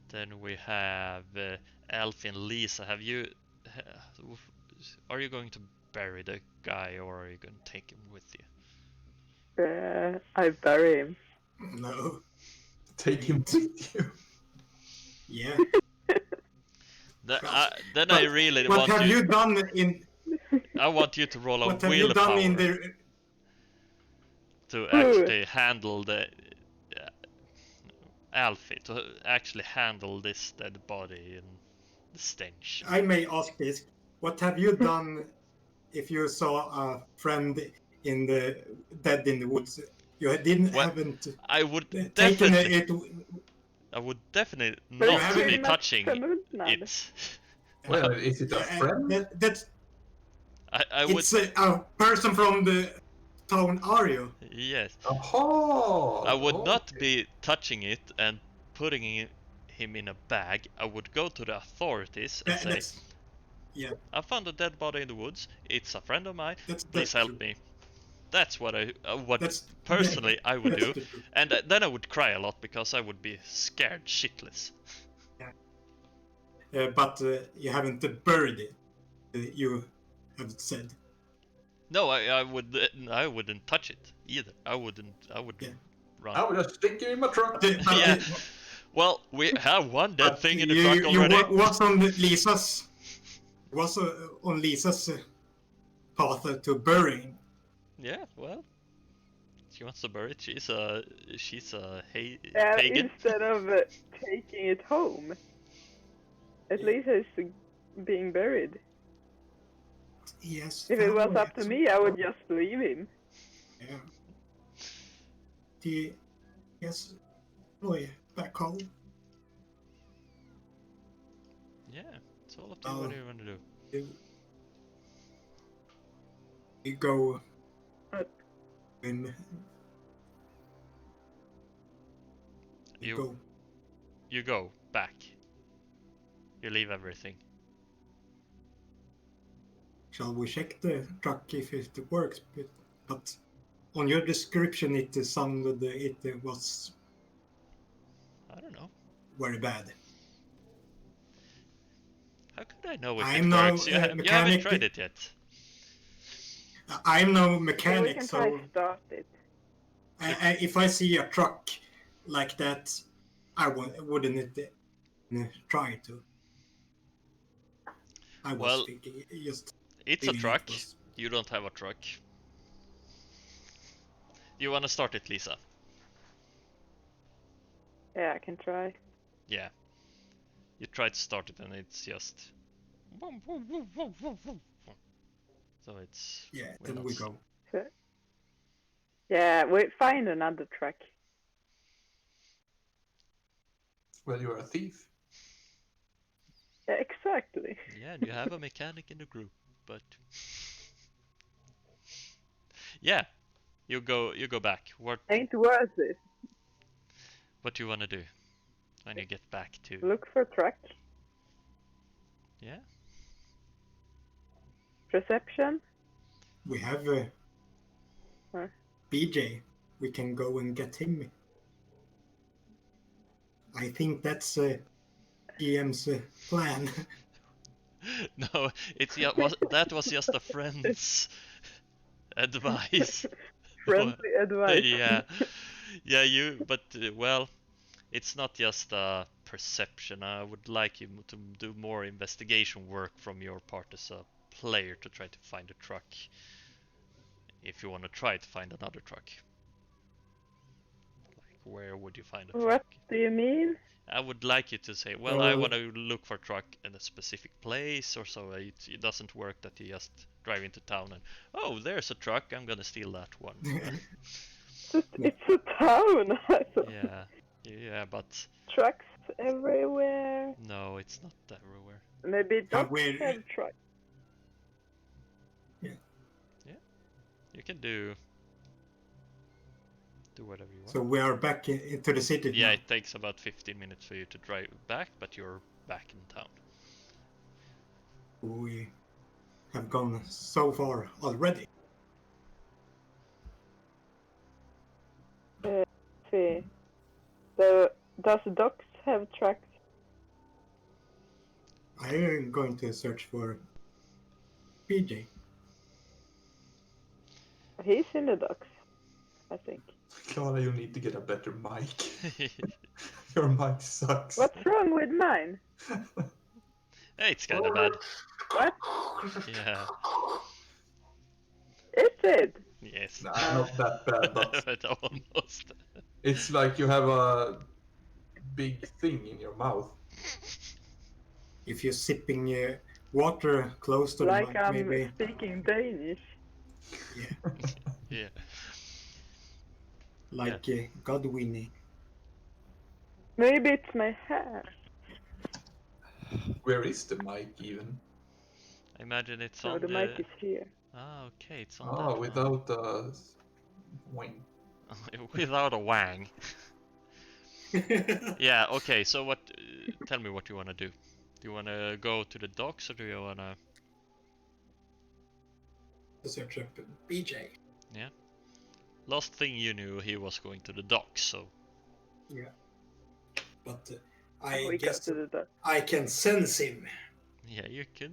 then we have Alfie and Lisa. Have you... Are you going to bury the guy or are you going to take him with you? I bury him. No. Take him with you. Yeah. Then I really What want have you done in? I want you to roll a What have you done in willpower the? to actually handle the Alfie, to actually handle this dead body and the stench. I may ask this. What have you done if you saw a friend in the dead in the woods? You didn't Well, haven't I would taken definitely, it. I would definitely But not haven't- be pretty much touching förmultnad. it. Well, is it a friend? That's I would, it's a person from the town area. yes, Oh, I would not be touching it and putting him in a bag. I would go to the authorities and say, That's, yeah, I found a dead body in the woods. It's a friend of mine. that's Please help true. me. That's what That's personally I would that's do, the truth. and then I would cry a lot because I would be scared shitless. But you haven't buried it. You have said. No, I wouldn't touch it either. I would Yeah. run. I would just stick you in my truck. Yeah. Well, we have one dead But thing in the you, truck you already. was on Lisa's on Lisa's path to burying. Yeah, well, she wants to bury it. She's a Yeah, pagan. instead of taking it home. At least it's being buried. Yes. If it was up to me, I would just leave him. Yeah. Yes. Boy, back home. Yeah, it's all up to you what you want to do. You go in. Go. You go back. You leave everything. Shall we check the truck if it works? But On your description, it sounded it was I don't know. very bad. How could I know if I'm it no works? You haven't mechanic. tried it yet. I'm no Yeah, we mechanic, can so try start it. if I see a truck like that, I wouldn't try to. I was Well, thinking, just it's a feeling truck. it was. You don't have a truck. You wanna start it, Lisa? Yeah, I can try. Yeah. You try to start it and it's just. So it's. Yeah, will then not we stop. go. So, yeah, we find another truck. Well, you're a thief. Yeah, exactly. Yeah, and you have a mechanic in the group, but. Yeah, you go back. What Ain't worth it. do you wanna do when you get back to? Look for truck. Yeah. Perception. We have Huh. BJ. We can go and get him. I think that's GM's plan. No, that was just a friend's advice. Friendly advice. Yeah, but well, it's not just a perception. I would like you to do more investigation work from your part as a player to try to find a truck. If you want to try to find another truck, like where would you find a truck? What do you mean? I would like you to say, well, I want to look for a truck in a specific place or so. It doesn't work that you just drive into town and, oh, there's a truck, I'm gonna steal that one. It's a town. Yeah, but Trucks everywhere. no, it's not everywhere. Maybe dogs have trucks. You can do whatever you want. So we are back into the city Yeah, now. it takes about 15 minutes for you to drive back, but you're back in town. We have gone so far already. See. So, does dogs have trucks? I'm going to search for PJ. He's in the docks, I think. Clara, you need to get a better mic. Your mic sucks. What's wrong with mine? Hey, it's kind of bad. What? Yeah. Is it? Yes. Nah, not that bad, but But almost. it's like you have a big thing in your mouth. If you're sipping water close to Like the mic, I'm maybe. speaking Danish. Yeah. Yeah. Like Godwinnie. Maybe it's my hair. Where is the mic even? I imagine it's No, on the mic is here. Ah, okay, it's on Oh, that without a wing. one. Without a wang. Yeah, okay, so what... tell me what you want to do. Do you want to go to the docks or do you want to... Search up BJ. Yeah. Last thing you knew, he was going to the docks, so... Yeah. But We I go guess to the docks. I can sense him. Yeah, you can...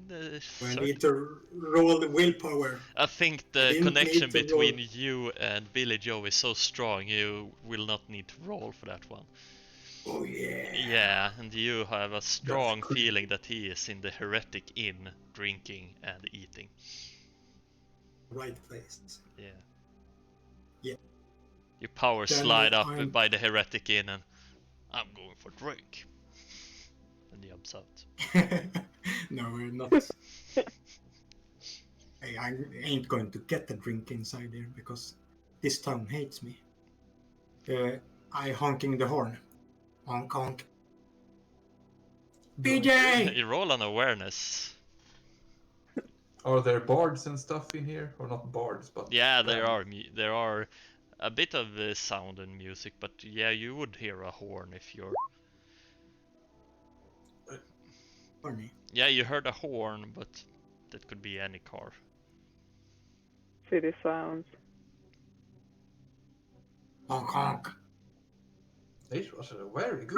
I need to roll the willpower. I think I the didn't connection need to between roll. you and Billy Joe is so strong, you will not need to roll for that one. Oh yeah. Yeah, and you have a strong good. feeling that he is in the Heretic Inn, drinking and eating. Right place. Yeah. Yeah. You power Then slide up I'm- by the Heretic Inn and I'm going for drink. And he jumps out. No, we're not. I ain't going to get the drink inside there because this town hates me. I honking the horn. Honk honk. BJ! You roll an awareness. Are there bards and stuff in here? Or not bards, but... Yeah, there are a bit of sound and music, but yeah, you would hear a horn if you're... Horny. Yeah, you heard a horn, but that could be any car. City sounds. Honk honk. This was a very good.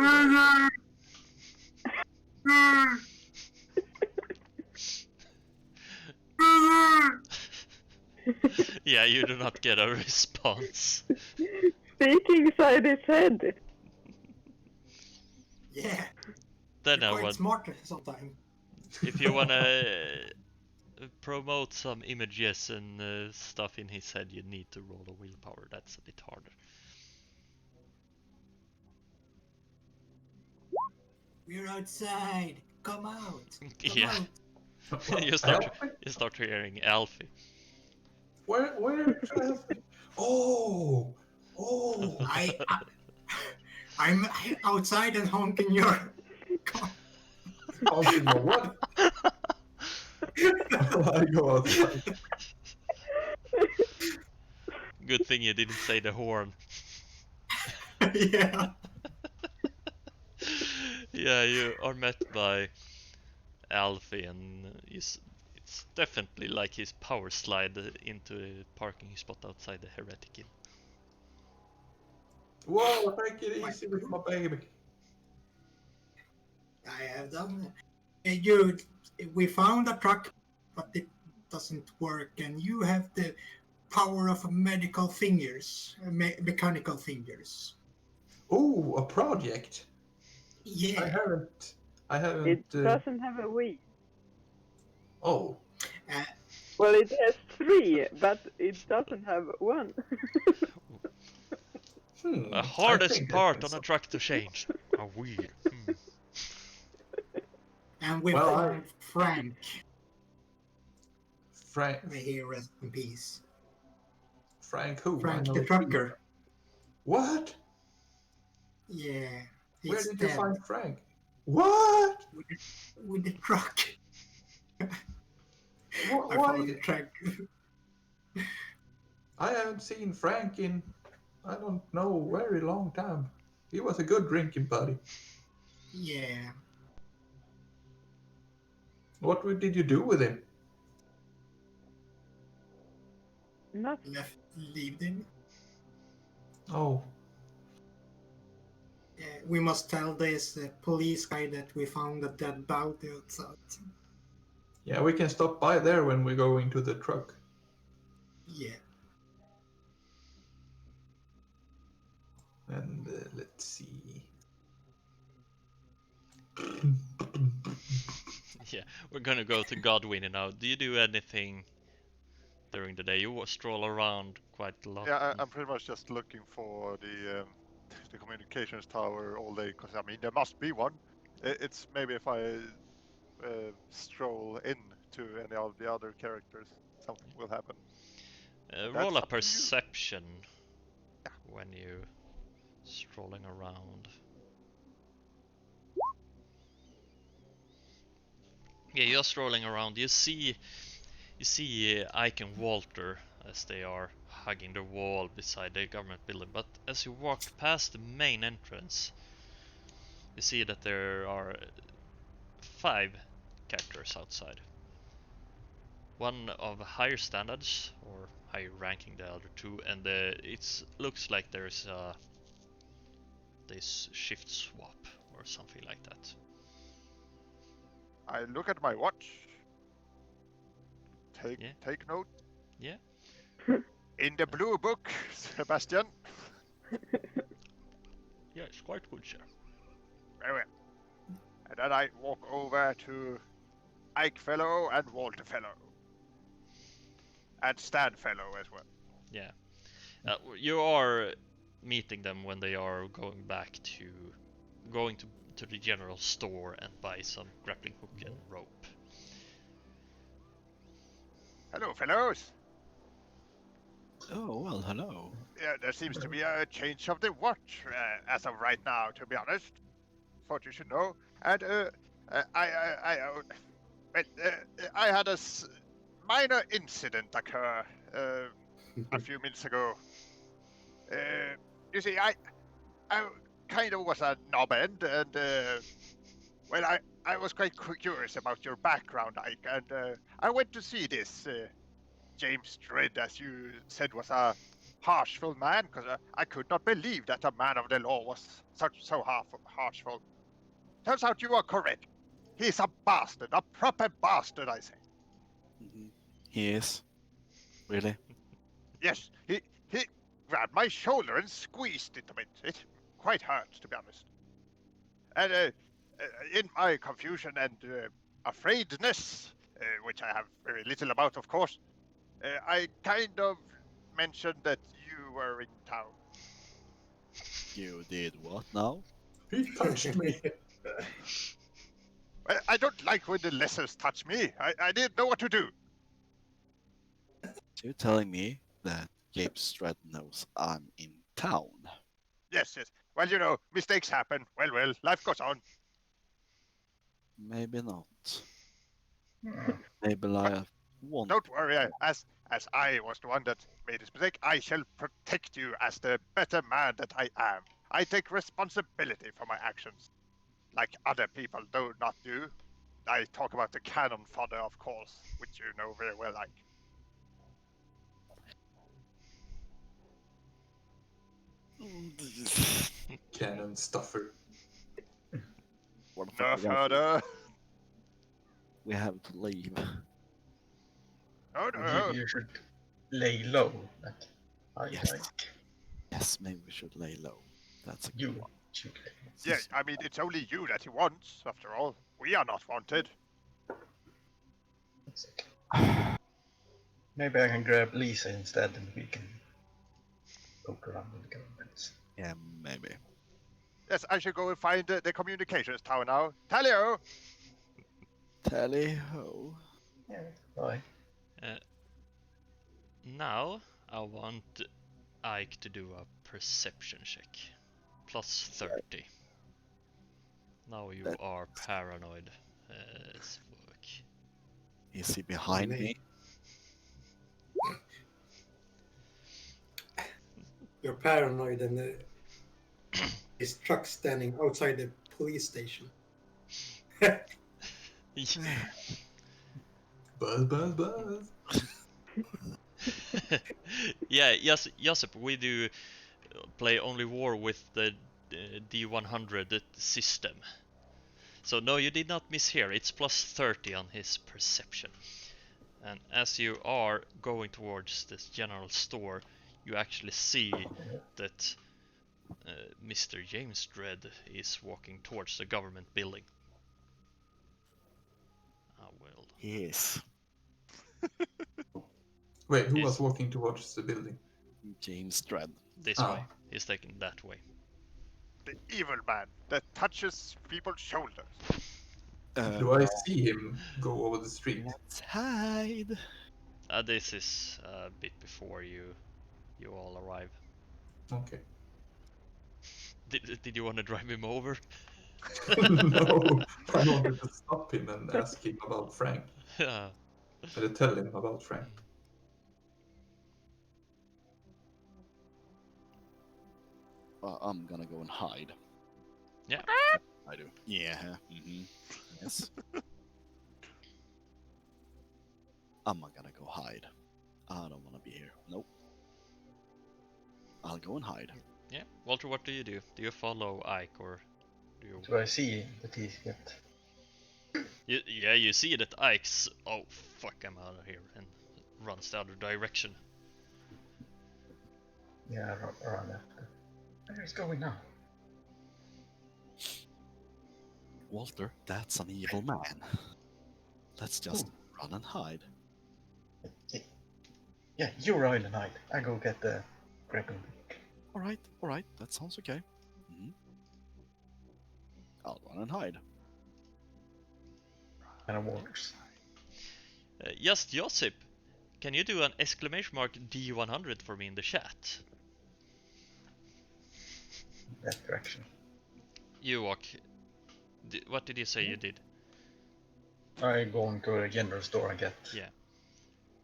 Yeah, you do not get a response. Speaking inside his head. Yeah, Then you're I quite want, smart sometimes. if you wanna promote some images and stuff in his head, you need to roll a willpower. That's a bit harder. We're outside. Come out. Come Yeah. out. you start hearing Alfie. Where is Alfie? Oh. I'm outside and honking your car. Honking your what? I go outside. Good thing you didn't say the horn. Yeah. Yeah, you are met by Alfie, and it's definitely like his power slide into the parking spot outside the Heretic Inn. Whoa, take it easy with my baby. I have done. We found a truck, but it doesn't work, and you have the power of medical fingers, mechanical fingers. Oh, a project. Yeah. I haven't. It doesn't have a wheel. Oh. Well, it has 3, but it doesn't have 1. The hardest part on a truck to change. A wheel. And we found Frank. May he rest in peace. Frank who? Frank the trucker. What? Yeah. Where he's did dead. you find Frank? What? With the truck. I found the truck. I haven't seen Frank in, I don't know, very long time. He was a good drinking buddy. Yeah. What did you do with him? Leave him. Oh. We must tell this police guy that we found a dead body outside. Yeah, we can stop by there when we go into the truck. Yeah. And let's see. Yeah, we're gonna go to Godwin now. Do you do anything during the day? You stroll around quite a lot. Yeah, I'm pretty much just looking for the communications tower all day, because I mean there must be one. It's maybe if I stroll in to any of the other characters, something will happen. Roll a perception when you strolling around. Yeah, you're strolling around. You see Ike and Walter as they are hugging the wall beside the government building. But as you walk past the main entrance, you see that there are 5 characters outside. One of higher standards, or higher ranking the other 2, and it looks like there's this shift swap or something like that. I look at my watch. Take note. Yeah. In the blue book, Sebastian. Yeah, it's quite good, sir. Very well. And then I walk over to Ike Fellow and Walter Fellow. And Stan Fellow as well. Yeah. You are meeting them when they are going to the general store and buy some grappling hook and rope. Hello, fellows. Oh, well, hello. Yeah, there seems to be a change of the watch as of right now, to be honest. Thought you should know. And I had a minor incident occur a few minutes ago. You see, I kind of was a knobhead, and well, I was quite curious about your background, Ike, and I went to see this James Dredd, as you said, was a harshful man, because I could not believe that a man of the law was so harshful. Turns out you are correct. He's a bastard, a proper bastard, I say. Mhm. He is. Really? Yes, he grabbed my shoulder and squeezed it a bit. It quite hurt, to be honest. And in my confusion and afraidness, which I have very little about, of course, I kind of mentioned that you were in town. You did what now? He touched me. Well, I don't like when the lessers touch me. I didn't know what to do. You're telling me that James Dredd knows I'm in town? Yes. Well, you know, mistakes happen. Well, life goes on. Maybe not. Hmm. Maybe I won't. Don't worry. As I was the one that made this mistake, I shall protect you as the better man that I am. I take responsibility for my actions, like other people do not do. I talk about the cannon fodder, of course, which you know very well, like. Cannon stuffer. What the fuck No we got? further. We have to leave. No. You should lay low. Like, Yes. like Yes, maybe we should lay low. That's a good you one. should lay low. Yeah, I mean, it's only you that he wants, after all. We are not wanted. That's okay. Maybe I can grab Lisa instead and we can poke around with the governments. Yeah, maybe. Yes, I should go and find the communications tower now. Talio! Tally ho. Yeah, bye. Now I want Ike to do a perception check. Plus 30. Now you That- are paranoid as fuck. Is he behind me? You're paranoid and his truck standing outside the police station. Buzz. Yeah, Josip, we do play only war with the D100 system. So no, you did not miss here. It's plus 30 on his perception. And as you are going towards this general store, you actually see that Mr. James Dredd is walking towards the government building. I will. Yes. Wait, who Yes. was walking towards the building? James Dredd. This Ah. way. He's taking that way. The evil man that touches people's shoulders. Do I see him go over the street? Let's hide. This is a bit before you all arrive. Okay. Did you want to drive him over? No, I wanted to stop him and ask him about Frank. Yeah. And tell him about Frank. I'm gonna go and hide. Yeah. I do. Yeah. Yes. I'm not gonna go hide. I don't wanna be here. Nope. I'll go and hide. Yeah. Walter, what do you do? Do you follow Ike or do you? Do I see that he's get? You see that Ike's oh fuck, I'm out of here, and runs the other direction. Yeah, run after. Where is going now? Walter, that's an evil man. Let's just run and hide. Yeah, you run and hide. I go get the grappling hook. Alright, that sounds okay. I'll run and hide. And I walks. Just Josip, can you do an exclamation mark D100 for me in the chat? That direction. You walk. What did you say you did? I go and go to the general store and get Yeah.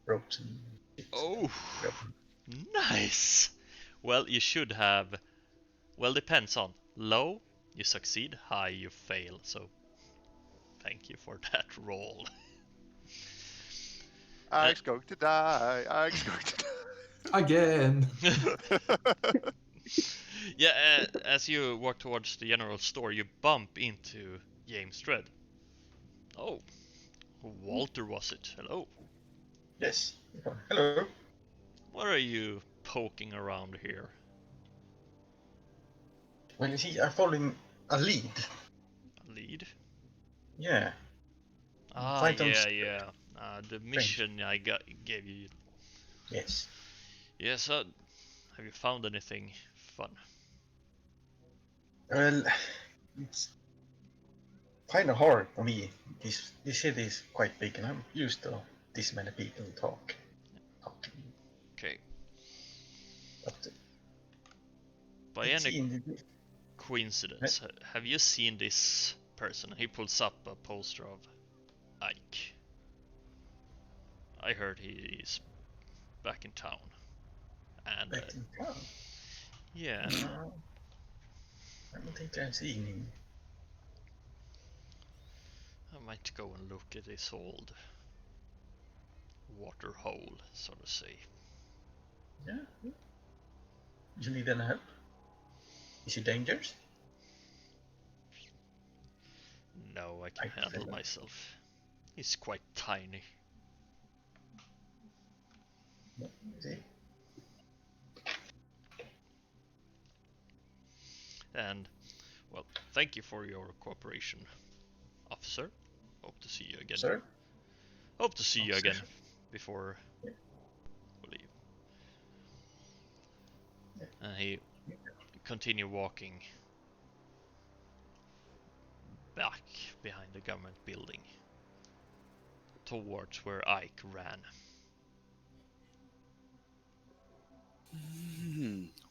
ropes and Oh, Yep. nice. Well, you should have. Well, depends on low, you succeed. High, you fail. So, thank you for that roll. Ike's going to die. Ike's going to die. Again. Yeah, as you walk towards the general store, you bump into James Dredd. Oh, Walter was it? Hello. Yes. Hello. What are you poking around here? Well, you see, I'm following a lead. A lead? Yeah. Ah, Find some yeah. The mission I gave you. Yes. Yeah, so have you found anything fun? Well, it's kind of hard for me. This city is quite big, and I'm used to this many people talking. Okay. But By it's any in coincidence, have you seen this person? He pulls up a poster of Ike. I heard he is back in town. And back in town. yeah, No, I don't think I've seen him. I might go and look at this old water hole, so to say. Yeah. You need any help? Is he dangerous? No, I can handle myself. He's quite tiny. See? And, well, thank you for your cooperation, officer. Hope to see you again. Sir? Hope to see you Officer. again before Yeah. we leave. And he continue walking back behind the government building towards where Ike ran.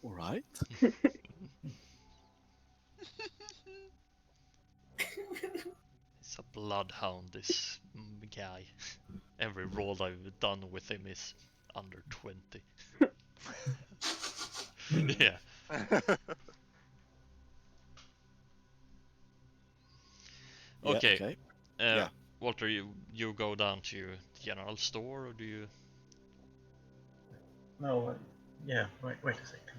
All right. He's a bloodhound, this guy. Every roll I've done with him is under 20. Yeah. Okay. Yeah. Walter, you go down to the general store, or do you? No, yeah, wait a second.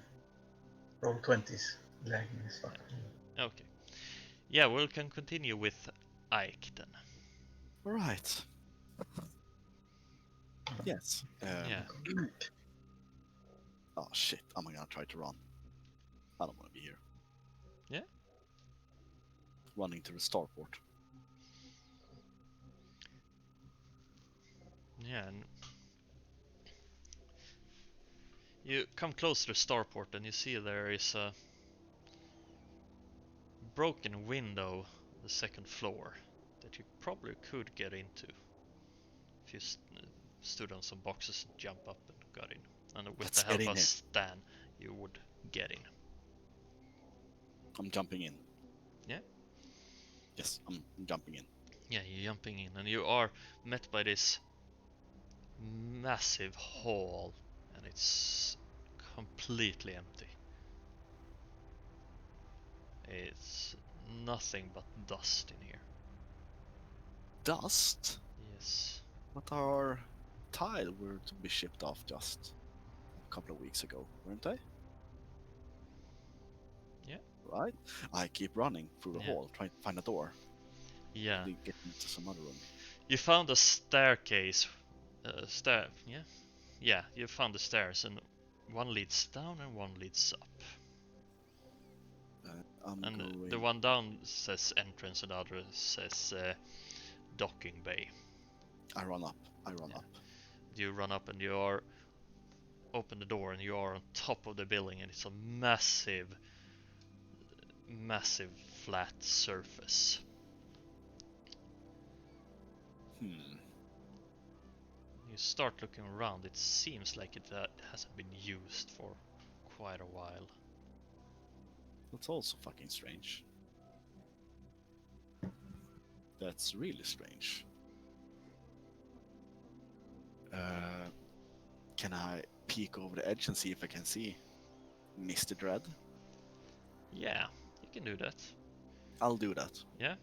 Roll 20s lagging as fuck. Okay. Yeah, we can continue with Ike then. All right. Yes. Yeah. Oh shit! I'm gonna try to run. I don't want to be here. Yeah. Running to the starport. Yeah, and you come close to the starport and you see there is a broken window on the second floor that you probably could get into if you stood on some boxes and jump up and got in. And with Let's the help get in of here. Stan, you would get in. I'm jumping in. Yeah? Yes, I'm jumping in. Yeah, you're jumping in and you are met by this massive hall and it's completely empty. It's nothing but dust in here. Dust? Yes. But our tile were to be shipped off just a couple of weeks ago, weren't they? Yeah. Right? I keep running through the Yeah. hall, trying to find a door. Yeah. To get into some other room. You found a staircase. Yeah, you found the stairs, and one leads down and one leads up. I'm And going... the one down says entrance, and the other says docking bay. I run up. You run up, and you are open the door, and you are on top of the building, and it's a massive flat surface. You start looking around, it seems like it hasn't been used for quite a while. That's also fucking strange. That's really strange. Can I peek over the edge and see if I can see Mr. Dread? Yeah, you can do that. I'll do that. Yeah?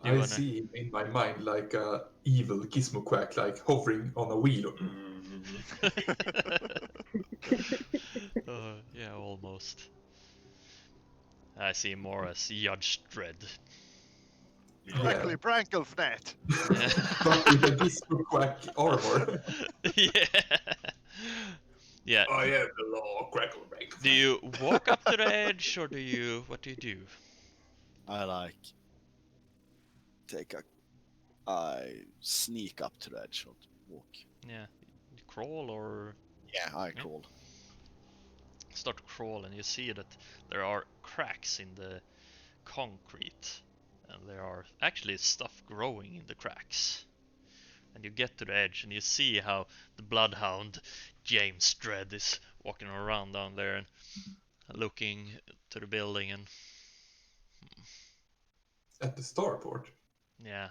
I see him in my mind like a evil Gizmo Quack, like hovering on a wheel. Yeah, almost. I see him more as Judge Dredd. Crackly Branklefnet! But with a disco quack armor. Yeah. Yeah. I am the law, crackle break. Do you walk up to the edge, or what do you do? I I sneak up to the edge or walk. Yeah. You crawl or Yeah, I crawl. start to crawl, and you see that there are cracks in the concrete, and there are actually stuff growing in the cracks. And you get to the edge, and you see how the bloodhound James Dredd is walking around down there and looking to the building, and At the starport? yeah,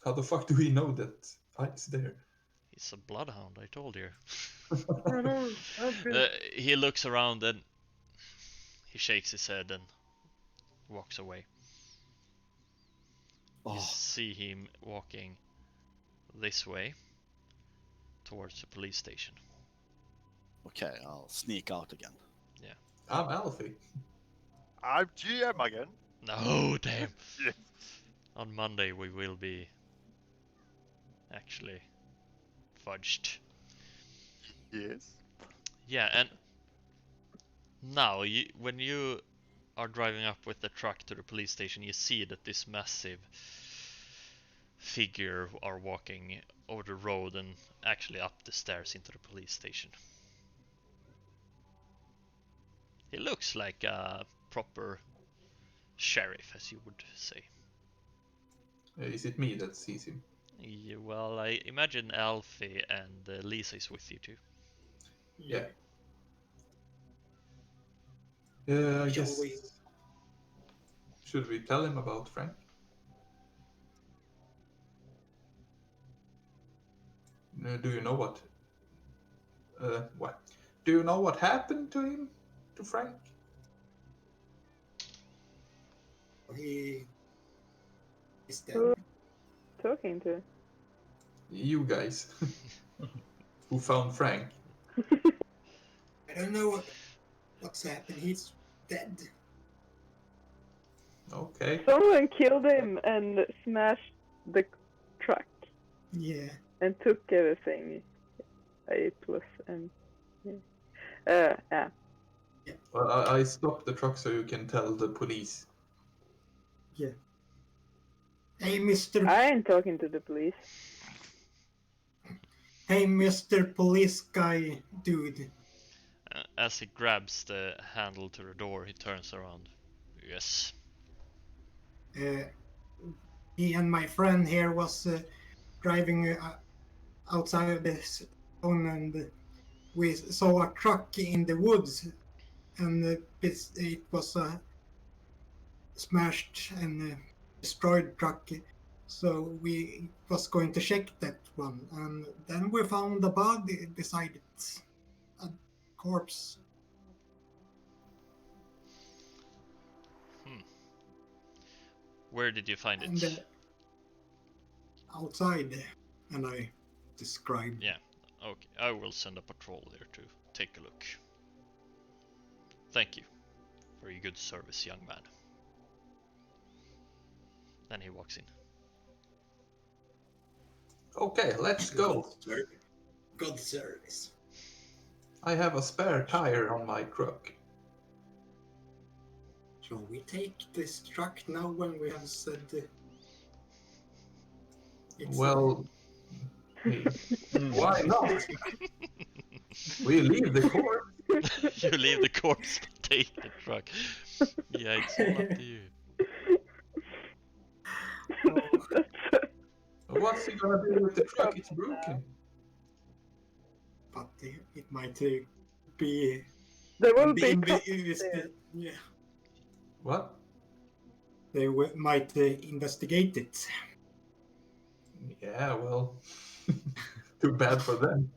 How the fuck do we know that Ike's there? he's a bloodhound, I told you. Oh no, He looks around and he shakes his head and walks away. You Oh, see him walking this way towards the police station. okay, I'll sneak out again. I'm Alfie. I'm GM again. No, damn. Yeah. On Monday we will be actually fudged. Yes. Yeah, and now when you are driving up with the truck to the police station, you see that this massive figure are walking over the road and actually up the stairs into the police station. He looks like a proper sheriff, as you would say. Is it me that sees him? Yeah, well, I imagine Alfie and Lisa is with you too. Yeah. I Shall guess. we? Should we tell him about Frank? Do you know what? What? Do you know what happened to him? To Frank? He's dead. Who talking to? You guys. Who found Frank? I don't know what's happened. He's dead. Okay. Someone killed him and smashed the truck Yeah. and took everything. It was yeah. Well, I stopped the truck so you can tell the police. Hey, Mr. I ain't talking to the police. Hey, Mr. Police Guy, dude. As he grabs the handle to the door, he turns around. Yes. He and my friend here was driving outside this town, and we saw a truck in the woods, and it was a smashed and destroyed truck. So we was going to check that one, and then we found the body beside it, a corpse. Where did you find And it? outside, and I described. Yeah. Okay, I will send a patrol there to take a look. Thank you for your good service, young man. Then he walks in. Okay, let's go. Good service. I have a spare tire on my truck. Shall we take this truck now when we have said it's Well, hey, why not? We leave the court. You leave the corpse but take the truck. Yeah, it's all up to you. What's he gonna do with the truck? It's broken. but it might be There will be yeah, What? they might investigate it. Yeah, well, too bad for them.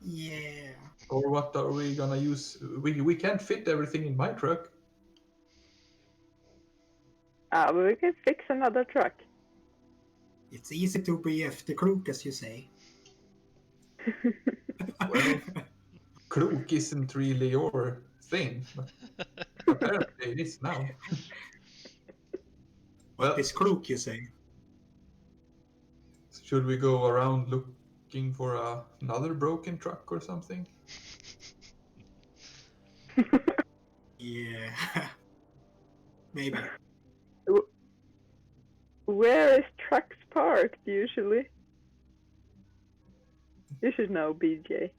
Yeah, Or what are we gonna use? We can't fit everything in my truck. but we can fix another truck. it's easy to be efterklok, as you say. Well, Krok isn't really your thing, but apparently it is now. Well, It's Krok, you say? should we go around looking for another broken truck or something? Yeah. Maybe. Where is trucks parked usually? You should know, BJ.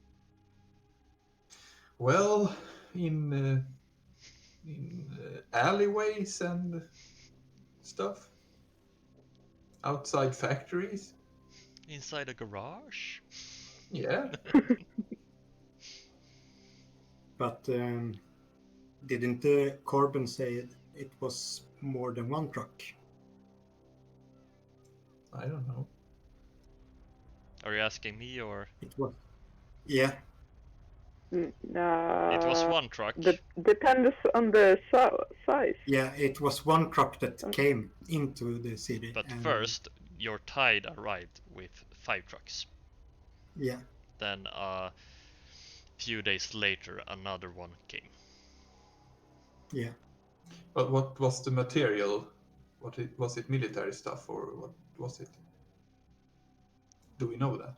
Well, in alleyways and stuff. Outside factories. Inside a garage? Yeah. But didn't Corbin say it was more than one truck? I don't know. Are you asking me or? It was. Yeah. It was one truck. Depends on the size. Yeah, it was one truck that came into the city. But and, first, your tide arrived with 5 trucks. Yeah. Then a few days later, another one came. Yeah. But what was the material? Was it military stuff or what was it? Do we know that?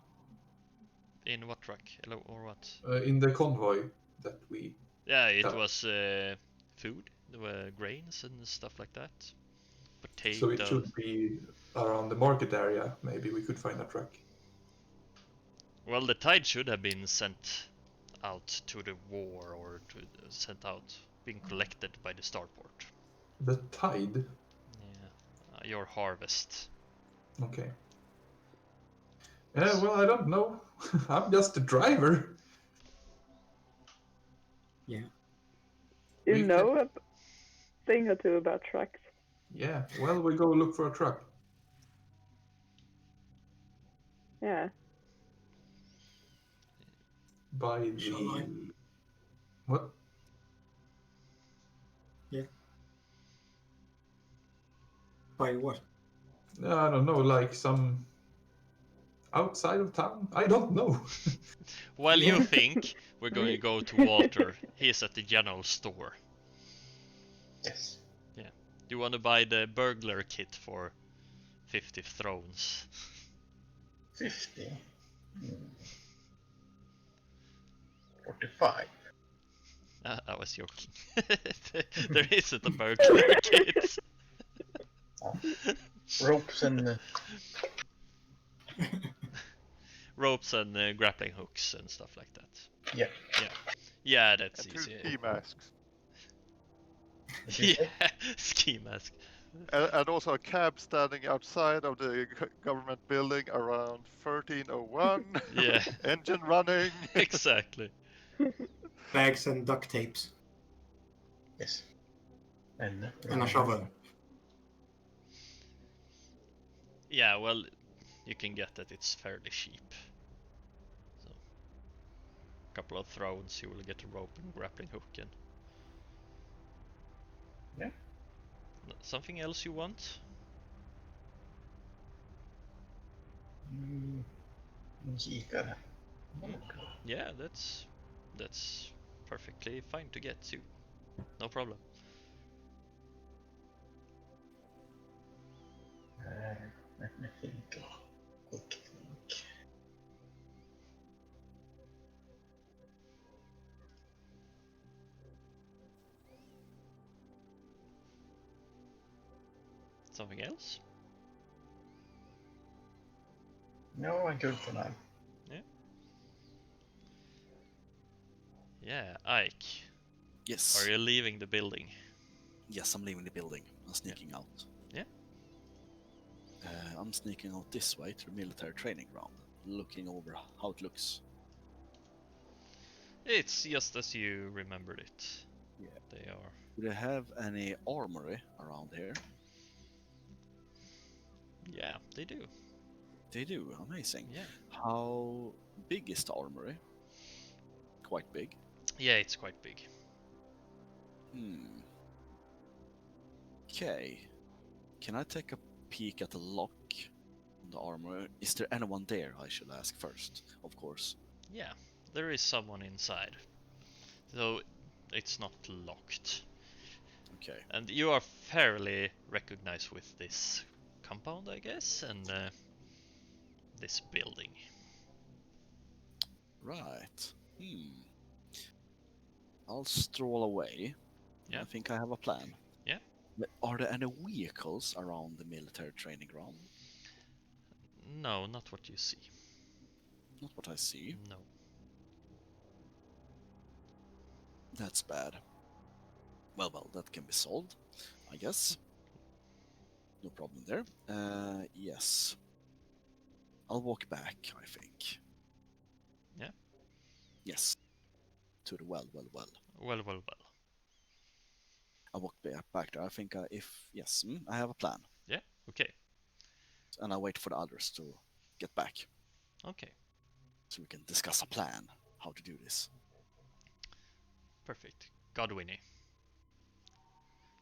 In what truck? Hello, or what? In the convoy that we... Yeah, it was food. There were grains and stuff like that. Potatoes. So it should be around the market area. Maybe we could find a truck. Well, the tide should have been sent out to the war or sent out, being collected by the starport. The tide? Yeah, your harvest. Okay. Yeah, well, I don't know. I'm just a driver. Yeah. You know a thing or two about trucks. Yeah, well, we go look for a truck. Yeah. By the... What? Yeah. By what? I don't know, like some... outside of town? I don't know. While you think, we're going to go to Walter. He's at the general store. Yes. Yeah. You want to buy the burglar kit for 50 thrones? 50? 45. I was joking. There isn't a burglar kit. Ropes and... Ropes and grappling hooks and stuff like that. Yeah. Yeah, that's And 2 easy. ski masks. Yeah, ski mask. And also a cab standing outside of the government building around 1301. Yeah. Engine running. Exactly. Bags and duct tapes. Yes. And a shovel. Yeah, well, you can get that it's fairly cheap. So, a couple of thrones, you will get a rope and grappling hook and... Yeah. Something else you want? Kikare. Yeah, that's perfectly fine to get too. No problem. Let me think. Quick think. Something else? No, I'm good for now. Yeah, Ike. Yes. Are you leaving the building? Yes, I'm leaving the building. I'm sneaking out. Yeah. I'm sneaking out this way to the military training ground, looking over how it looks. It's just as you remembered it. Yeah. They are. Do they have any armory around here? Yeah, they do. They do. Amazing. Yeah. How big is the armory? Quite big. Yeah, it's quite big. Okay. Can I take a peek at the lock on the armor. Is there anyone there? I should ask first, of course. Yeah, there is someone inside. So it's not locked. Okay. And you are fairly recognized with this compound, I guess, and this building. Right. I'll stroll away. Yeah. I think I have a plan. Yeah. Are there any vehicles around the military training ground? No, not what you see. Not what I see. No. That's bad. Well, that can be solved, I guess. No problem there. Yes. I'll walk back, I think. Yeah. Yes. To the well. Well. I walk back there. I think I have a plan. Yeah, okay. And I wait for the others to get back. Okay, So we can discuss a plan, how to do this. perfect. Godwinnie.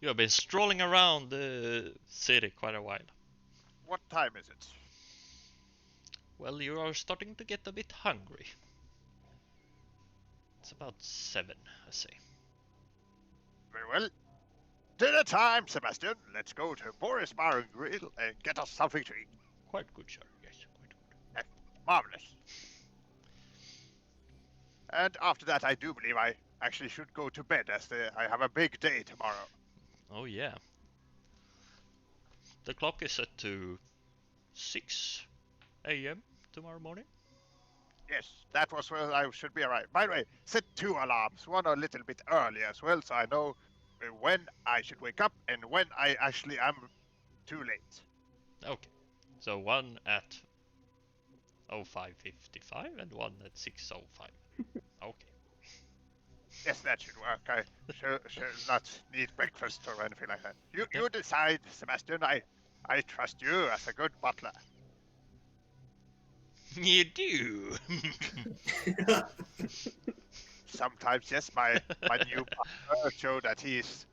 You have been strolling around the city quite a while. What time is it? Well, you are starting to get a bit hungry. It's about 7, I say. Very well. Dinner time, Sebastian. Let's go to Boris Bar and Grill and get us something to eat. Quite good, sir. Yes, quite good. Marvelous. And after that, I do believe I actually should go to bed as I have a big day tomorrow. Oh, yeah. The clock is set to 6 a.m. tomorrow morning. Yes, that was where I should be arrived. By the way, set 2 alarms, one a little bit early as well, so I know when I should wake up and when I actually am too late. Okay. So one at 05:55 and one at 6:05. Okay. Yes, that should work. I should not need breakfast or anything like that. You decide, Sebastian. I trust you as a good butler. You do. Sometimes, yes, my new butler showed that he's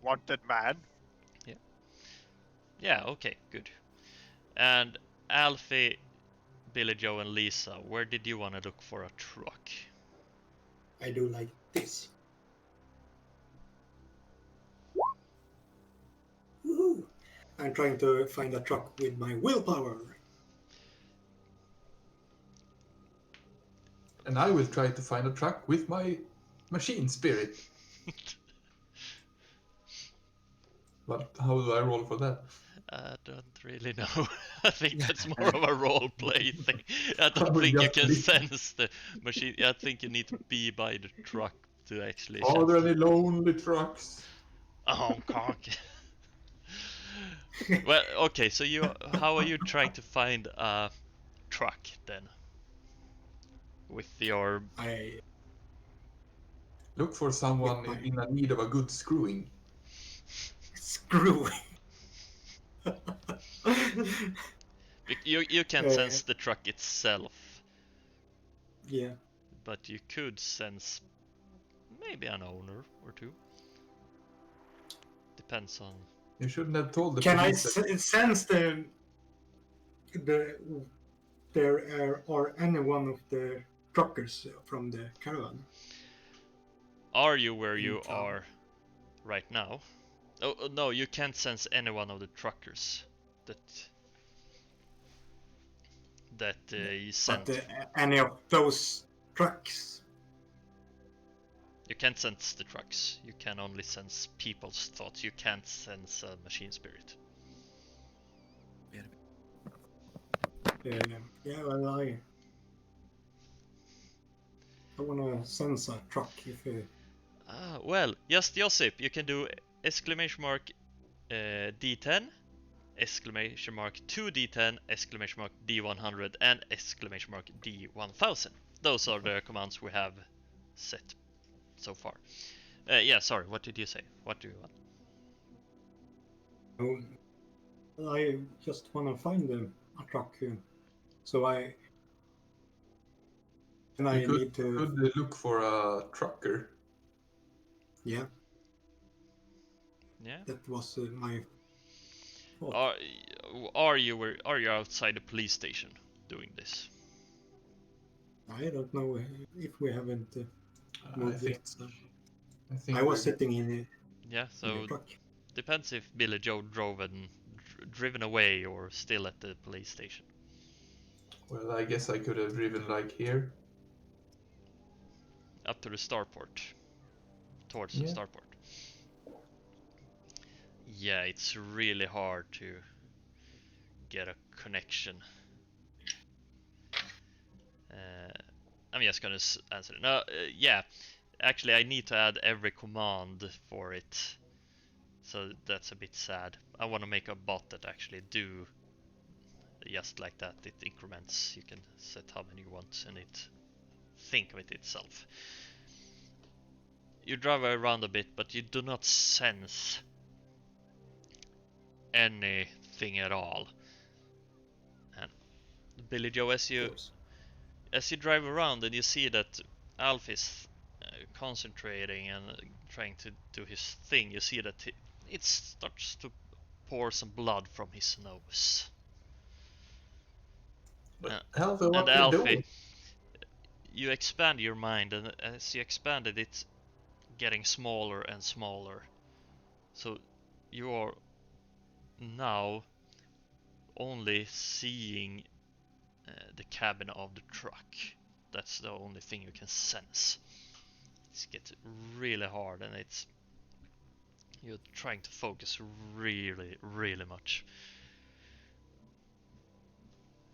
unwanted man. Yeah, okay, good. And Alfie, Billy Joe, and Lisa, where did you want to look for a truck? I do like this. Woohoo! I'm trying to find a truck with my willpower. And I will try to find a truck with my machine spirit. But how do I roll for that? I don't really know. I think that's more of a role play thing. I don't would think you just can be- sense the machine. I think you need to be by the truck to actually Are sense there it. any lonely trucks? Oh, cock. Well, okay, so how are you trying to find a truck then? With your... I Look for someone With my- in a need of a good screwing. screw. You can't sense the truck itself, Yeah. but you could sense maybe an owner or two. Depends on... You shouldn't have told the Can I police that- sense there are any one of the truckers from the caravan? Are you where you town. are right now? Oh, no, you can't sense any one of the truckers that you sent. But any of those trucks? You can't sense the trucks. You can only sense people's thoughts. You can't sense a machine spirit. Yeah, well, I wanna sense a truck if Well, just Josip, you can do exclamation mark D10, exclamation mark 2D10, exclamation mark D100, and exclamation mark D1000. Those are the commands we have set so far. Yeah, sorry, what did you say? What do you want? I just wanna find a truck. So I you need to. could look for a trucker. Yeah, Yeah. that was my thought. are you outside the police station doing this? I don't know if we haven't I moved think. yet. So I think I was we're sitting in Yeah, the so truck. depends if Billy Joe drove and driven away or still at the police station. Well, I guess I could have driven like here. Up to the starport. Towards the Yeah. starport. Yeah, it's really hard to get a connection. I'm just gonna answer it. No, yeah. Actually, I need to add every command for it. So that's a bit sad. I want to make a bot that actually do just like that. It increments. You can set how many you want and it think of it itself. You drive around a bit, but you do not sense anything at all. And Billy Joe, as you drive around and you see that Alf is concentrating and trying to do his thing, you see that it starts to pour some blood from his nose. But Alpha, And what you Alfie, doing? you expand your mind, and as you expanded, it's getting smaller and smaller. So you are now only seeing the cabin of the truck. That's the only thing you can sense. It gets really hard, and you're trying to focus really, really much.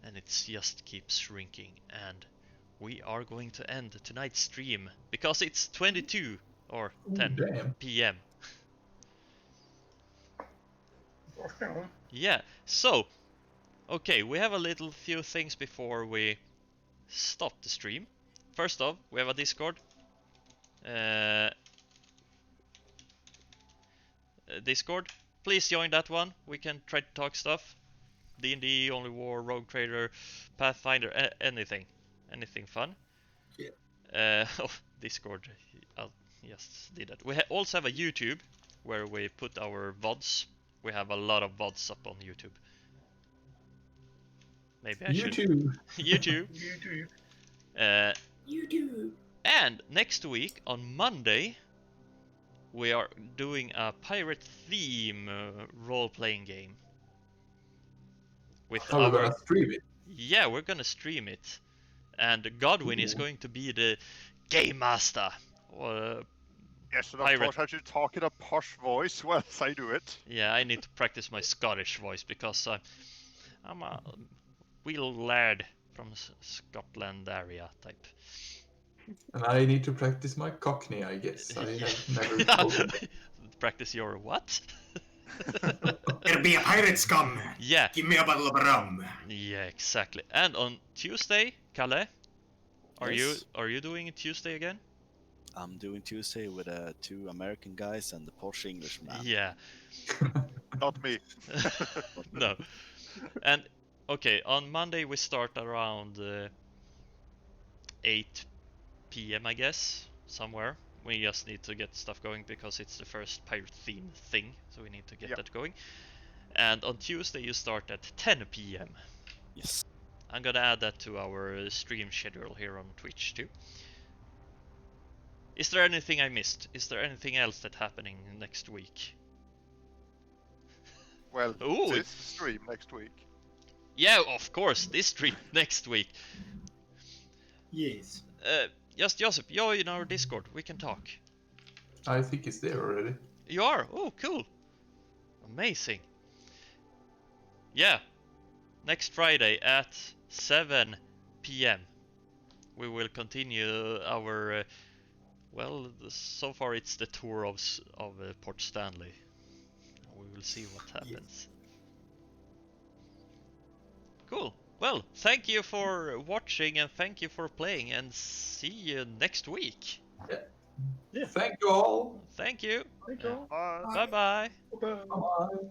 And it just keeps shrinking, and we are going to end tonight's stream because it's 22 or 10 p.m. Yeah, so okay, we have a little few things before we stop the stream. First off, we have a Discord. Discord. Please join that one. We can try to talk stuff. D&D, Only War, Rogue Trader, Pathfinder, anything fun. Yeah. Oh, Discord. I'll just did that. We also have a YouTube where we put our VODs. We have a lot of VODs up on YouTube. Maybe I should. YouTube. YouTube. And next week on Monday, we are doing a pirate theme role-playing game. With we're gonna stream it. Yeah, we're gonna stream it, and Godwin is going to be the game master. Yes, and of course I should talk in a posh voice whilst I do it. Yeah, I need to practice my Scottish voice because I'm a wheel lad from Scotland area type. And I need to practice my Cockney, I guess. I have never spoken. Practice your what? It'll be a pirate scum. Yeah. Give me a bottle of rum. Yeah, exactly. And on Tuesday, Kalle, are Yes. you doing it Tuesday again? I'm doing Tuesday with 2 American guys and the posh Englishman. Yeah. Not me. No. And okay, on Monday we start around 8 p.m. I guess, somewhere. We just need to get stuff going because it's the first pirate theme thing, so we need to get that going. And on Tuesday you start at 10 p.m. Yes. I'm gonna add that to our stream schedule here on Twitch too. Is there anything I missed? Is there anything else that's happening next week? Well, this stream next week. Yeah, of course, this stream next week. Yes. Just Joseph, you're in our Discord. We can talk. I think it's there already. You are? Oh, cool. Amazing. Yeah. Next Friday at 7 p.m. we will continue our... well, so far it's the tour of Port Stanley. We will see what happens. Cool. Well, thank you for watching and thank you for playing and see you next week. Yeah. Thank you all. Thank you. Thank you. Bye. Bye-bye. Bye. Bye.